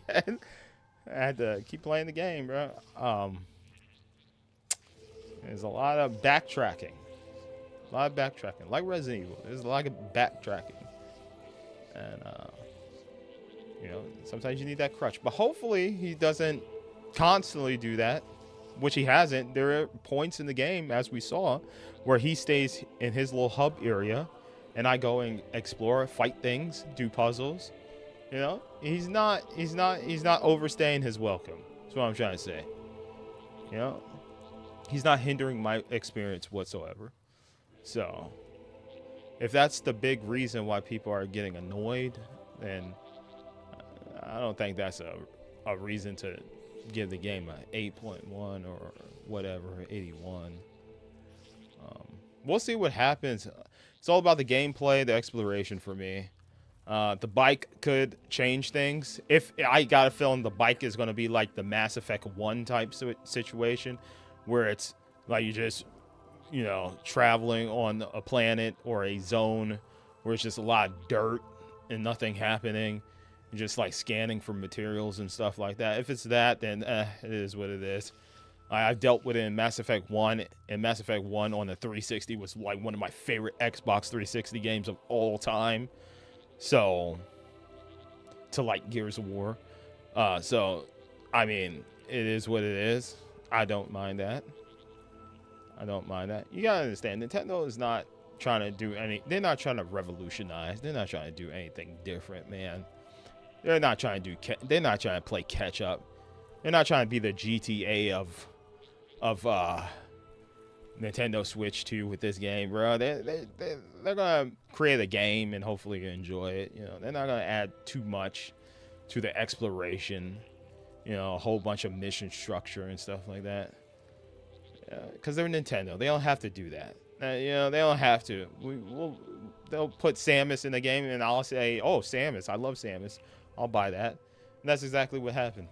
Speaker 1: had to keep playing the game, bro. There's a lot of backtracking. Like Resident Evil. There's a lot of backtracking. And, you know, sometimes you need that crutch. But hopefully he doesn't constantly do that, which he hasn't. There are points in the game, as we saw, where he stays in his little hub area, and I go and explore, fight things, do puzzles. You know, he's not overstaying his welcome. That's what I'm trying to say. You know, he's not hindering my experience whatsoever. So, if that's the big reason why people are getting annoyed, then I don't think that's a reason to give the game a 8.1 or whatever, 81. We'll see what happens. It's all about the gameplay, the exploration for me. The bike could change things. If I got a feeling the bike is going to be like the Mass Effect 1 type situation, where it's like you just, you know, traveling on a planet or a zone where it's just a lot of dirt and nothing happening. You're just like scanning for materials and stuff like that. If it's that, then it is what it is. I've dealt with it in Mass Effect 1, and Mass Effect 1 on the 360 was like one of my favorite Xbox 360 games of all time. So, to like Gears of War. So, I mean, it is what it is. I don't mind that. You gotta understand, Nintendo is not trying to do they're not trying to revolutionize. They're not trying to do anything different, man. They're not trying to play catch up. They're not trying to be the GTA of Nintendo Switch 2 with this game, bro. They're gonna create a game and hopefully you enjoy it. You know, they're not gonna add too much to the exploration. You know, a whole bunch of mission structure and stuff like that. Because they're Nintendo, they don't have to do that. You know, they don't have to. They'll put Samus in the game, and I'll say, "Oh, Samus! I love Samus. I'll buy that." And that's exactly what happened.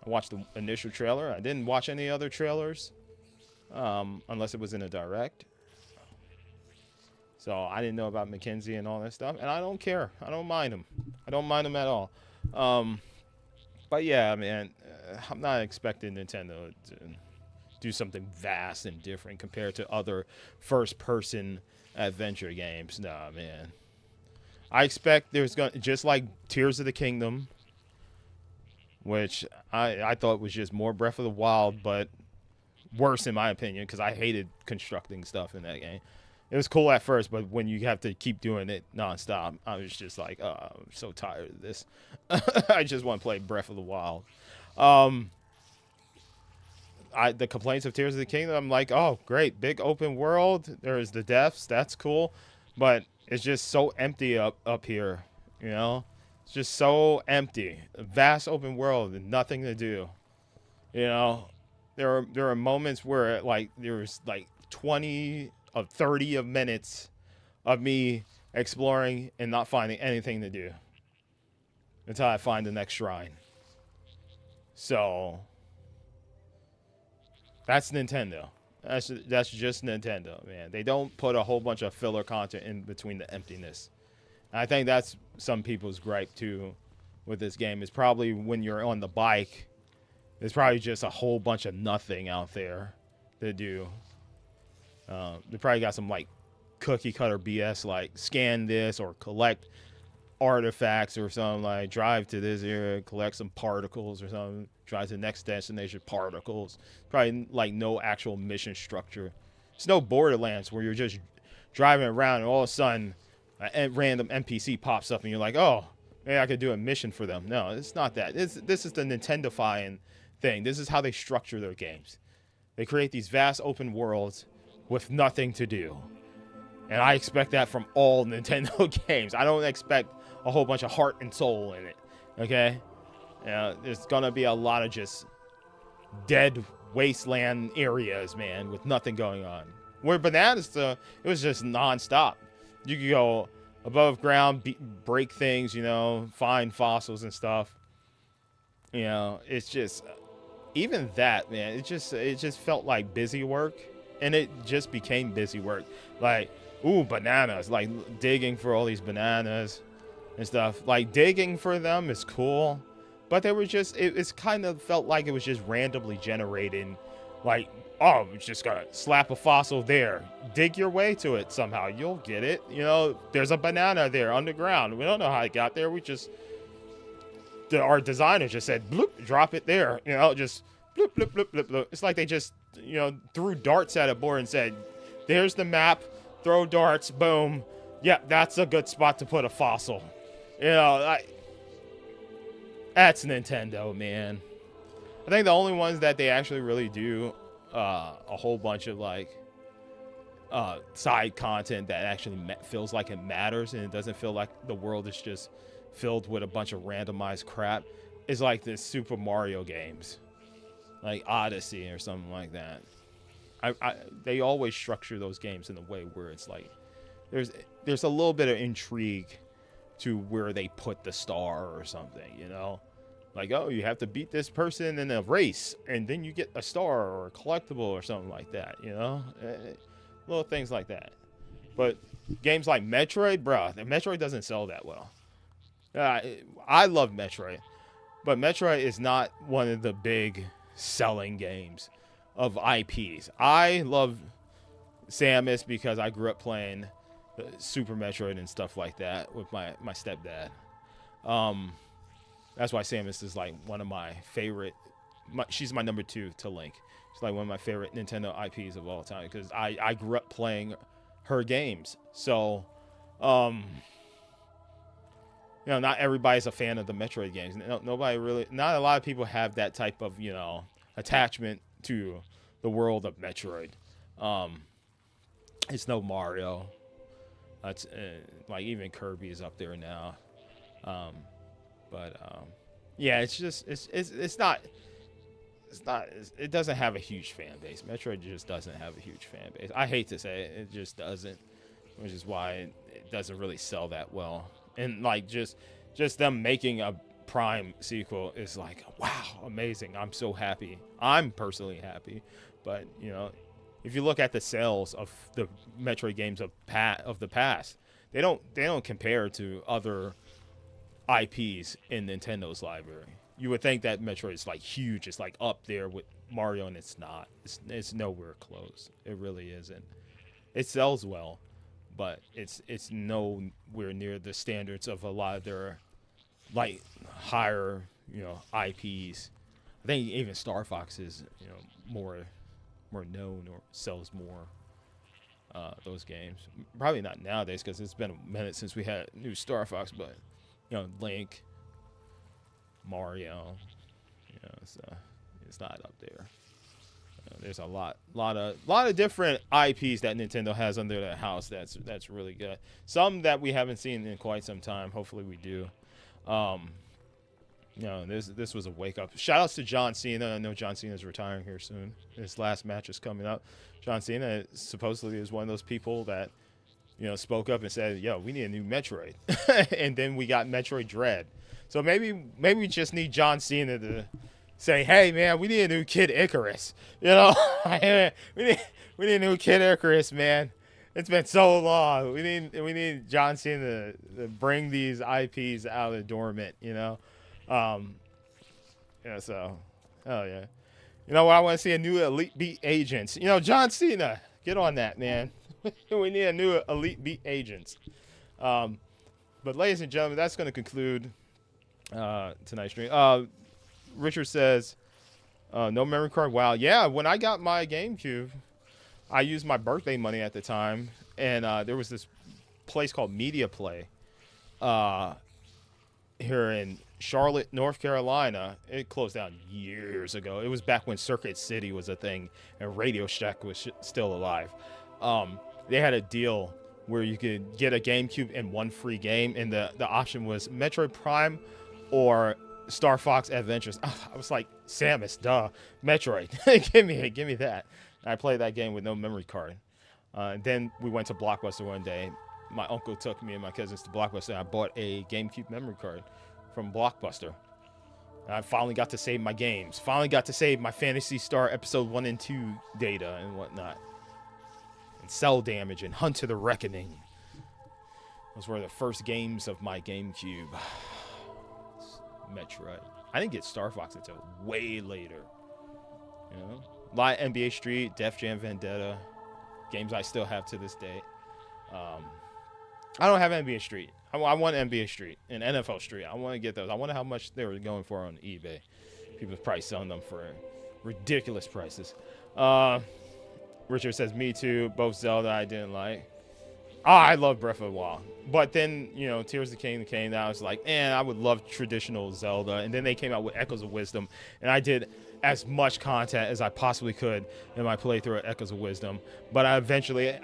Speaker 1: I watched the initial trailer. I didn't watch any other trailers, unless it was in a direct. So I didn't know about Mackenzie and all that stuff, and I don't care. I don't mind him. I don't mind him at all. But yeah, man, I'm not expecting Nintendo to do something vast and different compared to other first-person adventure games. Nah, man. I expect there's gonna, just like Tears of the Kingdom, which I thought was just more Breath of the Wild, but worse in my opinion, because I hated constructing stuff in that game. It was cool at first, but when you have to keep doing it nonstop, I was just like, oh, I'm so tired of this. I just want to play Breath of the Wild. The complaints of Tears of the Kingdom, I'm like, oh, great, big open world. There's the deaths, that's cool, but it's just so empty up here, you know? It's just so empty. A vast open world and nothing to do, you know? There are moments where like there was like 20 of 30 of minutes of me exploring and not finding anything to do until I find the next shrine. So that's Nintendo. That's just Nintendo, man. They don't put a whole bunch of filler content in between the emptiness. And I think that's some people's gripe too with this game. Is probably when you're on the bike, there's probably just a whole bunch of nothing out there to do. They probably got some like cookie cutter BS, like scan this or collect artifacts or something, like drive to this area, collect some particles or something, drive to the next destination, particles. Probably like no actual mission structure. It's no Borderlands where you're just driving around and all of a sudden a random NPC pops up and you're like, oh, maybe I could do a mission for them. No, it's not that. This is the Nintendo-fying thing. This is how they structure their games. They create these vast open worlds with nothing to do. And I expect that from all Nintendo games. I don't expect a whole bunch of heart and soul in it. Okay? There's gonna be a lot of just dead wasteland areas, man, with nothing going on. Where Bananas, it was just non-stop. You could go above ground, break things, you know, find fossils and stuff. You know, it's just, even that, man, it just felt like busy work. And it just became busy work. Like, ooh, bananas. Like, digging for all these bananas and stuff. Like, digging for them is cool. But they were just, it's kind of felt like it was just randomly generating. Like, oh, we just gotta slap a fossil there. Dig your way to it somehow. You'll get it. You know, there's a banana there underground. We don't know how it got there. We just, our designer just said, bloop, drop it there. You know, just bloop, bloop, bloop, bloop, bloop. It's like they just, you know, threw darts at a board and said, there's the map, throw darts, boom. Yeah, that's a good spot to put a fossil. You know, that's Nintendo, man. I think the only ones that they actually really do a whole bunch of like side content that actually feels like it matters and it doesn't feel like the world is just filled with a bunch of randomized crap is like the Super Mario games. Like Odyssey or something like that. They always structure those games in a way where it's like there's a little bit of intrigue to where they put the star or something, you know? Like, oh, you have to beat this person in a race and then you get a star or a collectible or something like that, you know? Little things like that. But games like Metroid, bruh, Metroid doesn't sell that well. I love Metroid, but Metroid is not one of the big selling games of IPs. I love Samus because I grew up playing Super Metroid and stuff like that with my stepdad. That's why Samus is like one of my favorite. She's my number 2 to Link. She's like one of my favorite Nintendo IPs of all time because I grew up playing her games. So, you know, not everybody's a fan of the Metroid games. Nobody really, not a lot of people have that type of, you know, attachment to the world of Metroid. It's no Mario. That's like even Kirby is up there now. Yeah, it's just it's not it doesn't have a huge fan base. Metroid just doesn't have a huge fan base. I hate to say it, it just doesn't, which is why it doesn't really sell that well. And like just them making a Prime sequel is like, wow, amazing. I'm so happy. I'm personally happy. But you know, if you look at the sales of the Metroid games of the past, they don't compare to other IPs in Nintendo's library. You would think that Metroid is like huge. It's like up there with Mario, and it's not. It's nowhere close. It really isn't. It sells well, but it's nowhere near the standards of a lot of their like higher, you know, IPs. I think even Star Fox is, you know, more more known or sells more. Those games, probably not nowadays because it's been a minute since we had new Star Fox, but you know, Link, Mario, you know, it's not up there. There's a lot of different IPs that Nintendo has under their house. That's really good. Some that we haven't seen in quite some time. Hopefully we do. You know, this was a wake up. Shout outs to John Cena. I know John Cena is retiring here soon. His last match is coming up. John Cena supposedly is one of those people that, you know, spoke up and said, "Yo, we need a new Metroid," and then we got Metroid Dread. So maybe we just need John Cena to say, "Hey, man, we need a new Kid Icarus." You know, we need a new Kid Icarus, man. It's been so long. We need John Cena to bring these IPs out of dormant. You know, yeah. So, hell yeah. You know what? I want to see a new Elite Beat Agents. You know, John Cena, get on that, man. We need a new Elite Beat Agents. But ladies and gentlemen, that's going to conclude tonight's stream. Richard says, no memory card. Wow. Yeah, when I got my GameCube, I used my birthday money at the time, and there was this place called Media Play here in Charlotte, North Carolina. It closed down years ago. It was back when Circuit City was a thing and Radio Shack was still alive. They had a deal where you could get a GameCube and one free game, and the option was Metroid Prime or Star Fox Adventures. I was like, Samus, duh, Metroid. give me that. And I played that game with no memory card. Then we went to Blockbuster one day. My uncle took me and my cousins to Blockbuster, and I bought a GameCube memory card from Blockbuster. And I finally got to save my games. Finally got to save my Phantasy Star Episode 1 and 2 data and whatnot. And Cell Damage and Hunt to the Reckoning. Those were the first games of my GameCube. Metroid. I didn't get Star Fox until way later. You know? Light NBA Street, Def Jam Vendetta. Games I still have to this day. I don't have NBA Street. I want NBA Street and NFL Street. I want to get those. I wonder how much they were going for on eBay. People are probably selling them for ridiculous prices. Richard says, me too. Both Zelda I didn't like. I love Breath of the Wild. But then, you know, Tears of the Kingdom came out. I was like, I would love traditional Zelda. And then they came out with Echoes of Wisdom. And I did as much content as I possibly could in my playthrough of Echoes of Wisdom. But I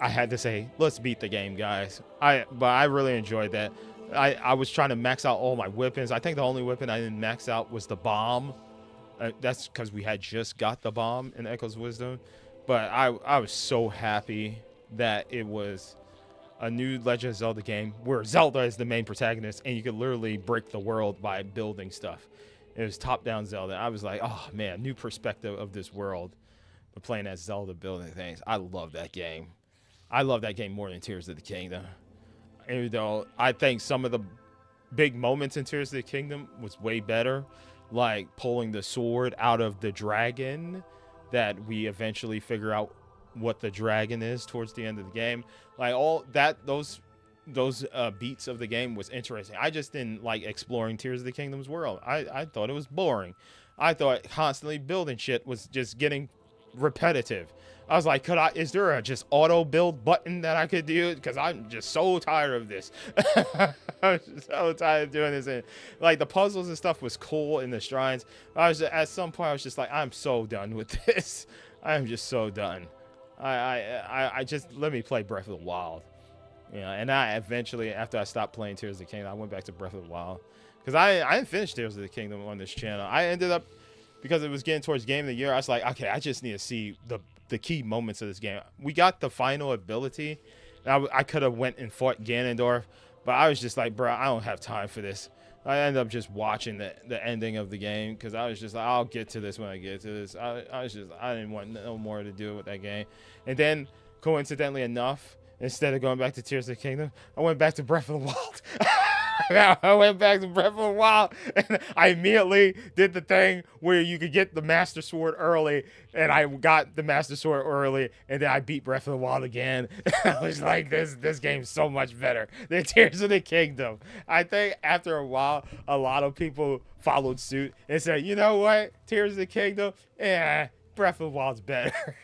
Speaker 1: had to say, let's beat the game, guys. But I really enjoyed that. I was trying to max out all my weapons. I think the only weapon I didn't max out was the bomb. That's because we had just got the bomb in Echoes of Wisdom. But I was so happy that it was a new Legend of Zelda game where Zelda is the main protagonist and you could literally break the world by building stuff. It was top-down Zelda. I was like, oh man, new perspective of this world. But playing as Zelda, building things. I love that game. I love that game more than Tears of the Kingdom. Even though I think some of the big moments in Tears of the Kingdom was way better, like pulling the sword out of the dragon that we eventually figure out what the dragon is towards the end of the game. Like all that, those beats of the game was interesting. I just didn't like exploring Tears of the Kingdom's world. I thought it was boring. I thought constantly building shit was just getting repetitive. I was like, is there a just auto build button that I could do? Because I'm just so tired of this. I'm so tired of doing this. And like the puzzles and stuff was cool in the shrines. At some point I was just like, I'm so done with this. I'm just so done. I just let me play Breath of the Wild. Yeah, and I eventually, after I stopped playing Tears of the Kingdom, I went back to Breath of the Wild. Because I didn't finish Tears of the Kingdom on this channel. I ended up, because it was getting towards Game of the Year, I was like, okay, I just need to see the key moments of this game. We got the final ability. And I could have went and fought Ganondorf, but I was just like, bro, I don't have time for this. I ended up just watching the ending of the game because I was just like, I'll get to this when I get to this. I didn't want no more to do with that game. And then, coincidentally enough, instead of going back to Tears of the Kingdom, I went back to Breath of the Wild. I went back to Breath of the Wild, and I immediately did the thing where you could get the Master Sword early, and I got the Master Sword early, and then I beat Breath of the Wild again. I was like, this game's so much better than Tears of the Kingdom. I think after a while, a lot of people followed suit and said, you know what, Tears of the Kingdom, Breath of the Wild's better.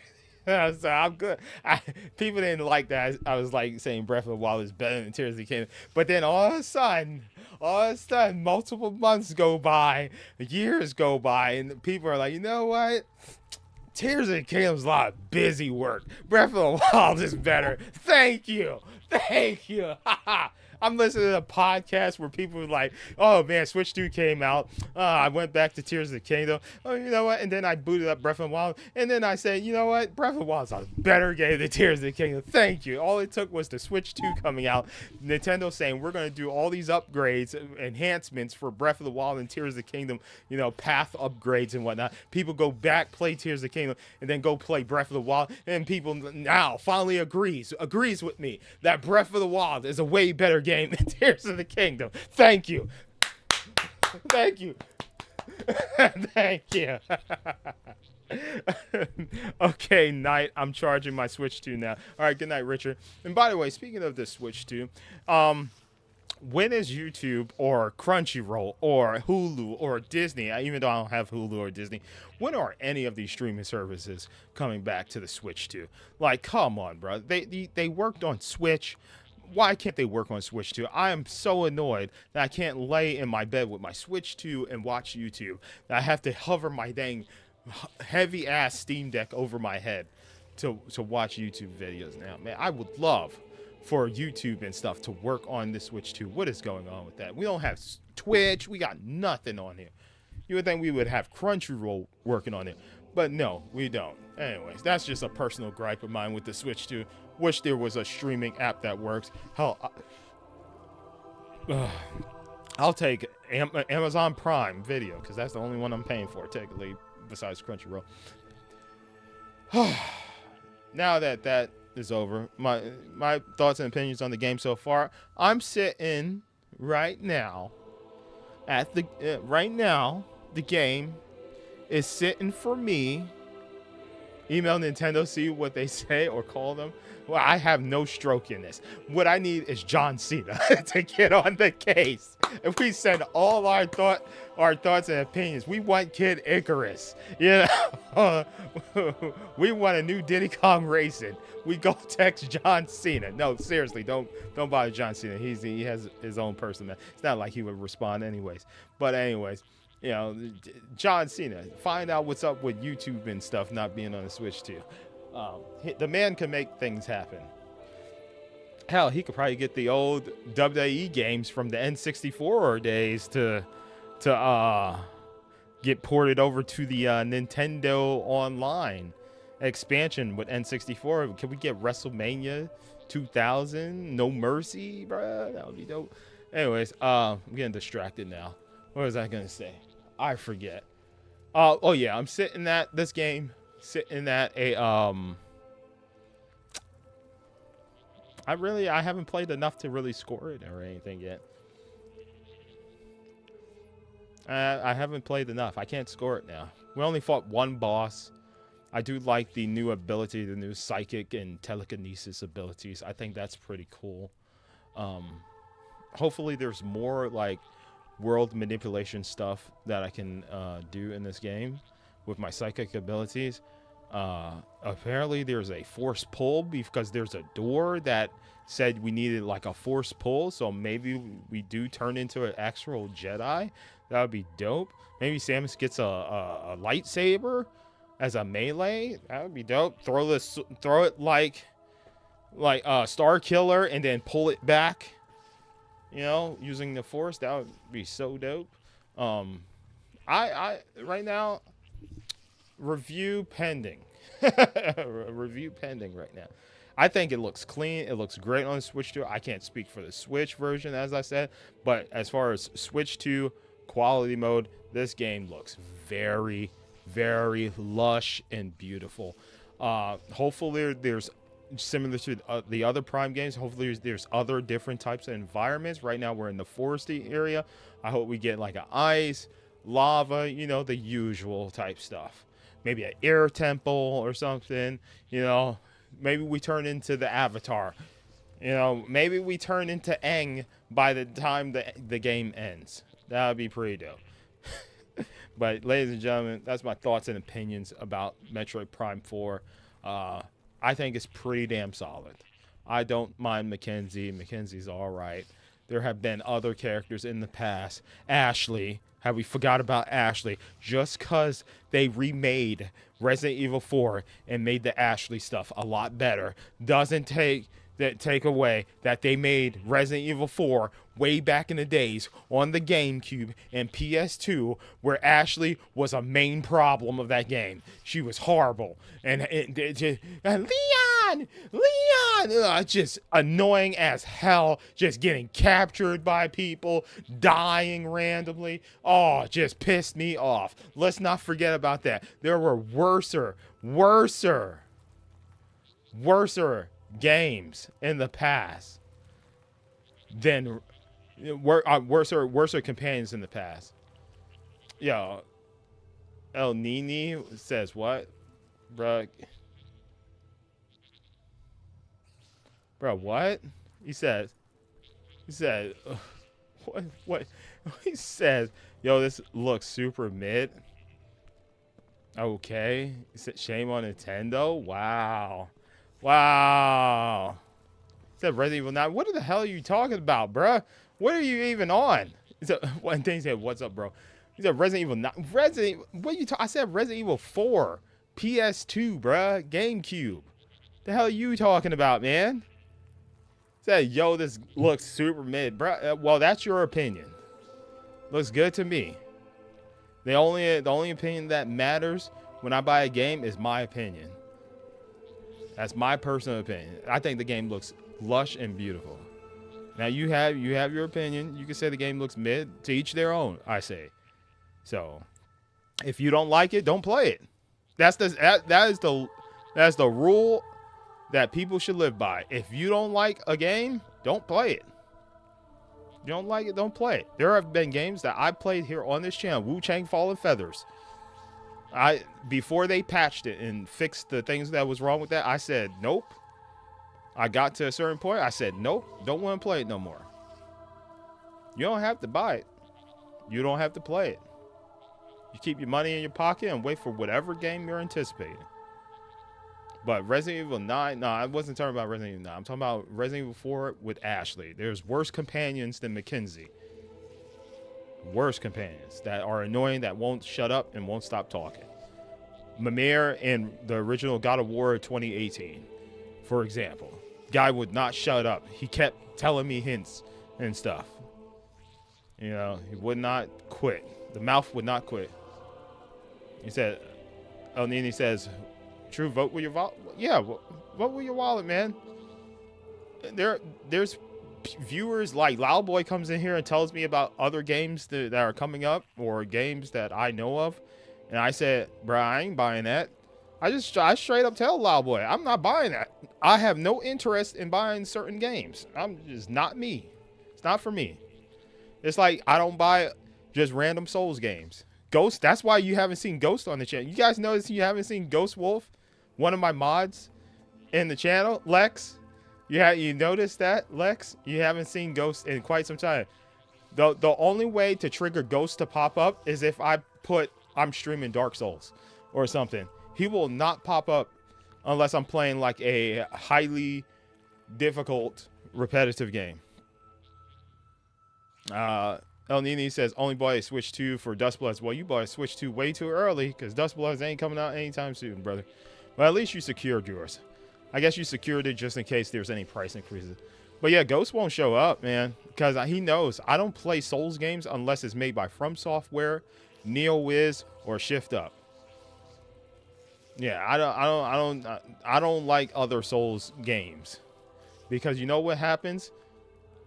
Speaker 1: So I'm good. People didn't like that. I was like saying Breath of the Wild is better than Tears of the Kingdom. But then all of a sudden, multiple months go by, years go by, and people are like, you know what? Tears of the Kingdom's a lot of busy work. Breath of the Wild is better. Thank you. Thank you. I'm listening to a podcast where people were like, oh man, Switch 2 came out. I went back to Tears of the Kingdom. Oh, you know what? And then I booted up Breath of the Wild. And then I said, you know what? Breath of the Wild is a better game than Tears of the Kingdom. Thank you. All it took was the Switch 2 coming out. Nintendo saying, we're going to do all these upgrades, enhancements for Breath of the Wild and Tears of the Kingdom, you know, path upgrades and whatnot. People go back, play Tears of the Kingdom, and then go play Breath of the Wild. And people now finally agrees with me that Breath of the Wild is a way better game than Tears of the Kingdom. Thank you. Thank you. Thank you. Okay, night. I'm charging my Switch 2 now. All right, good night, Richard. And by the way, speaking of the Switch 2, when is YouTube or Crunchyroll or Hulu or Disney, even though I don't have Hulu or Disney, when are any of these streaming services coming back to the Switch 2? Like, come on, bro. They worked on Switch. Why can't they work on Switch 2? I am so annoyed that I can't lay in my bed with my Switch 2 and watch YouTube. I have to hover my dang heavy ass Steam Deck over my head to watch YouTube videos now. Man, I would love for YouTube and stuff to work on the Switch 2. What is going on with that? We don't have Twitch. We got nothing on here. You would think we would have Crunchyroll working on it. But no, we don't. Anyways, that's just a personal gripe of mine with the Switch 2. Wish there was a streaming app that works. Hell, I'll take Amazon Prime Video because that's the only one I'm paying for, technically, besides Crunchyroll. Now that is over, my thoughts and opinions on the game so far. I'm sitting right now at the the game is sitting for me. Email Nintendo, see what they say or call them. Well, I have no stroke in this. What I need is John Cena to get on the case. If we send all our thoughts and opinions, we want Kid Icarus. You know, we want a new Diddy Kong Racing. We go text John Cena. No, seriously, don't bother John Cena. He has his own person. It's not like he would respond anyways. But anyways. You know, John Cena, find out what's up with YouTube and stuff not being on the Switch 2. The man can make things happen. Hell, he could probably get the old WWE games from the N64 days to get ported over to the Nintendo Online expansion with N64. Can we get WrestleMania 2000? No Mercy, bro? That would be dope. Anyways, I'm getting distracted now. What was I going to say? I forget. Oh yeah, I'm sitting at this game. Sitting at a I haven't played enough to really score it or anything yet. I haven't played enough. I can't score it now. We only fought one boss. I do like the new ability, the new psychic and telekinesis abilities. I think that's pretty cool. Hopefully there's more like world manipulation stuff that I can do in this game with my psychic abilities. Apparently there's a force pull because there's a door that said we needed like a force pull, so maybe we do turn into an actual Jedi. That would be dope. Maybe Samus gets a lightsaber as a melee. That would be dope. Throw it like Star Killer and then pull it back. You know, using the force, that would be so dope. I right now, review pending. Review pending right now. I think it looks clean. It looks great on the Switch 2. I can't speak for the Switch version, as I said, but as far as Switch 2 quality mode, this game looks very, very lush and beautiful. Hopefully there's similar to the other Prime games. Hopefully there's other different types of environments. Right now we're in the foresty area. I hope we get like an ice, lava, you know, the usual type stuff. Maybe an air temple or something, you know. Maybe we turn into the Avatar. You know, maybe we turn into Aang by the time the game ends. That would be pretty dope. But ladies and gentlemen, that's my thoughts and opinions about Metroid Prime 4. I think it's pretty damn solid. I don't mind Mackenzie. Mackenzie's all right. There have been other characters in the past. Ashley. Have we forgot about Ashley? Just because they remade Resident Evil 4 and made the Ashley stuff a lot better doesn't take away that they made Resident Evil 4 way back in the days on the GameCube and PS2, where Ashley was a main problem of that game. She was horrible. And Leon, just annoying as hell, just getting captured by people, dying randomly. Oh, just pissed me off. Let's not forget about that. There were worser games in the past than worser companions in the past. Yo, El Nini says what, bro? What he said what he says, yo, this looks super mid. Okay, he said shame on Nintendo. Wow. He said Resident Evil 9. What the hell are you talking about, bruh? What are you even on? He said, one thing he said, what's up, bro? He said Resident Evil 9. What are you talking? I said Resident Evil 4. PS2, bruh. GameCube. The hell are you talking about, man? He said, yo, this looks super mid, bruh. Well, that's your opinion. Looks good to me. The only opinion that matters when I buy a game is my opinion. That's my personal opinion. I think the game looks lush and beautiful. Now you have your opinion. You can say the game looks mid. To each their own, I say. So, if you don't like it, don't play it. That's the rule that people should live by. If you don't like a game, don't play it. If you don't like it, don't play it. There have been games that I played here on this channel, Wu-Chang Fallen Feathers. Before they patched it and fixed the things that was wrong with that, I said nope. I got to a certain point, I said nope, don't want to play it no more. You don't have to buy it. You don't have to play it. You keep your money in your pocket and wait for whatever game you're anticipating. But Resident Evil 9, no, I wasn't talking about Resident Evil 9. I'm talking about Resident Evil 4 with Ashley. There's worse companions than Mackenzie. Worse companions that are annoying, that won't shut up and won't stop talking. Mimir in the original God of War 2018, for example. Guy would not shut up. He kept telling me hints and stuff. You know, he would not quit. The mouth would not quit. He said, El Nini says, true, vote with your wallet. Yeah, vote with your wallet, man. There's viewers like Loudboy comes in here and tells me about other games that are coming up or games that I know of, and I said, bro, I ain't buying that. I straight up tell Loudboy, I'm not buying that. I have no interest in buying certain games. I'm just not me. It's not for me. It's like I don't buy just random Souls games. Ghost, that's why you haven't seen Ghost on the channel. You guys notice you haven't seen Ghost Wolf, one of my mods in the channel, Lex? You noticed that, Lex? You haven't seen Ghost in quite some time. The only way to trigger Ghost to pop up is if I put I'm streaming Dark Souls or something. He will not pop up unless I'm playing like a highly difficult repetitive game. El Nini says only buy a Switch 2 for Dustbloods. Well, you bought a Switch 2 way too early because Dustbloods ain't coming out anytime soon, brother. Well, at least you secured yours. I guess you secured it just in case there's any price increases. But yeah, Ghost won't show up, man, because he knows I don't play Souls games unless it's made by From Software, NeoWiz, or Shift Up. Yeah, I don't like other Souls games because you know what happens?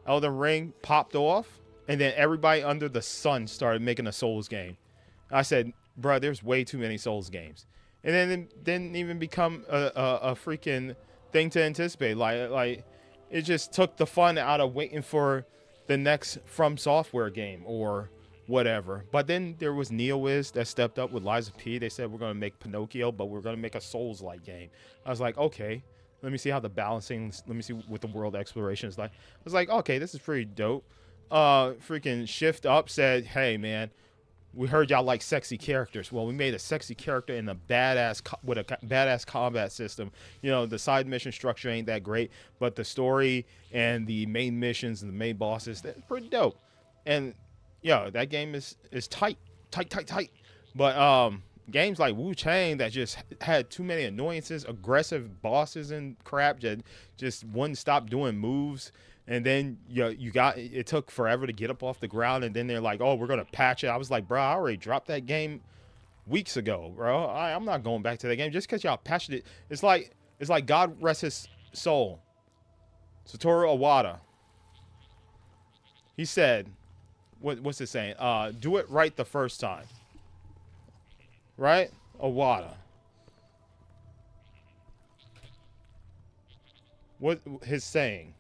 Speaker 1: Elden Ring popped off, and then everybody under the sun started making a Souls game. I said, bro, there's way too many Souls games. And then it didn't even become a freaking thing to anticipate. Like it just took the fun out of waiting for the next From Software game or whatever. But then there was NeoWiz that stepped up with Liza P. They said, we're going to make Pinocchio, but we're going to make a Souls-like game. I was like, okay, let me see how the balancing, let me see what the world exploration is like. I was like, okay, this is pretty dope. Freaking Shift Up said, hey, man, we heard y'all like sexy characters. Well, we made a sexy character in a with a badass combat system. You know, the side mission structure ain't that great, but the story and the main missions and the main bosses, that's pretty dope. And yo, that game is tight. But games like Wu Chang that just had too many annoyances, aggressive bosses and crap, just wouldn't stop doing moves. And then it took forever to get up off the ground, and then they're like, "Oh, we're gonna patch it." I was like, "Bro, I already dropped that game weeks ago, bro. I'm not going back to that game just because y'all patched it." It's like God rest his soul, Satoru Iwata. He said, "What's it saying? Do it right the first time." Right, Iwata. What his saying?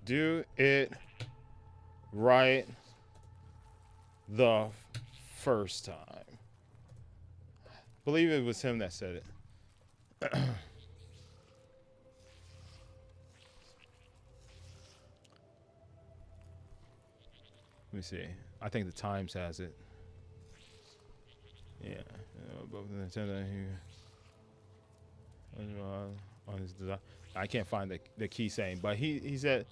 Speaker 1: Do it right the first time. I believe it was him that said it. Let me see. I think the Times has it. Yeah. Both Nintendo here. On his design. I can't find the key saying, but he said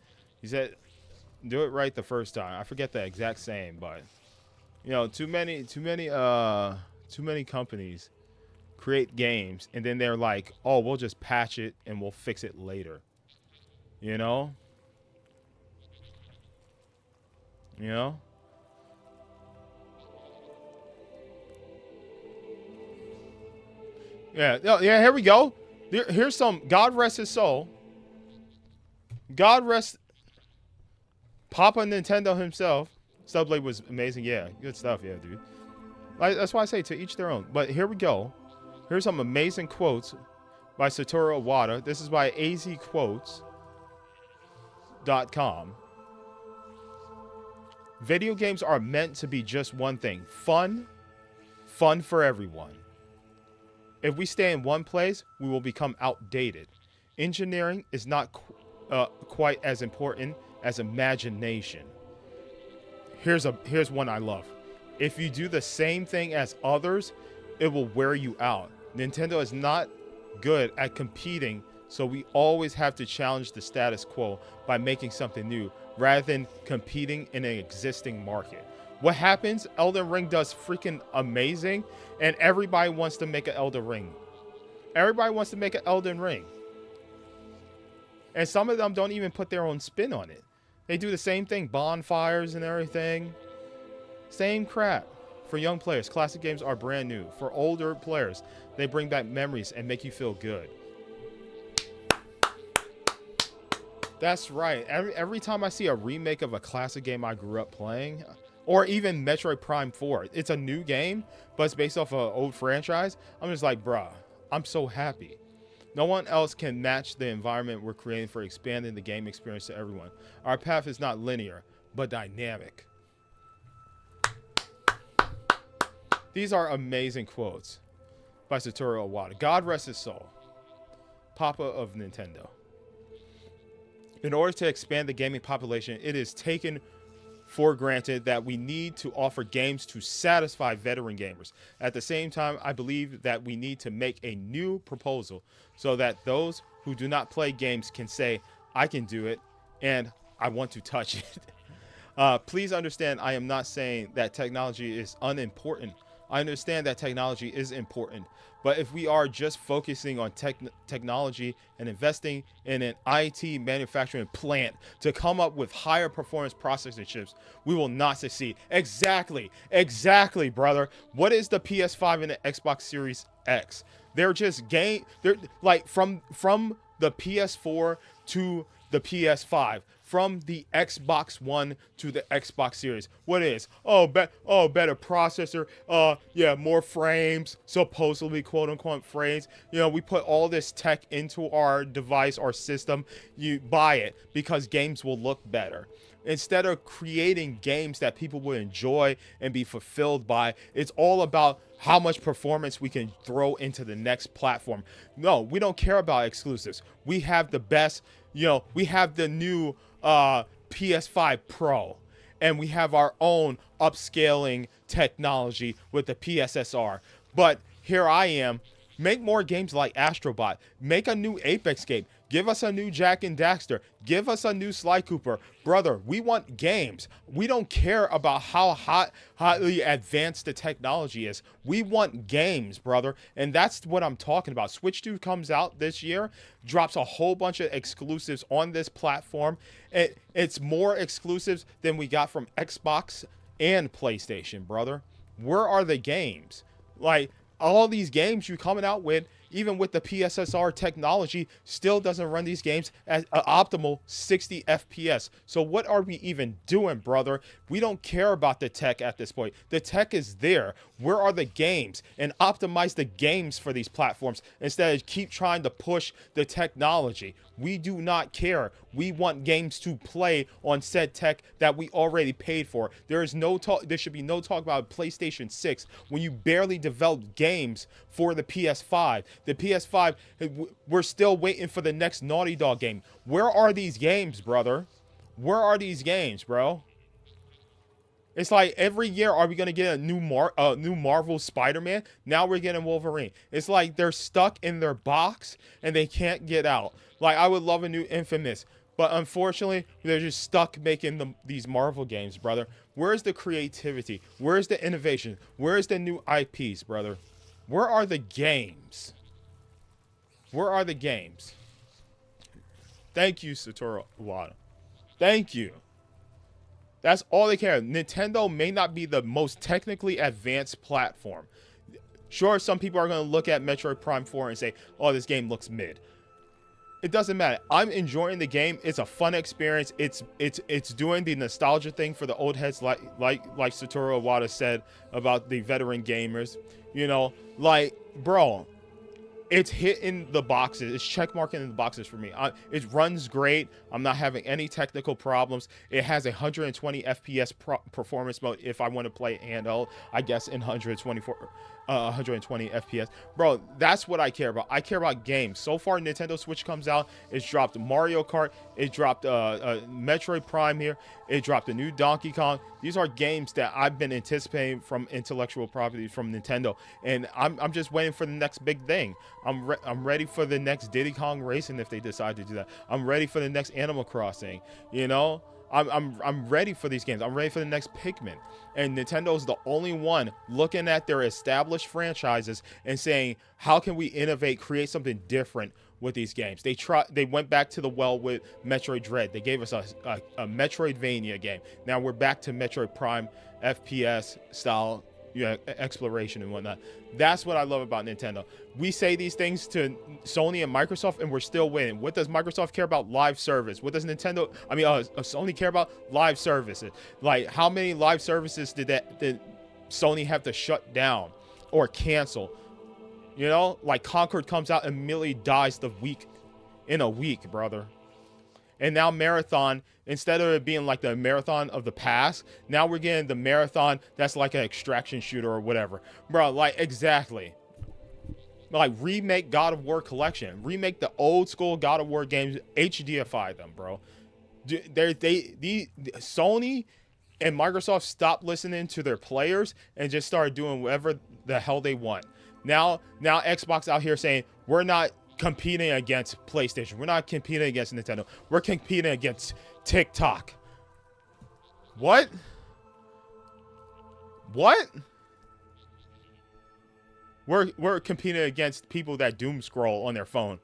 Speaker 1: do it right the first time. I forget the exact saying, but you know, too many companies create games and then they're like, "Oh, we'll just patch it and we'll fix it later." You know? You know? Yeah, here we go. Here's some God rest his soul. God rest Papa Nintendo himself. Subblade was amazing. Yeah, good stuff. Yeah, dude. That's why I say to each their own. But here we go. Here's some amazing quotes by Satoru Iwata. This is by azquotes.com. Video games are meant to be just one thing. Fun for everyone. If we stay in one place, we will become outdated. Engineering is not quite as important as imagination. Here's one I love. If you do the same thing as others, it will wear you out. Nintendo is not good at competing, so we always have to challenge the status quo by making something new, rather than competing in an existing market. What happens? Elden Ring does freaking amazing, and everybody wants to make an Elden Ring. Everybody wants to make an Elden Ring. And some of them don't even put their own spin on it. They do the same thing, bonfires and everything. Same crap. For young players, classic games are brand new. For older players, they bring back memories and make you feel good. That's right. Every time I see a remake of a classic game I grew up playing, or even Metroid Prime 4, it's a new game, but it's based off an old franchise, I'm just like, bruh, I'm so happy. No one else can match the environment we're creating for expanding the game experience to everyone. Our path is not linear, but dynamic. These are amazing quotes by Satoru Iwata. God rest his soul. Papa of Nintendo. In order to expand the gaming population, it is taken for granted that we need to offer games to satisfy veteran gamers. At the same time, I believe that we need to make a new proposal so that those who do not play games can say, I can do it and I want to touch it. Please understand, I am not saying that technology is unimportant. I understand that technology is important, but if we are just focusing on technology and investing in an IT manufacturing plant to come up with higher performance processor chips, we will not succeed. Exactly, brother. What is the PS5 and the Xbox Series X? They're just they're like from the PS4 to the PS5, from the Xbox One to the Xbox Series. What is? Better processor. Yeah, more frames, supposedly quote unquote frames. You know, we put all this tech into our device, our system. You buy it because games will look better. Instead of creating games that people will enjoy and be fulfilled by, it's all about how much performance we can throw into the next platform. No, we don't care about exclusives. We have the best, we have the new PS5 Pro. and we have our own upscaling technology with the PSSR. But here I am. Make more games like Astrobot. Make a new Apex game. Give us a new Jack and Daxter. Give us a new Sly Cooper. Brother, we want games. We don't care about how highly advanced the technology is. We want games, brother. And that's what I'm talking about. Switch 2 comes out this year, drops a whole bunch of exclusives on this platform. It's more exclusives than we got from Xbox and PlayStation, brother. Where are the games? Like, all these games you're coming out with, even with the PSSR technology, still doesn't run these games at an optimal 60 FPS. So what are we even doing, brother? We don't care about the tech at this point. The tech is there. Where are the games? And optimize the games for these platforms instead of keep trying to push the technology. We do not care. We want games to play on said tech that we already paid for. There is no talk. There should be no talk about PlayStation 6 when you barely developed games for the PS5. The PS5, we're still waiting for the next Naughty Dog game. Where are these games, brother? Where are these games, bro? It's like every year, are we going to get a new Marvel Spider-Man? Now we're getting Wolverine. It's like they're stuck in their box and they can't get out. Like, I would love a new Infamous, but unfortunately, they're just stuck making these Marvel games, brother. Where's the creativity? Where's the innovation? Where's the new IPs, brother? Where are the games? Where are the games? Thank you, Satoru Iwata. Thank you. That's all they care. Nintendo may not be the most technically advanced platform. Sure, some people are going to look at Metroid Prime 4 and say, oh, this game looks mid. It doesn't matter. I'm enjoying the game. It's a fun experience. It's doing the nostalgia thing for the old heads, like Satoru Iwata said about the veteran gamers. You know, like, bro, it's hitting the boxes. It's checkmarking in the boxes for me. It runs great. I'm not having any technical problems. It has a 120 FPS performance mode if I want to play handheld, I guess, in 120 FPS. Bro, that's what I care about. I care about games. So far, Nintendo Switch comes out. It's dropped Mario Kart. It dropped Metroid Prime here. It dropped a new Donkey Kong. These are games that I've been anticipating from intellectual property from Nintendo. And I'm just waiting for the next big thing. I'm ready for the next Diddy Kong Racing if they decide to do that. I'm ready for the next Animal Crossing, you know? I'm ready for these games. I'm ready for the next Pikmin. And Nintendo's the only one looking at their established franchises and saying, how can we innovate, create something different with these games? They went back to the well with Metroid Dread. They gave us a Metroidvania game. Now we're back to Metroid Prime FPS style exploration and whatnot. That's what I love about Nintendo. We say these things to Sony and Microsoft and we're still winning. What does Microsoft care about? Live service. What does Sony care about? Live services. Like, how many live services did Sony have to shut down or cancel? You know, like Concord comes out and immediately dies in a week, brother. And now Marathon, instead of it being like the Marathon of the past, now we're getting the Marathon that's like an extraction shooter or whatever. Bro, like, exactly. Like, remake God of War Collection. Remake the old school God of War games. HDify them, bro. Sony and Microsoft stopped listening to their players and just started doing whatever the hell they want. Now Xbox out here saying, we're not competing against PlayStation. We're not competing against Nintendo. We're competing against TikTok. What? We're competing against people that doom scroll on their phone.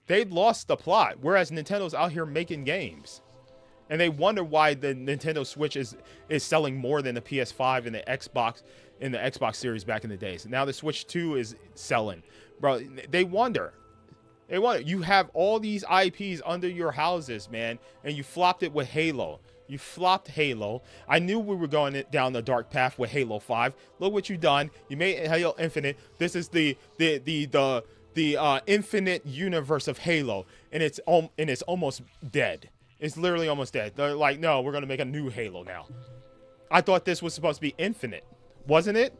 Speaker 1: They lost the plot, whereas Nintendo's out here making games. And they wonder why the Nintendo Switch is selling more than the PS5 and the Xbox Series back in the days. Now the Switch 2 is selling. Bro, they wonder. You have all these IPs under your houses, man, and you flopped it with Halo. You flopped Halo. I knew we were going down the dark path with Halo 5. Look what you've done. You made Halo Infinite. This is the infinite universe of Halo, and it's almost dead. It's literally almost dead. They're like, no, we're going to make a new Halo now. I thought this was supposed to be infinite. Wasn't it?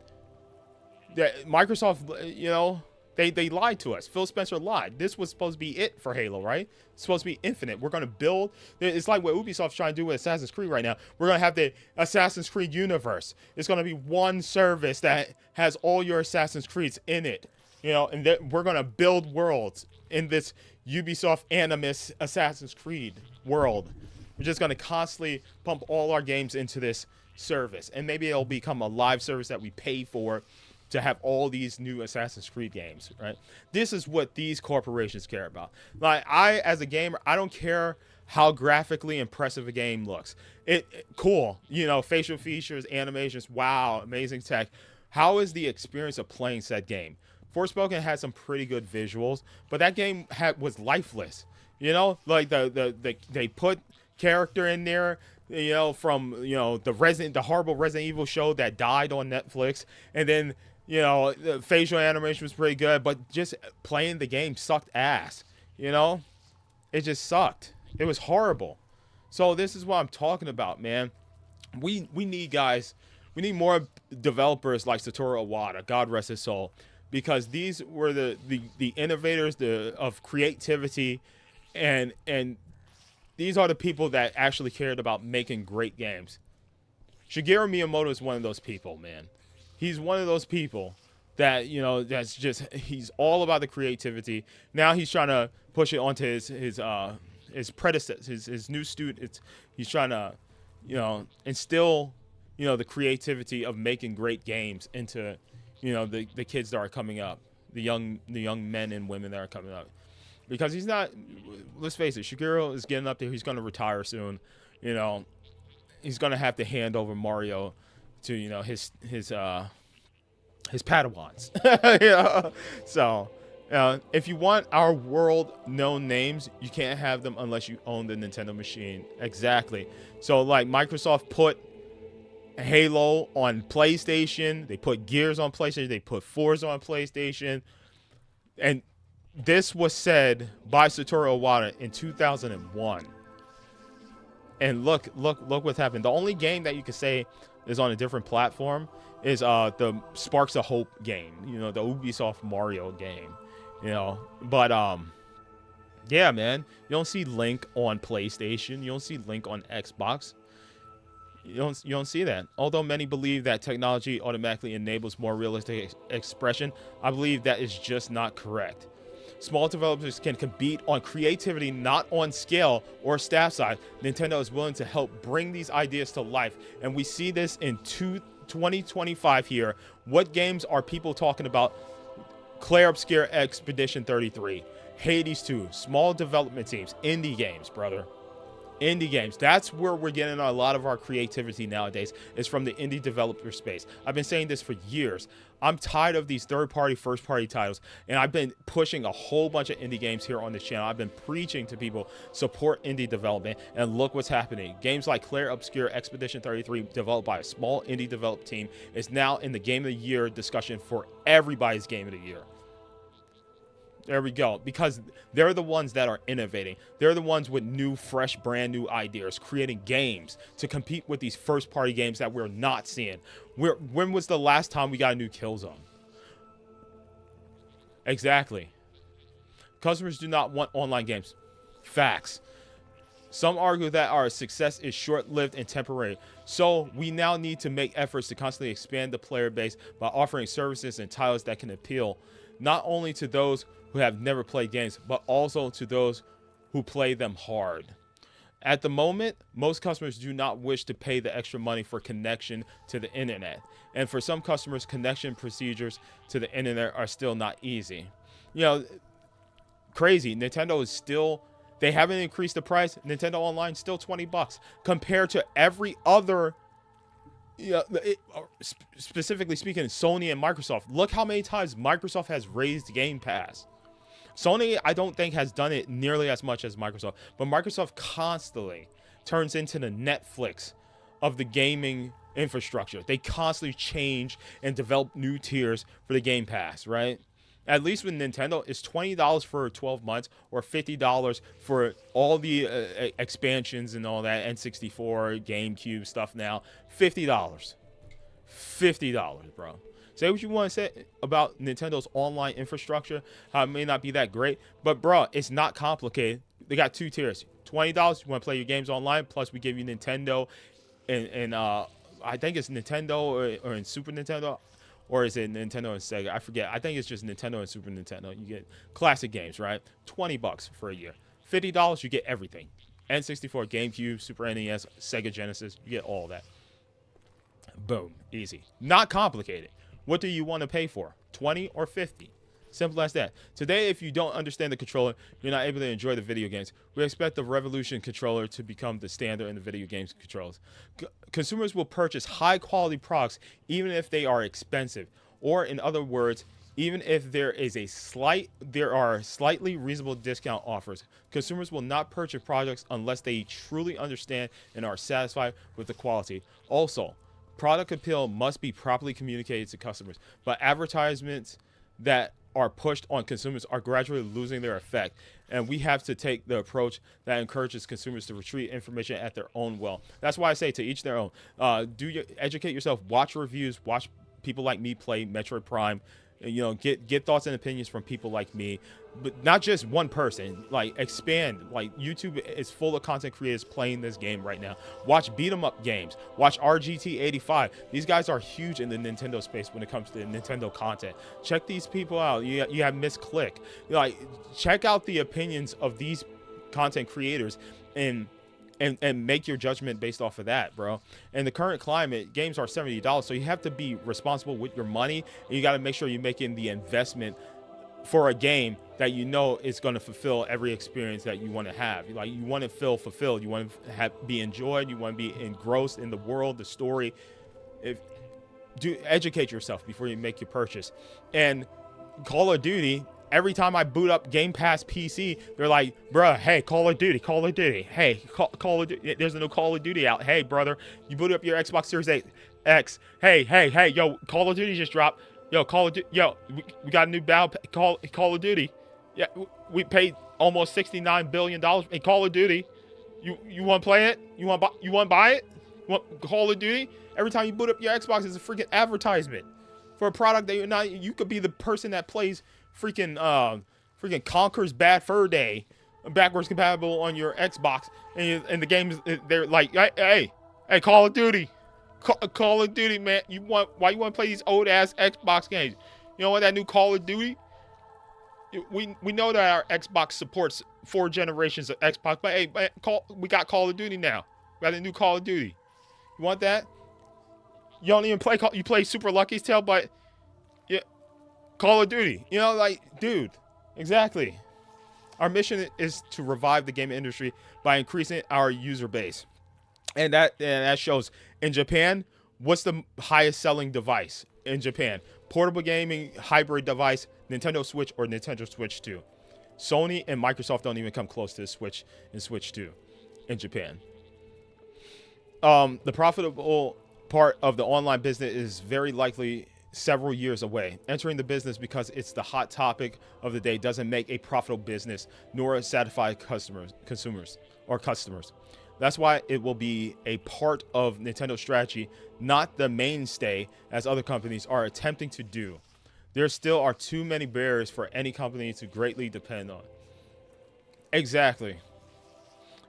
Speaker 1: That Microsoft, you know, They lied to us. Phil Spencer lied. This was supposed to be it for Halo, right? It's supposed to be infinite. We're going to build. It's like what Ubisoft's trying to do with Assassin's Creed right now. We're going to have the Assassin's Creed universe. It's going to be one service that has all your Assassin's Creeds in it. You know, and we're going to build worlds in this Ubisoft Animus Assassin's Creed world. We're just going to constantly pump all our games into this service. And maybe it'll become a live service that we pay for to have all these new Assassin's Creed games, right? This is what these corporations care about. Like, I, as a gamer, I don't care how graphically impressive a game looks. Cool, you know, facial features, animations, wow, amazing tech. How is the experience of playing said game? Forspoken had some pretty good visuals, but that game was lifeless. You know, like they put character in there, you know, from, you know, the horrible Resident Evil show that died on Netflix, and then, you know, the facial animation was pretty good, but just playing the game sucked ass. You know, it just sucked. It was horrible. So this is what I'm talking about, man. We need guys. We need more developers like Satoru Iwata, God rest his soul, because these were the innovators of creativity, and these are the people that actually cared about making great games. Shigeru Miyamoto is one of those people, man. He's one of those people that, you know, that's just, he's all about the creativity. Now he's trying to push it onto his predecessors, his new students. He's trying to, you know, instill, you know, the creativity of making great games into, you know, the kids that are coming up, the young men and women that are coming up. Because he's not, let's face it, Shigeru is getting up there. He's going to retire soon. You know, he's going to have to hand over Mario to, you know, his Padawans. You know? So, if you want our world known names, you can't have them unless you own the Nintendo machine. Exactly. So, like, Microsoft put Halo on PlayStation. They put Gears on PlayStation. They put Forza on PlayStation. And this was said by Satoru Iwata in 2001. And look what's happened. The only game that you could say is on a different platform is the Sparks of Hope game, you know, the Ubisoft Mario game, you know. But yeah, man, you don't see Link on PlayStation, you don't see Link on Xbox. You don't see that. Although many believe that technology automatically enables more realistic expression, I believe that is just not correct. Small developers can compete on creativity, not on scale or staff size. Nintendo is willing to help bring these ideas to life, and we see this in 2025 here. What games are people talking about? Claire Obscure Expedition 33, Hades 2, small development teams, indie games, brother. Indie games. That's where we're getting a lot of our creativity nowadays, is from the indie developer space. I've been saying this for years. I'm tired of these third-party, first-party titles, and I've been pushing a whole bunch of indie games here on this channel. I've been preaching to people, support indie development, and look what's happening. Games like Claire Obscure Expedition 33, developed by a small indie developed team, is now in the Game of the Year discussion for everybody's Game of the Year. There we go. Because they're the ones that are innovating. They're the ones with new, fresh, brand new ideas, creating games to compete with these first-party games that we're not seeing. When was the last time we got a new Killzone? Exactly. Customers do not want online games. Facts. Some argue that our success is short-lived and temporary. So we now need to make efforts to constantly expand the player base by offering services and titles that can appeal not only to those who have never played games, but also to those who play them hard. At the moment, most customers do not wish to pay the extra money for connection to the internet. And for some customers, connection procedures to the internet are still not easy. You know, crazy. Nintendo is still, they haven't increased the price. Nintendo Online still $20 compared to every other, specifically speaking, Sony and Microsoft. Look how many times Microsoft has raised Game Pass. Sony, I don't think, has done it nearly as much as Microsoft, but Microsoft constantly turns into the Netflix of the gaming infrastructure. They constantly change and develop new tiers for the Game Pass, right? At least with Nintendo, it's $20 for 12 months or $50 for all the expansions and all that, N64, GameCube stuff now. $50. $50, bro. Say what you want to say about Nintendo's online infrastructure, how it may not be that great, but bro, it's not complicated. They got 2 tiers. $20, you want to play your games online, plus we give you Nintendo and I think it's Nintendo or in Super Nintendo, or is it Nintendo and Sega? I forget. I think it's just Nintendo and Super Nintendo. You get classic games, right? $20 for a year. $50, you get everything. N64, GameCube, Super NES, Sega Genesis, you get all that. Boom, easy. Not complicated. What do you want to pay for? 20 or 50? Simple as that. Today, if you don't understand the controller, you're not able to enjoy the video games. We expect the Revolution controller to become the standard in the video games controllers. Consumers will purchase high-quality products even if they are expensive. Or, in other words, even if there are slightly reasonable discount offers. Consumers will not purchase products unless they truly understand and are satisfied with the quality. Also, product appeal must be properly communicated to customers, but advertisements that are pushed on consumers are gradually losing their effect, and we have to take the approach that encourages consumers to retrieve information at their own will. That's why I say to each their own. Educate yourself, watch reviews, watch people like me play Metroid Prime, you know, get thoughts and opinions from people like me, but not just one person. Like, expand. Like, YouTube is full of content creators playing this game right now. Watch beat 'em up games. Watch RGT85. These guys are huge in the Nintendo space when it comes to Nintendo content. Check these people out. You have Miss Click. Like, check out the opinions of these content creators and make your judgment based off of that, bro. In the current climate, games are $70, so you have to be responsible with your money, and you got to make sure you're making the investment for a game that you know is going to fulfill every experience that you want to have. Like, you want to feel fulfilled, you want to be enjoyed, you want to be engrossed in the world, the story. Educate yourself before you make your purchase. And Call of Duty, every time I boot up Game Pass PC, they're like, bruh, hey, Call of Duty. Hey, Call of Duty. There's a new Call of Duty out. Hey, brother, you boot up your Xbox Series X. Hey, yo, Call of Duty just dropped. Yo, Call of Duty. Yo, we got a new Call of Duty. Yeah, we paid almost $69 billion in Call of Duty. You want to play it? You want to buy it? You want Call of Duty? Every time you boot up your Xbox, it's a freaking advertisement for a product that you're not. You could be the person that plays freaking Conker's Bad Fur Day backwards compatible on your Xbox, and the games, they're like, hey, Call of Duty, Call of Duty, man. Why you want to play these old ass Xbox games? You know what, that new Call of Duty, we know that our Xbox supports 4 generations of Xbox, but hey, we got Call of Duty now. We got a new Call of Duty. You want that? You don't even play you play Super Lucky's Tale, but yeah, Call of Duty. You know, like, dude, exactly. Our mission is to revive the gaming industry by increasing our user base. And that shows. In Japan, what's the highest selling device in Japan? Portable gaming hybrid device, Nintendo Switch or Nintendo Switch 2. Sony and Microsoft don't even come close to the Switch and Switch 2 in Japan. The profitable part of the online business is very likely several years away. Entering the business because it's the hot topic of the day doesn't make a profitable business nor satisfy consumers. That's why it will be a part of Nintendo's strategy, not the mainstay as other companies are attempting to do. There still are too many barriers for any company to greatly depend on. Exactly.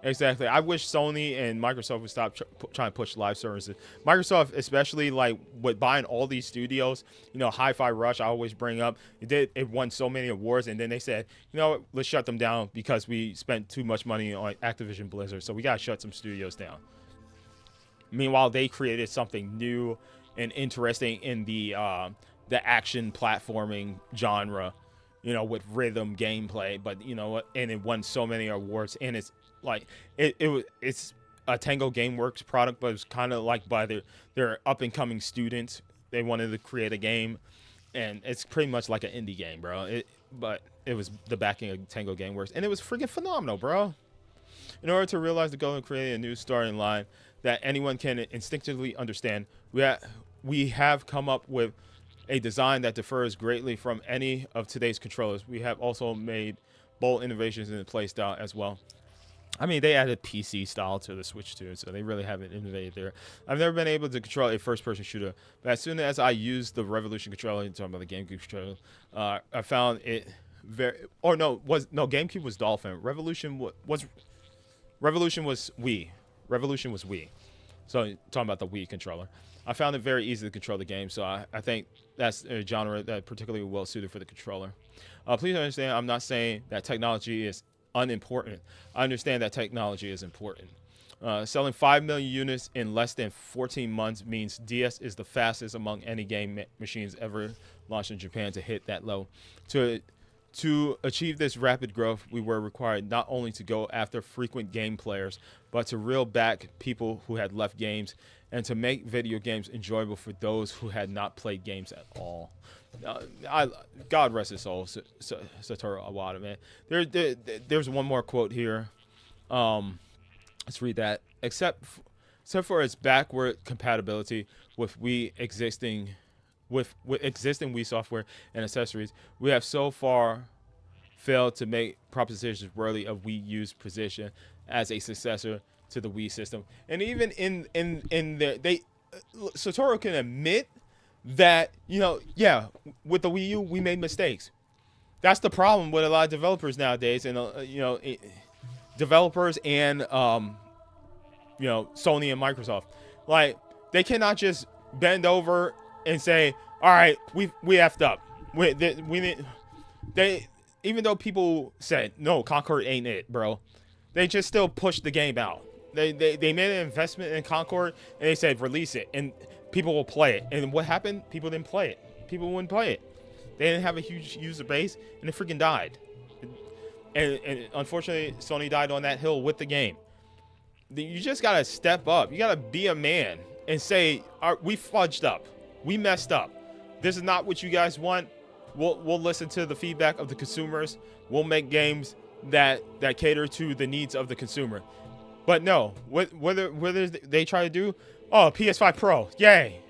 Speaker 1: I wish Sony and Microsoft would stop trying to push live services. Microsoft, especially, like, with buying all these studios, you know, Hi-Fi Rush, I always bring up. It won so many awards, and then they said, you know what, let's shut them down because we spent too much money on Activision Blizzard, so we got to shut some studios down. Meanwhile, they created something new and interesting in the action platforming genre, you know, with rhythm gameplay, but you know what, and it won so many awards, and it's like it's a Tango Gameworks product, but it's kind of like by their up and coming students. They wanted to create a game, and it's pretty much like an indie game, bro. But it was the backing of Tango Gameworks, and it was freaking phenomenal, bro. In order to realize the goal of creating a new starting line that anyone can instinctively understand, we have come up with a design that differs greatly from any of today's controllers. We have also made bold innovations in the play style as well. I mean, they added PC style to the Switch too, so they really haven't innovated there. I've never been able to control a first-person shooter, but as soon as I used the Revolution controller, talking about the GameCube controller, I found it very. Or no, GameCube was Dolphin. Revolution was Wii. Revolution was Wii. So talking about the Wii controller, I found it very easy to control the game. So I think that's a genre that particularly well suited for the controller. Please understand, I'm not saying that technology is unimportant. I understand that technology is important. Selling 5 million units in less than 14 months means DS is the fastest among any game machines ever launched in Japan to hit that low. To achieve this rapid growth, we were required not only to go after frequent game players, but to reel back people who had left games and to make video games enjoyable for those who had not played games at all. God rest his soul, Satoru Iwata, man. There's one more quote here. Let's read that. Except for its backward compatibility with existing Wii software and accessories, we have so far failed to make propositions worthy of Wii U's position as a successor to the Wii system. And even in Satoru can admit that, yeah, with the Wii U we made mistakes. That's the problem with a lot of developers nowadays, and developers and Sony and Microsoft. Like, they cannot just bend over and say, all right, we effed up. They even though people said no, Concord ain't it, bro, they just still pushed the game out. They made an investment in Concord and they said release it and people will play it. And what happened? People didn't play it. People wouldn't play it. They didn't have a huge user base and it freaking died. And unfortunately, Sony died on that hill with the game. You just gotta step up. You gotta be a man and say, we fudged up. We messed up. This is not what you guys want. We'll listen to the feedback of the consumers. We'll make games that cater to the needs of the consumer. But no, whether they try to do, PS5 Pro, yay.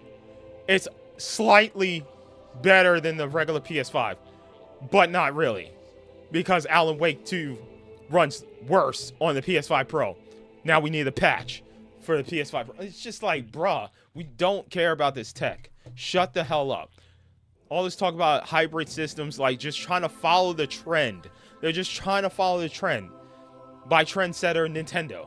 Speaker 1: It's slightly better than the regular PS5, but not really. Because Alan Wake 2 runs worse on the PS5 Pro. Now we need a patch for the PS5 Pro. It's just like, bruh, we don't care about this tech. Shut the hell up. All this talk about hybrid systems, like just trying to follow the trend. They're just trying to follow the trend by trendsetter Nintendo.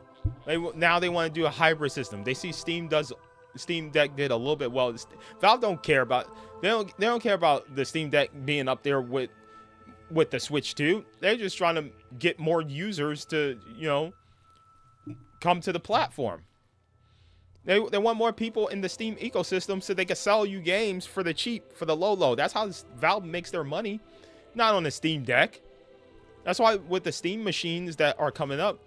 Speaker 1: Now they want to do a hybrid system. They see Steam Deck did a little bit well. Valve don't care about, they don't care about the Steam Deck being up there with the Switch 2. They're just trying to get more users to, come to the platform. They want more people in the Steam ecosystem so they can sell you games for the cheap, for the low. That's how Valve makes their money, not on the Steam Deck. That's why with the Steam machines that are coming up,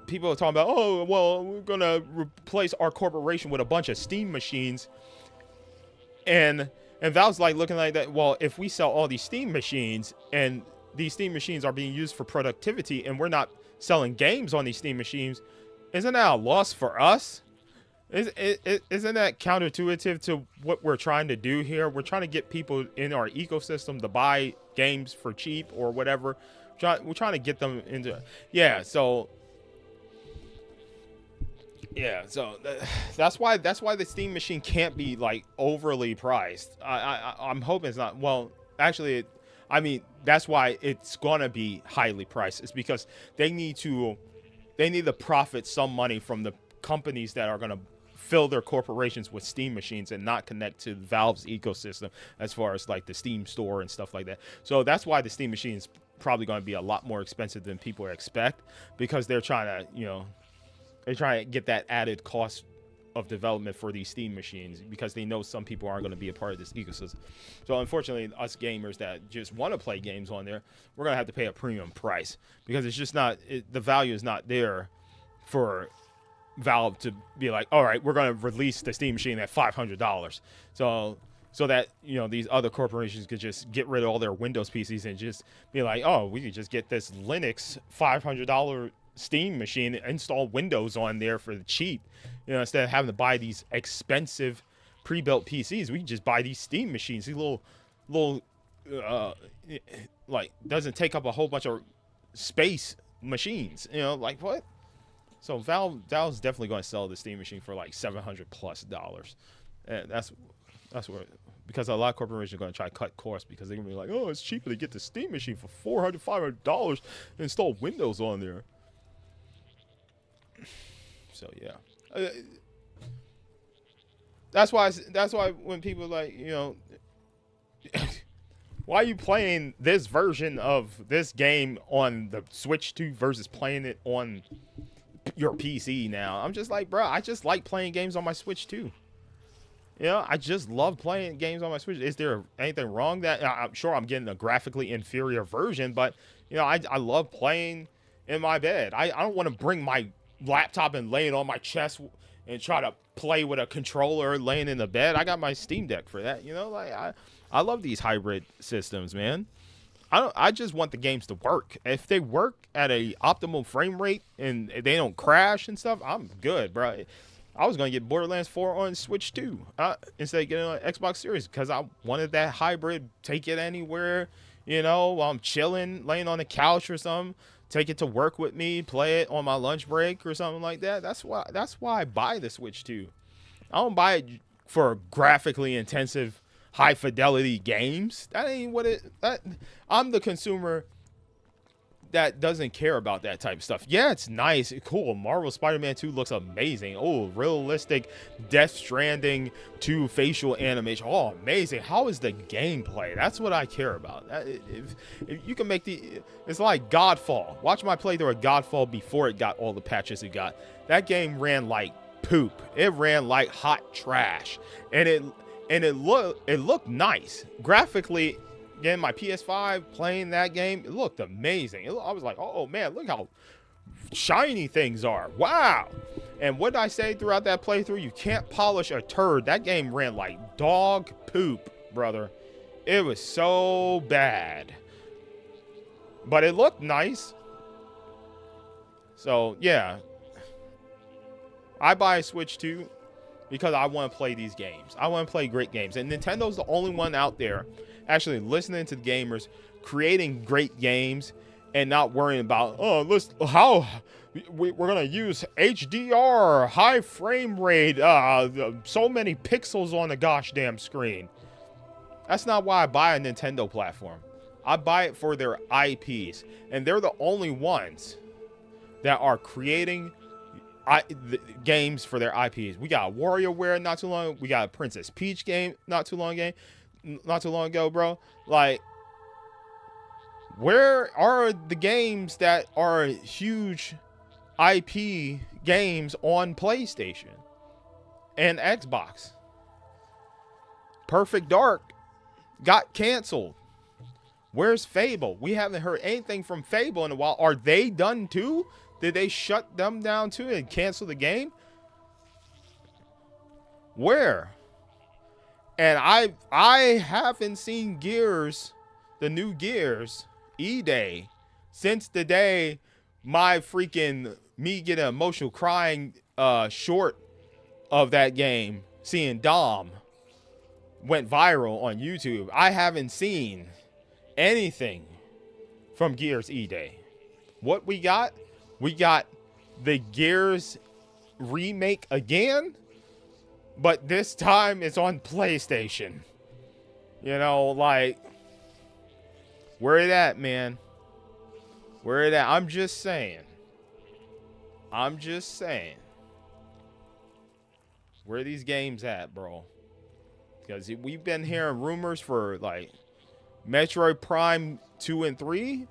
Speaker 1: people are talking about, oh, well, we're going to replace our corporation with a bunch of Steam machines. And Valve's like looking like that, well, if we sell all these Steam machines and these Steam machines are being used for productivity and we're not selling games on these Steam machines, isn't that a loss for us? Isn't that counterintuitive to what we're trying to do here? We're trying to get people in our ecosystem to buy games for cheap or whatever. We're trying to get them into, that's why the Steam machine can't be like overly priced. I'm hoping it's not. Well, actually, that's why it's gonna be highly priced. It's because they need to profit some money from the companies that are gonna fill their corporations with Steam machines and not connect to Valve's ecosystem as far as like the Steam store and stuff like that. So that's why the Steam machine is probably going to be a lot more expensive than people expect, because they're trying to get that added cost of development for these Steam machines, because they know some people aren't going to be a part of this ecosystem. So unfortunately, us gamers that just want to play games on there, we're going to have to pay a premium price, because it's just not, the value is not there for Valve to be like, all right, we're going to release the Steam machine at $500. So that, these other corporations could just get rid of all their Windows PCs and just be like, oh, we could just get this Linux $500 Steam machine, install Windows on there for the cheap. Instead of having to buy these expensive pre-built PCs, we can just buy these Steam machines. These little like, doesn't take up a whole bunch of space machines. You know, like what? So Valve's definitely going to sell the Steam machine for like $700+, and that's where, because a lot of corporations are going to try to cut costs because they're going to be like, oh, it's cheaper to get the Steam machine for $400-500 and install Windows on there. So yeah, that's why when people are like, you know, why are you playing this version of this game on the Switch 2 versus playing it on your PC now? I'm just like, bro, I just like playing games on my Switch 2. You know, I just love playing games on my Switch. Is there anything wrong that I'm sure I'm getting a graphically inferior version, but you know, I love playing in my bed. I don't want to bring my laptop and lay it on my chest and try to play with a controller laying in the bed. I got my Steam Deck for that. You know, like I love these hybrid systems, man. I just want the games to work. If they work at a optimal frame rate and they don't crash and stuff, I'm good, bro. I was going to get Borderlands 4 on Switch 2 instead of getting on Xbox Series because I wanted that hybrid, take it anywhere, you know, while I'm chilling, laying on the couch or something, take it to work with me, play it on my lunch break or something like that. That's why I buy the Switch 2. I don't buy it for graphically intensive, high fidelity games. That ain't what I'm the consumer that doesn't care about that type of stuff. Yeah, it's nice, cool. Marvel Spider-Man 2 looks amazing. Oh, realistic Death Stranding 2 facial animation. Oh, amazing. How is the gameplay? That's what I care about. If you can make it's like Godfall. Watch my playthrough of Godfall before it got all the patches it got. That game ran like poop. It ran like hot trash, and it looked nice graphically. Again, my PS5 playing that game, it looked amazing. I was like, oh man, look how shiny things are. Wow. And what did I say throughout that playthrough? You can't polish a turd. That game ran like dog poop, brother. It was so bad. But it looked nice. So, yeah. I buy a Switch 2 because I want to play these games. I want to play great games. And Nintendo's the only one out there actually listening to the gamers, creating great games, and not worrying about, oh, listen, how we're gonna use HDR, high frame rate, so many pixels on the gosh damn screen. That's not why I buy a Nintendo platform. I buy it for their IPs, and they're the only ones that are creating the games for their IPs. We got a WarioWare not too long. We got a Princess Peach game not too long ago, bro. Like, where are the games that are huge IP games on PlayStation and Xbox? Perfect Dark got canceled. Where's Fable? We haven't heard anything from Fable in a while. Are they done too? Did they shut them down too and cancel the game? Where? And I haven't seen Gears, the new Gears E-Day, since the day me getting emotional crying short of that game, seeing Dom went viral on YouTube. I haven't seen anything from Gears E-Day. What we got? We got the Gears remake again, but this time it's on PlayStation. You know, like, where it at, man? Where it at? I'm just saying. Where are these games at, bro? Because we've been hearing rumors for, like, Metroid Prime 2 and 3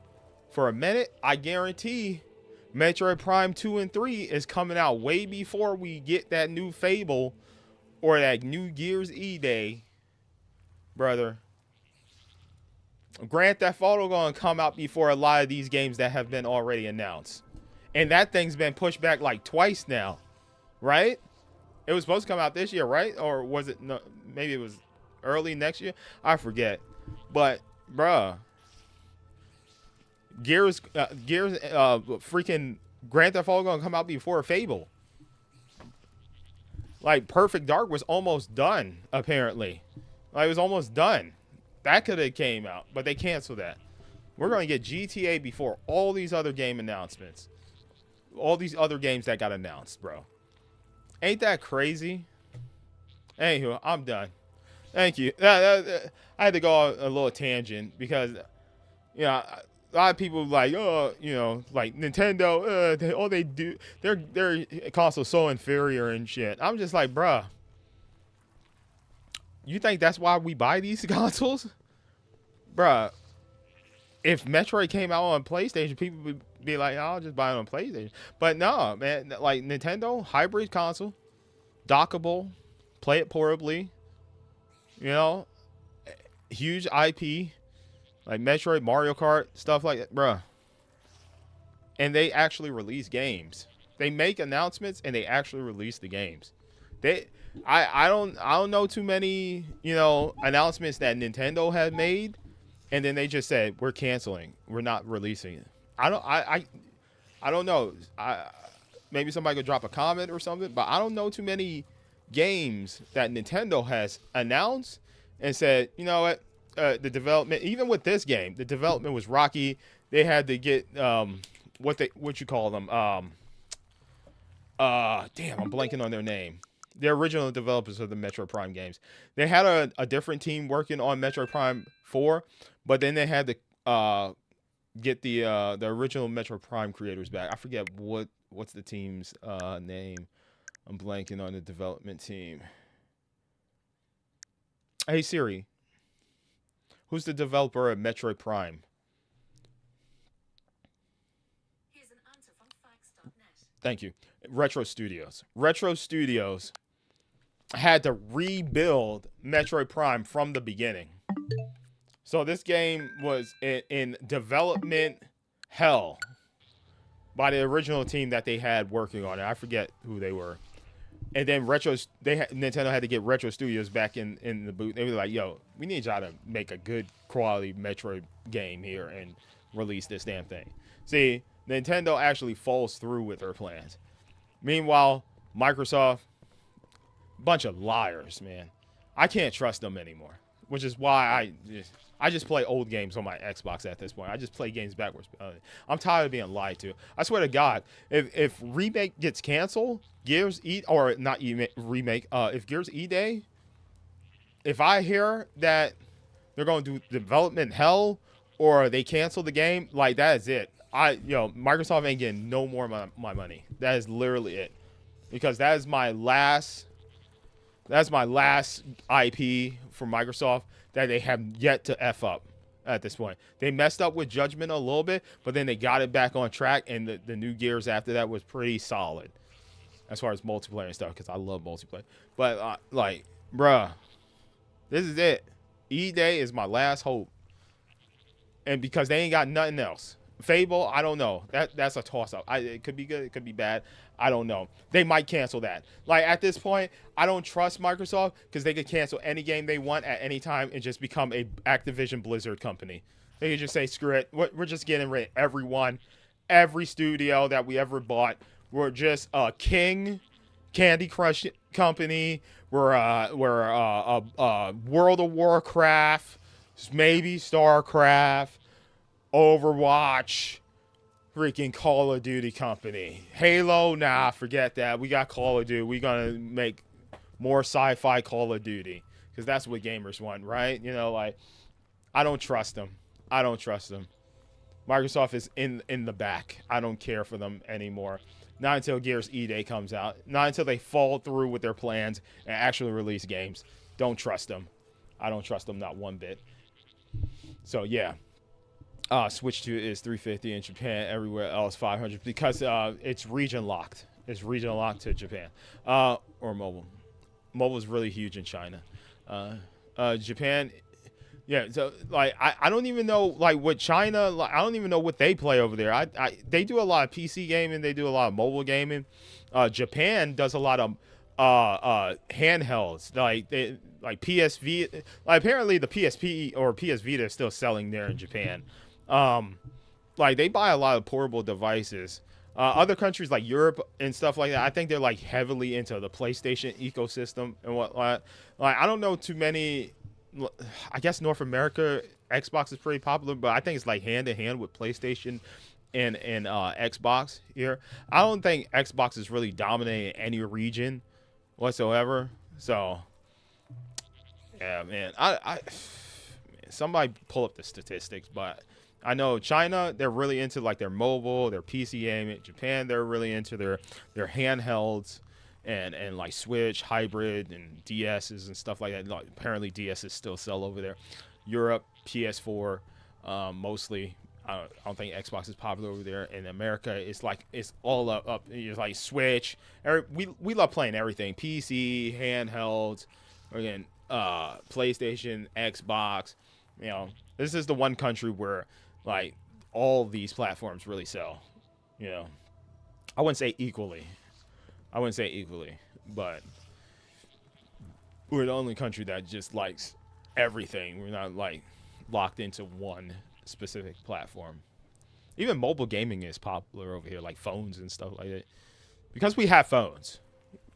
Speaker 1: for a minute. I guarantee Metroid Prime 2 and 3 is coming out way before we get that new Fable or that new Gears E-Day, brother. Grand Theft Auto gonna come out before a lot of these games that have been already announced. And that thing's been pushed back like twice now, right? It was supposed to come out this year, right? Or was it, no, maybe it was early next year? I forget. But, bruh, Gears, freaking Grand Theft Auto gonna come out before Fable. Like, Perfect Dark was almost done, apparently. Like, it was almost done. That could have came out, but they canceled that. We're going to get GTA before all these other game announcements. All these other games that got announced, bro. Ain't that crazy? Anywho, I'm done. Thank you. I had to go on a little tangent because, you know, a lot of people like, oh, you know, like Nintendo, they do, their console's so inferior and shit. I'm just like, bruh, you think that's why we buy these consoles? Bruh, if Metroid came out on PlayStation, people would be like, oh, I'll just buy it on PlayStation. But no, man, like Nintendo, hybrid console, dockable, play it portably, you know, huge IP, like Metroid, Mario Kart, stuff like that, bruh. And they actually release games. They make announcements and they actually release the games. I don't know too many, you know, announcements that Nintendo had made, and then they just said we're canceling, we're not releasing it. I don't know. Maybe somebody could drop a comment or something, but I don't know too many games that Nintendo has announced and said, you know what, the development, even with this game, the development was rocky. They had to get what you call them, damn, I'm blanking on their name. The original developers of the Metroid Prime games. They had a different team working on Metroid Prime 4, but then they had to get the original Metroid Prime creators back. I forget what's the team's name. I'm blanking on the development team. Hey Siri, who's the developer of Metroid Prime?
Speaker 3: Here's an answer from facts.net.
Speaker 1: Thank you. Retro Studios. Retro Studios had to rebuild Metroid Prime from the beginning. So this game was in development hell by the original team that they had working on it. I forget who they were. And then Nintendo had to get Retro Studios back in the boot. They were like, yo, we need y'all to make a good quality Metroid game here and release this damn thing. See, Nintendo actually falls through with their plans. Meanwhile, Microsoft, bunch of liars, man. I can't trust them anymore, which is why I just play old games on my Xbox at this point. I just play games backwards. I'm tired of being lied to. I swear to God, if Remake gets canceled, Gears E, or not Remake, if Gears E-Day, if I hear that they're going to do development hell or they cancel the game, like that is it. Microsoft ain't getting no more of my money. That is literally it. Because that is my last IP for Microsoft that they have yet to F up at this point. They messed up with Judgment a little bit, but then they got it back on track, and the new Gears after that was pretty solid as far as multiplayer and stuff, because I love multiplayer. But, bruh, this is it. E-Day is my last hope. And because they ain't got nothing else. Fable, I don't know. That's a toss-up. It could be good. It could be bad. I don't know. They might cancel that. Like, at this point, I don't trust Microsoft because they could cancel any game they want at any time and just become a Activision Blizzard company. They could just say, screw it. We're just getting rid of everyone. Every studio that we ever bought. We're just a King Candy Crush company. We're World of Warcraft, maybe StarCraft, Overwatch, freaking Call of Duty company. Halo, nah, forget that. We got Call of Duty. We're going to make more sci-fi Call of Duty because that's what gamers want, right? You know, like, I don't trust them. I don't trust them. Microsoft is in the back. I don't care for them anymore. Not until Gears E-Day comes out. Not until they fall through with their plans and actually release games. Don't trust them. I don't trust them not one bit. So, yeah. Switch 2 is $350 in Japan. Everywhere else $500 because it's region locked. It's region locked to Japan or mobile. Mobile is really huge in China. Japan, yeah. So like I don't even know like what China. Like, I don't even know what they play over there. They do a lot of PC gaming. They do a lot of mobile gaming. Japan does a lot of handhelds like PSV. Like apparently the PSP or PS Vita is still selling there in Japan. Like they buy a lot of portable devices. Other countries like Europe and stuff like that, I think they're like heavily into the PlayStation ecosystem and whatnot. Like I don't know too many. I guess North America Xbox is pretty popular, but I think it's like hand in hand with PlayStation and Xbox here. I don't think Xbox is really dominating any region whatsoever. So yeah, man. Somebody pull up the statistics, but I know China, they're really into like their mobile, their PC gaming. Japan, they're really into their handhelds and like Switch, hybrid, and DSs and stuff like that. Like, apparently DSs still sell over there. Europe, PS4, mostly. I don't think Xbox is popular over there. In America, it's like it's all up. It's like Switch. We love playing everything: PC, handhelds, again, PlayStation, Xbox. You know, this is the one country where like all these platforms really sell. You know, I wouldn't say equally. But we're the only country that just likes everything. We're not like locked into one specific platform. Even mobile gaming is popular over here, like phones and stuff like that, because we have phones.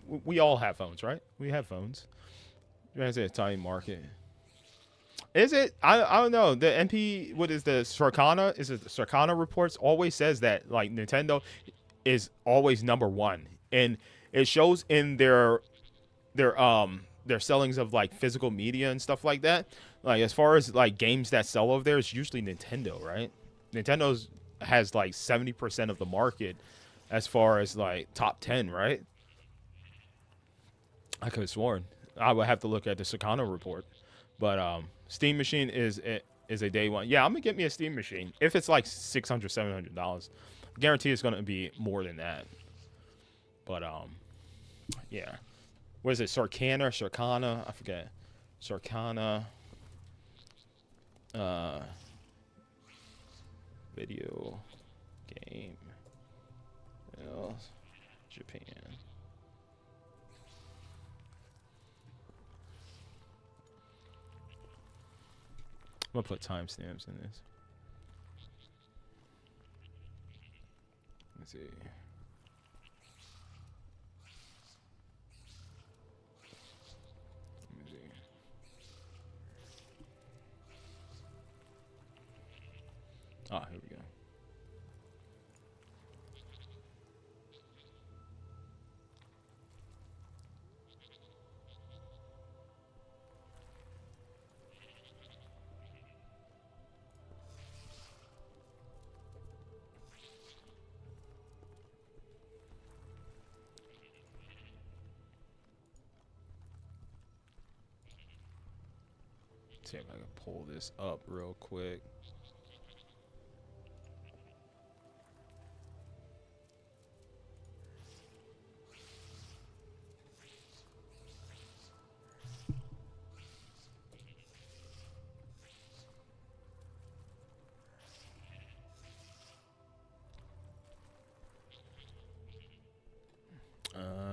Speaker 1: We all have phones, right? We have phones. It's a tiny market. Is it? I don't know. The NP, what is the Circana? Is it the Circana reports always says that like Nintendo is always number one, and it shows in their sellings of like physical media and stuff like that. Like as far as like games that sell over there, it's usually Nintendo, right? Nintendo's has like 70% of the market as far as like top 10, right? I could have sworn. I would have to look at the Circana report, but Steam Machine is a day one. Yeah, I'm gonna get me a Steam Machine if it's like $600-$700. Guarantee it's gonna be more than that. But yeah. What is it? Circana? I forget. Circana. Video game. Japan. I'm gonna put timestamps in this. Let's see. Ah, here we go. See if I can pull this up real quick.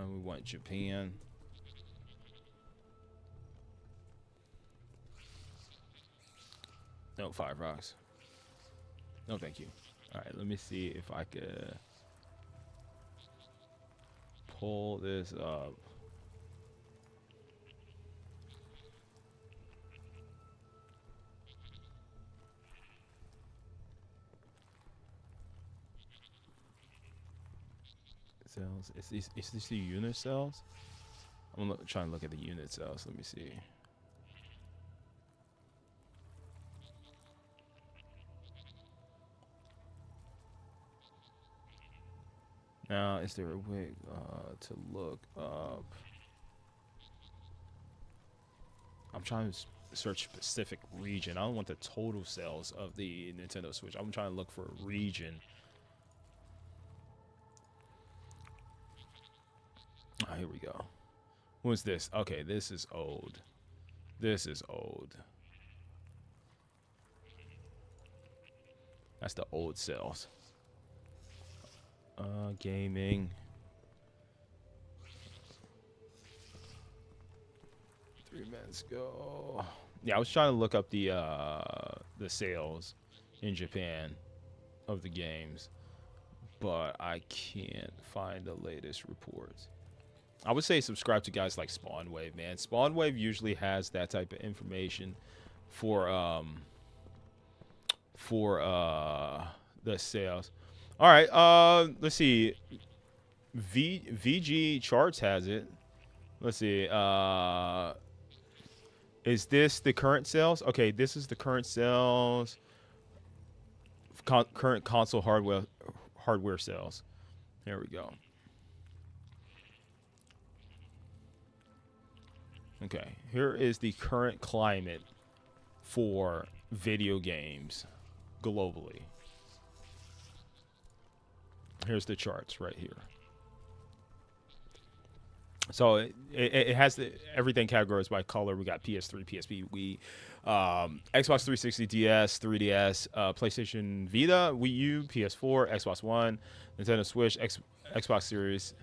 Speaker 1: We want Japan. No, Five Rocks. No, thank you. All right, let me see if I could pull this up. Sales. Is this the unit sales? I'm trying to look at the unit sales. Let me see. Now, is there a way to look up? I'm trying to search specific region. I don't want the total sales of the Nintendo Switch. I'm trying to look for a region. Oh, here we go. What's this? Okay, this is old. This is old. That's the old sales. Gaming. 3 minutes ago. Yeah, I was trying to look up the sales in Japan of the games, but I can't find the latest reports. I would say subscribe to guys like Spawnwave, man. Spawnwave usually has that type of information for for the sales. All right, let's see. VG Charts has it. Let's see. Is this the current sales? Okay, this is the current sales. Current console hardware sales. There we go. Okay, here is the current climate for video games globally. Here's the charts right here. So it has everything categorized by color. We got PS3, PSP, Wii, Xbox 360, DS, 3DS, PlayStation Vita, Wii U, PS4, Xbox One, Nintendo Switch, Xbox Series,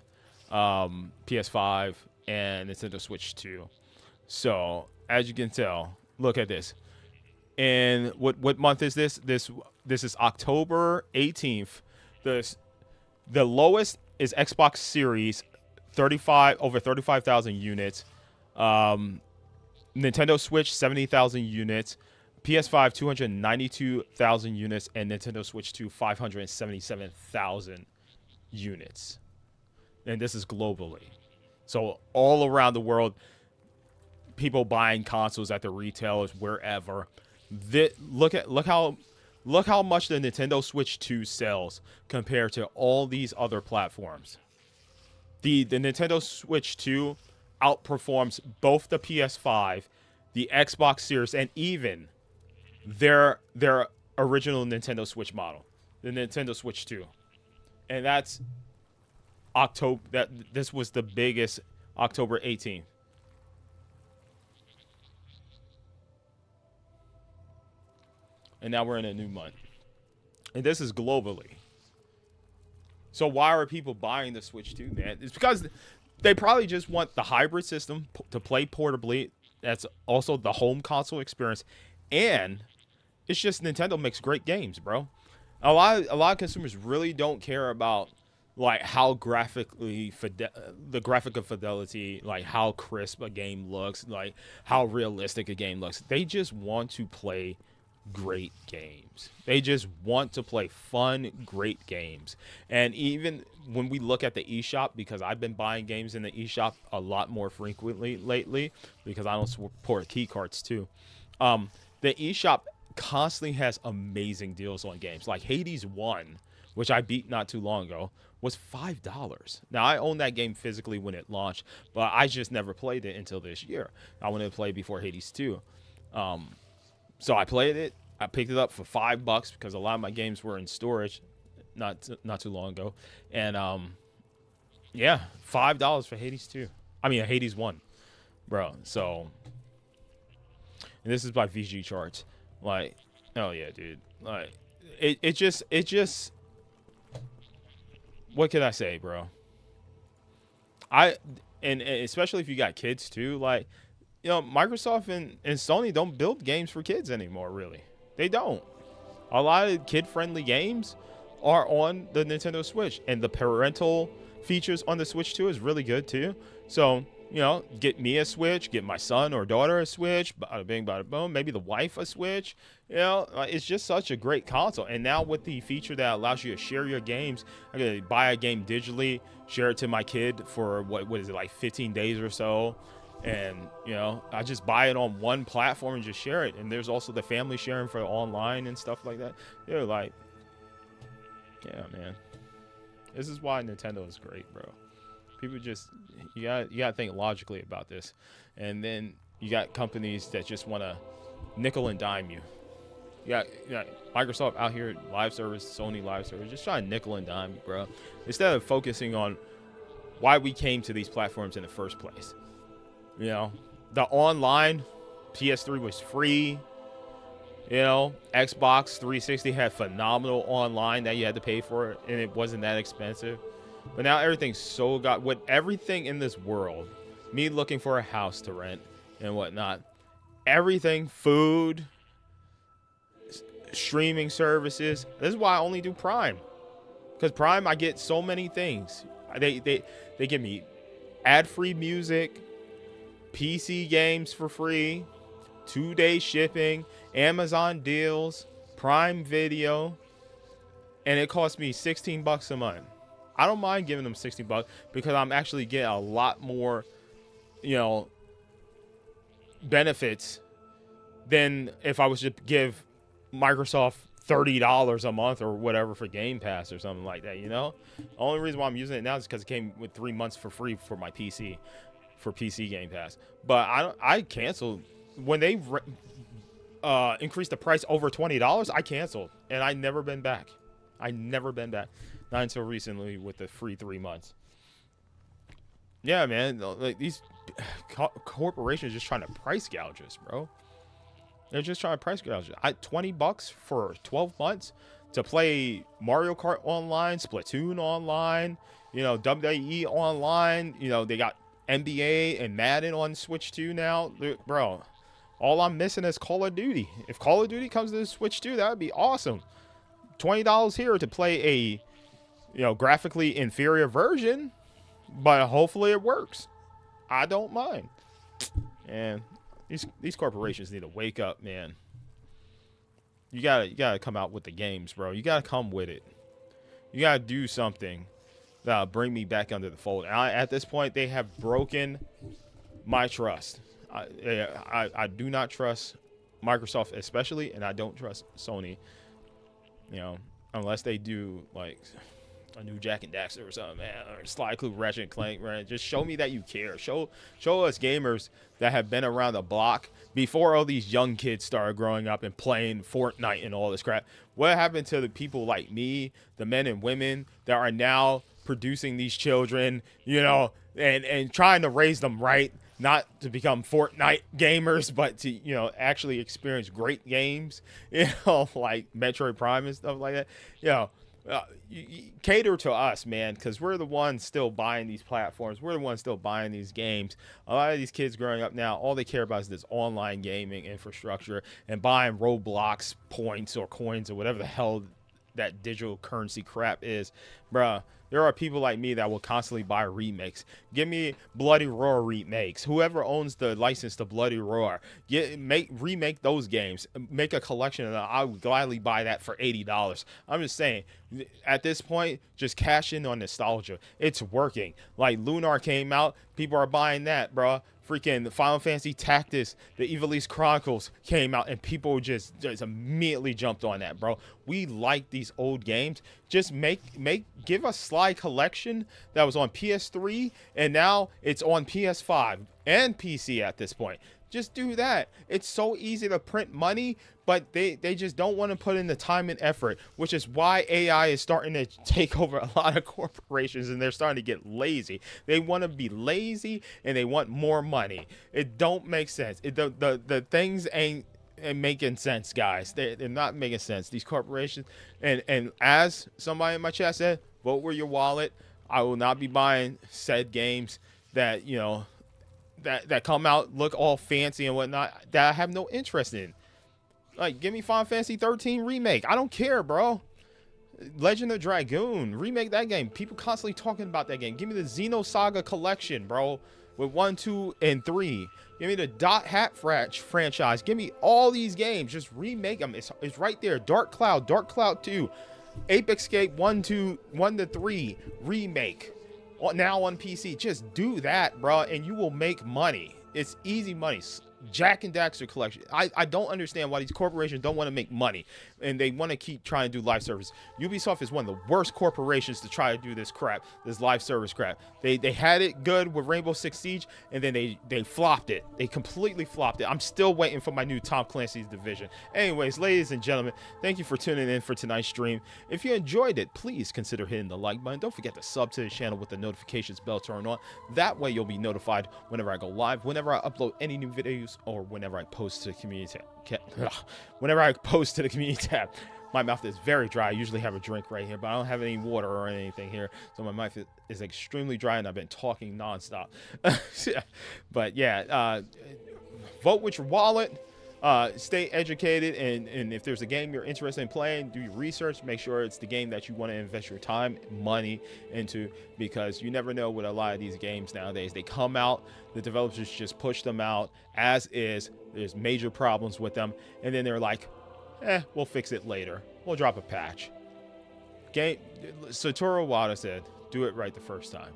Speaker 1: PS5, and Nintendo Switch 2. So as you can tell, look at this. And what month is this? This is October 18th. The lowest is Xbox Series, over 35,000 units. Nintendo Switch, 70,000 units. PS5, 292,000 units, and Nintendo Switch 2, 577,000 units. And this is globally. So all around the world, people buying consoles at the retailers wherever. Look how much the Nintendo Switch 2 sells compared to all these other platforms. The Nintendo Switch 2 outperforms both the PS5, the Xbox Series, and even their original Nintendo Switch model, the Nintendo Switch 2. And that's October. This was the biggest, October 18th. And now we're in a new month. And this is globally. So why are people buying the Switch 2, man? It's because they probably just want the hybrid system to play portably. That's also the home console experience. And it's just Nintendo makes great games, bro. A lot of consumers really don't care about like how the graphical fidelity, like how crisp a game looks, like how realistic a game looks. They just want to play great games. They just want to play fun, great games. And even when we look at the eShop, because I've been buying games in the eShop a lot more frequently lately because I don't support key cards too. The eShop constantly has amazing deals on games. Like Hades 1, which I beat not too long ago, was $5. Now I own that game physically when it launched, but I just never played it until this year. I wanted to play before Hades 2. So I played it. I picked it up for $5 because a lot of my games were in storage not too long ago. And yeah, $5 for Hades 2. I mean, Hades 1, bro. So, and this is by VG Charts. Like, oh yeah, dude. Like, it just. What can I say, bro? And especially if you got kids too, like. You know, Microsoft and Sony don't build games for kids anymore, really. They don't. A lot of kid-friendly games are on the Nintendo Switch, and the parental features on the Switch 2 is really good, too. So, you know, get me a Switch, get my son or daughter a Switch, bada bing, bada boom, maybe the wife a Switch. You know, it's just such a great console. And now with the feature that allows you to share your games, I can buy a game digitally, share it to my kid for, what is it, like 15 days or so. And, you know, I just buy it on one platform and just share it. And there's also the family sharing for online and stuff like that. They're like, yeah, man. This is why Nintendo is great, bro. People just, you gotta think logically about this. And then you got companies that just want to nickel and dime you. You got Microsoft out here, live service, Sony live service, just trying to nickel and dime you, bro. Instead of focusing on why we came to these platforms in the first place. You know, the online PS3 was free. You know, Xbox 360 had phenomenal online that you had to pay for it, and it wasn't that expensive. But now everything's so with everything in this world, me looking for a house to rent and whatnot, everything, food, streaming services. This is why I only do Prime, because Prime I get so many things. They give me ad-free music, PC games for free, 2-day shipping, Amazon deals, Prime Video, and it cost me $16 a month. I don't mind giving them $60 because I'm actually getting a lot more, you know, benefits than if I was to give Microsoft $30 a month or whatever for Game Pass or something like that, you know? The only reason why I'm using it now is because it came with 3 months for free for my PC, for PC Game Pass. But I canceled when they increased the price over $20. I canceled, and I never been back. Not until recently with the free 3 months. Yeah, man, like these corporations just trying to price gouge us, bro. They're just trying to price gouge. $20 for 12 months to play Mario Kart online, Splatoon online, you know, WWE online. You know, they got NBA and Madden on Switch 2 now. Bro, all I'm missing is Call of Duty. If Call of Duty comes to the Switch 2, that would be awesome. $20 here to play a, you know, graphically inferior version, but hopefully it works. I don't mind. And these corporations need to wake up, man. You gotta come out with the games, bro. You gotta come with it. You gotta do something that'll bring me back under the fold. And at this point, they have broken my trust. I do not trust Microsoft especially, and I don't trust Sony. You know, unless they do like a new Jack and Daxter or something, man, or Sly Clue, Ratchet and Clank, right? Just show me that you care. Show us gamers that have been around the block before all these young kids started growing up and playing Fortnite and all this crap. What happened to the people like me, the men and women that are now producing these children, you know, and trying to raise them right, not to become Fortnite gamers, but to, you know, actually experience great games, you know, like Metroid Prime and stuff like that, you know. You cater to us, man, because we're the ones still buying these platforms. We're the ones still buying these games. A lot of these kids growing up now, all they care about is this online gaming infrastructure and buying Roblox points or coins or whatever the hell that digital currency crap is. Bruh, there are people like me that will constantly buy remakes. Give me Bloody Roar remakes. Whoever owns the license to Bloody Roar, remake those games. Make a collection, and I would gladly buy that for $80. I'm just saying, at this point, just cash in on nostalgia. It's working. Like Lunar came out, people are buying that, bruh. Freaking Final Fantasy Tactics, the Ivalice Chronicles came out, and people just immediately jumped on that, bro. We like these old games. Just give us Sly Collection that was on PS3, and now it's on PS5 and PC at this point. Just do that. It's so easy to print money, but they just don't want to put in the time and effort, which is why AI is starting to take over a lot of corporations, and they're starting to get lazy. They want to be lazy, and they want more money. It don't make sense. The things ain't making sense, guys. They're not making sense. These corporations, and as somebody in my chat said, vote with your wallet. I will not be buying said games that, you know, that come out, look all fancy and whatnot, that I have no interest in. Like, give me Final Fantasy 13 remake. I don't care, bro. Legend of Dragoon, remake that game. People constantly talking about that game. Give me the Xenosaga collection, bro, with 1, 2, and 3. Give me the Dot Hat franchise. Give me all these games. Just remake them. It's right there. Dark Cloud 2, Ape Escape 1 to 3 remake. Now on PC. Just do that, bro, and you will make money. It's easy money. Jack and Daxter collection. I don't understand why these corporations don't want to make money, and they want to keep trying to do live service. Ubisoft is one of the worst corporations to try to do this crap, this live service crap. They had it good with Rainbow Six Siege, and then they flopped it. They completely flopped it. I'm still waiting for my new Tom Clancy's Division. Anyways, ladies and gentlemen, thank you for tuning in for tonight's stream. If you enjoyed it, please consider hitting the like button. Don't forget to sub to the channel with the notifications bell turned on. That way you'll be notified whenever I go live, whenever I upload any new videos, or whenever I post to the community tab. Whenever I post to the community tab. My mouth is very dry. I usually have a drink right here, but I don't have any water or anything here, so my mouth is extremely dry, and I've been talking nonstop. But yeah, vote with your wallet. Stay educated, and if there's a game you're interested in playing, do your research. Make sure it's the game that you want to invest your time, money into, because you never know with a lot of these games nowadays. They come out, the developers just push them out as is. There's major problems with them, and then they're like, we'll fix it later. We'll drop a patch. Satoru Iwata said, do it right the first time.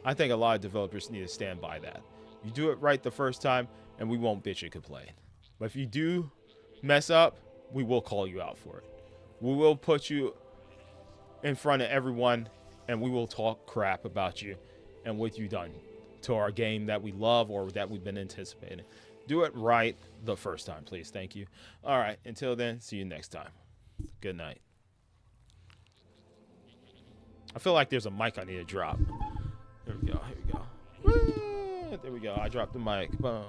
Speaker 1: I think a lot of developers need to stand by that. You do it right the first time, and we won't bitch and complain. But if you do mess up, we will call you out for it. We will put you in front of everyone, and we will talk crap about you and what you've done to our game that we love or that we've been anticipating. Do it right the first time, please. Thank you. All right. Until then, see you next time. Good night. I feel like there's a mic I need to drop. Here we go. Here we go. Woo! There we go. I dropped the mic. Boom.